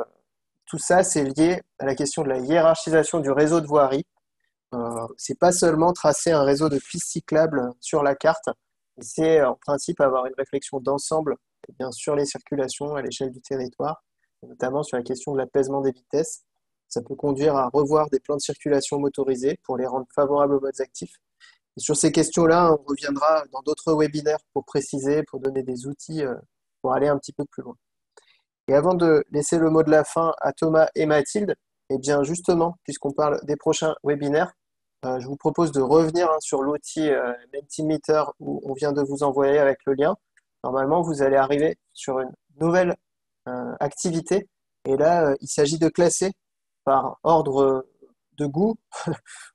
tout ça, c'est lié à la question de la hiérarchisation du réseau de voirie. C'est pas seulement tracer un réseau de pistes cyclables sur la carte, mais c'est en principe avoir une réflexion d'ensemble eh bien, sur les circulations à l'échelle du territoire, notamment sur la question de l'apaisement des vitesses. Ça peut conduire à revoir des plans de circulation motorisés pour les rendre favorables aux modes actifs. Et sur ces questions-là, on reviendra dans d'autres webinaires pour préciser, pour donner des outils pour aller un petit peu plus loin. Et avant de laisser le mot de la fin à Thomas et Mathilde, eh bien justement, puisqu'on parle des prochains webinaires, je vous propose de revenir sur l'outil Mentimeter où on vient de vous envoyer avec le lien. Normalement, vous allez arriver sur une nouvelle activité. Et là, il s'agit de classer par ordre de goût,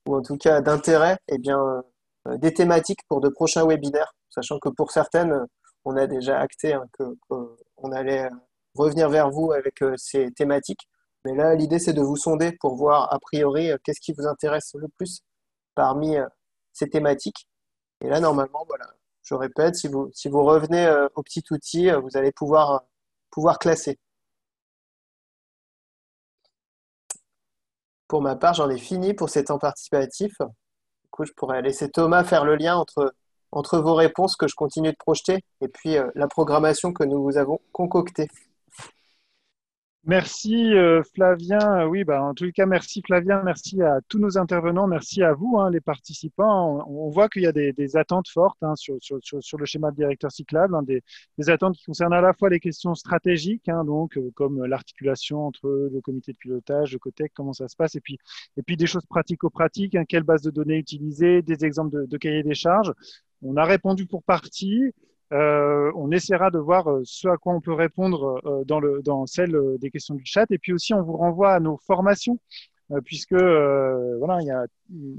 ou en tout cas d'intérêt, eh bien, des thématiques pour de prochains webinaires, sachant que pour certaines, on a déjà acté qu'on allait revenir vers vous avec ces thématiques. Mais là, l'idée, c'est de vous sonder pour voir a priori qu'est-ce qui vous intéresse le plus parmi ces thématiques. Et là, normalement, voilà, je répète, si vous revenez au petit outil, vous allez pouvoir classer. Pour ma part, j'en ai fini pour ces temps participatifs. Du coup, je pourrais laisser Thomas faire le lien entre vos réponses que je continue de projeter et puis la programmation que nous vous avons concoctée. Merci Flavien. Oui, en tous les cas, merci Flavien, merci à tous nos intervenants, merci à vous, les participants. On voit qu'il y a des attentes fortes sur le schéma de directeur cyclable, des attentes qui concernent à la fois les questions stratégiques, donc comme l'articulation entre le comité de pilotage, le COTEC, comment ça se passe, et puis des choses pratico-pratiques, quelle base de données utiliser, des exemples de cahiers des charges. On a répondu pour partie. On essaiera de voir ce à quoi on peut répondre dans celle des questions du chat. Et puis aussi, on vous renvoie à nos formations, puisque voilà, il y a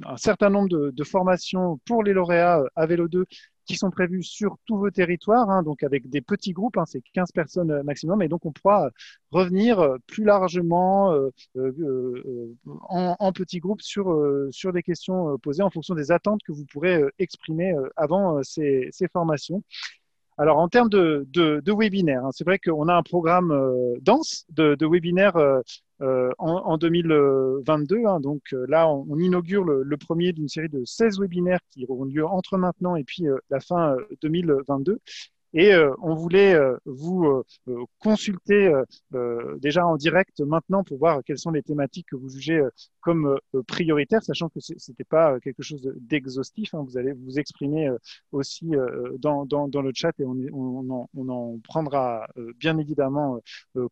un certain nombre de formations pour les lauréats à Vélo 2 qui sont prévues sur tous vos territoires, donc avec des petits groupes, c'est 15 personnes maximum. Et donc, on pourra revenir plus largement en petits groupes sur des questions posées en fonction des attentes que vous pourrez exprimer avant ces formations. Alors, en termes de webinaires, c'est vrai qu'on a un programme dense de webinaires en 2022. Donc là, on inaugure le premier d'une série de 16 webinaires qui auront lieu entre maintenant et puis la fin 2022. Et on voulait vous consulter déjà en direct maintenant pour voir quelles sont les thématiques que vous jugez comme prioritaires, sachant que ce n'était pas quelque chose d'exhaustif. Vous allez vous exprimer aussi dans le chat et on en prendra bien évidemment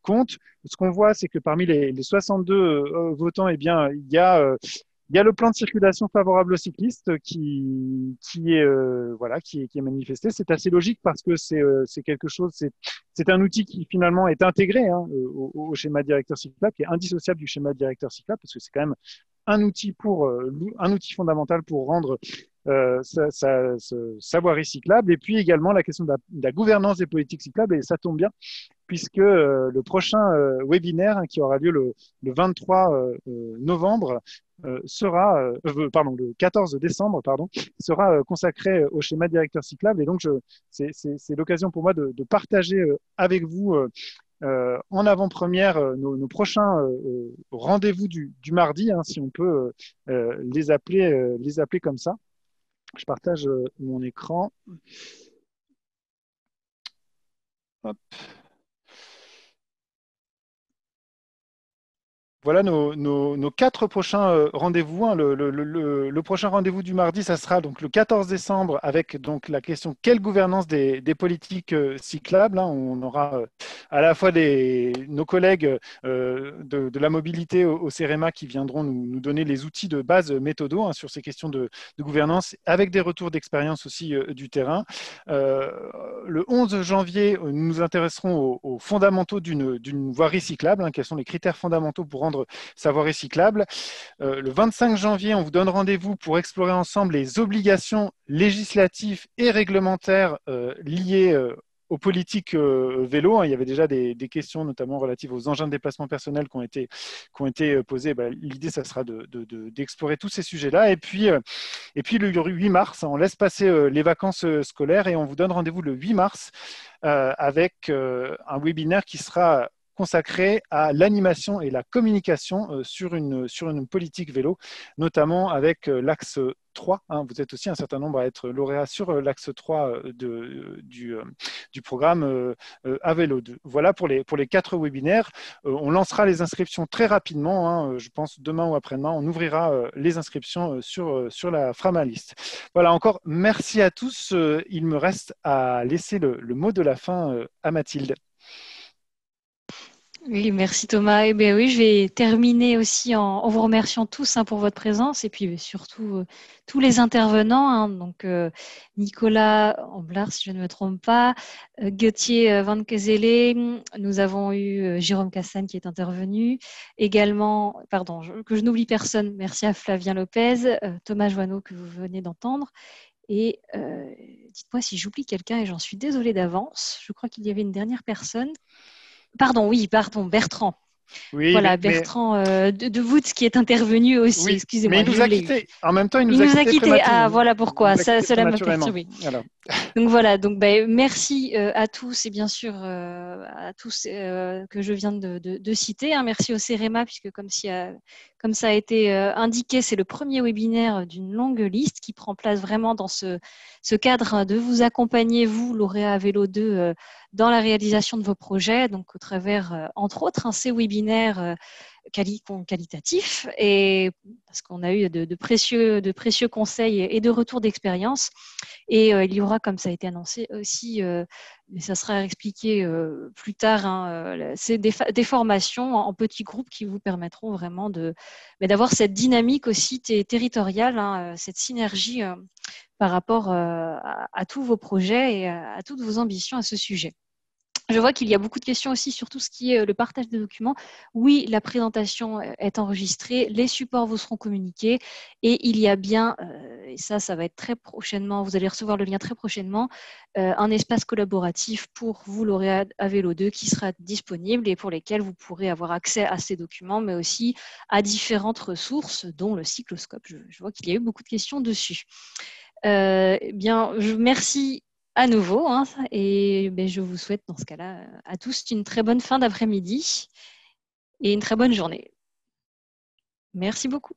compte. Ce qu'on voit, c'est que parmi les 62 votants, eh bien, il y a le plan de circulation favorable aux cyclistes qui est manifesté. C'est assez logique parce que c'est quelque chose, c'est un outil qui finalement est intégré au schéma directeur cyclable, qui est indissociable du schéma directeur cyclable parce que c'est quand même un outil fondamental pour rendre sa voirie cyclable. Et puis également la question de la gouvernance des politiques cyclables, et ça tombe bien puisque le prochain webinaire qui aura lieu le 23 novembre le 14 décembre, sera consacré au schéma directeur cyclable. Et donc, c'est l'occasion pour moi de partager avec vous en avant-première nos prochains rendez-vous du mardi, si on peut les appeler comme ça. Je partage mon écran. Hop. Voilà nos 4 prochains rendez-vous. Le prochain rendez-vous du mardi, ça sera donc le 14 décembre avec donc la question quelle gouvernance des politiques cyclables. On aura à la fois nos collègues de la mobilité au CEREMA qui viendront nous donner les outils de base méthodo sur ces questions de gouvernance avec des retours d'expérience aussi du terrain. Le 11 janvier, nous nous intéresserons aux fondamentaux d'une voirie cyclable. Quels sont les critères fondamentaux pour rendre sa voirie cyclable. Le 25 janvier, on vous donne rendez-vous pour explorer ensemble les obligations législatives et réglementaires liées aux politiques vélo. Il y avait déjà des questions, notamment relatives aux engins de déplacement personnel qui ont été posées. L'idée, ça sera d'explorer tous ces sujets-là. Et puis le 8 mars, on laisse passer les vacances scolaires et on vous donne rendez-vous le 8 mars avec un webinaire qui sera consacré à l'animation et la communication sur une politique vélo, notamment avec l'axe 3. Vous êtes aussi un certain nombre à être lauréat sur l'axe 3 du programme à vélo 2. Voilà pour les 4 webinaires. On lancera les inscriptions très rapidement. Je pense demain ou après-demain, on ouvrira les inscriptions sur la Framalist. Voilà, encore merci à tous. Il me reste à laisser le mot de la fin à Mathilde. Oui, merci Thomas. Eh bien, oui, je vais terminer aussi en vous remerciant tous pour votre présence et puis surtout tous les intervenants. Donc, Nicolas Amblard, si je ne me trompe pas, Gauthier Van Kezele, nous avons eu Jérôme Cassagne qui est intervenu. Également, pardon, que je n'oublie personne, merci à Flavien Lopez, Thomas Joanneau que vous venez d'entendre. Et dites-moi si j'oublie quelqu'un et j'en suis désolée d'avance. Je crois qu'il y avait une dernière personne. Pardon, Bertrand. Oui, voilà, Bertrand de Woods qui est intervenu aussi. Oui, excusez-moi. mais il nous a quittés. En même temps, il nous a quittés. Ah, voilà pourquoi. Cela m'a perturbé. Donc voilà. Donc merci à tous et bien sûr à tous que je viens de citer. Merci au CEREMA puisque comme ça a été indiqué, c'est le premier webinaire d'une longue liste qui prend place vraiment dans ce cadre de vous accompagner, vous, lauréats à Vélo 2, dans la réalisation de vos projets, donc au travers, entre autres, ces webinaires qualitatifs, et parce qu'on a eu de précieux conseils et de retours d'expérience. Et il y aura, comme ça a été annoncé aussi, mais ça sera expliqué plus tard, c'est des formations en petits groupes qui vous permettront vraiment d'avoir cette dynamique aussi territoriale, cette synergie par rapport à tous vos projets et à toutes vos ambitions à ce sujet. Je vois qu'il y a beaucoup de questions aussi sur tout ce qui est le partage des documents. Oui, la présentation est enregistrée, les supports vous seront communiqués et il y a bien, et ça va être très prochainement, vous allez recevoir le lien très prochainement, un espace collaboratif pour vous, lauréats à Vélo 2, qui sera disponible et pour lesquels vous pourrez avoir accès à ces documents, mais aussi à différentes ressources, dont le cycloscope. Je vois qu'il y a eu beaucoup de questions dessus. Bien, je merci à nouveau, et je vous souhaite dans ce cas-là à tous une très bonne fin d'après-midi et une très bonne journée. Merci beaucoup.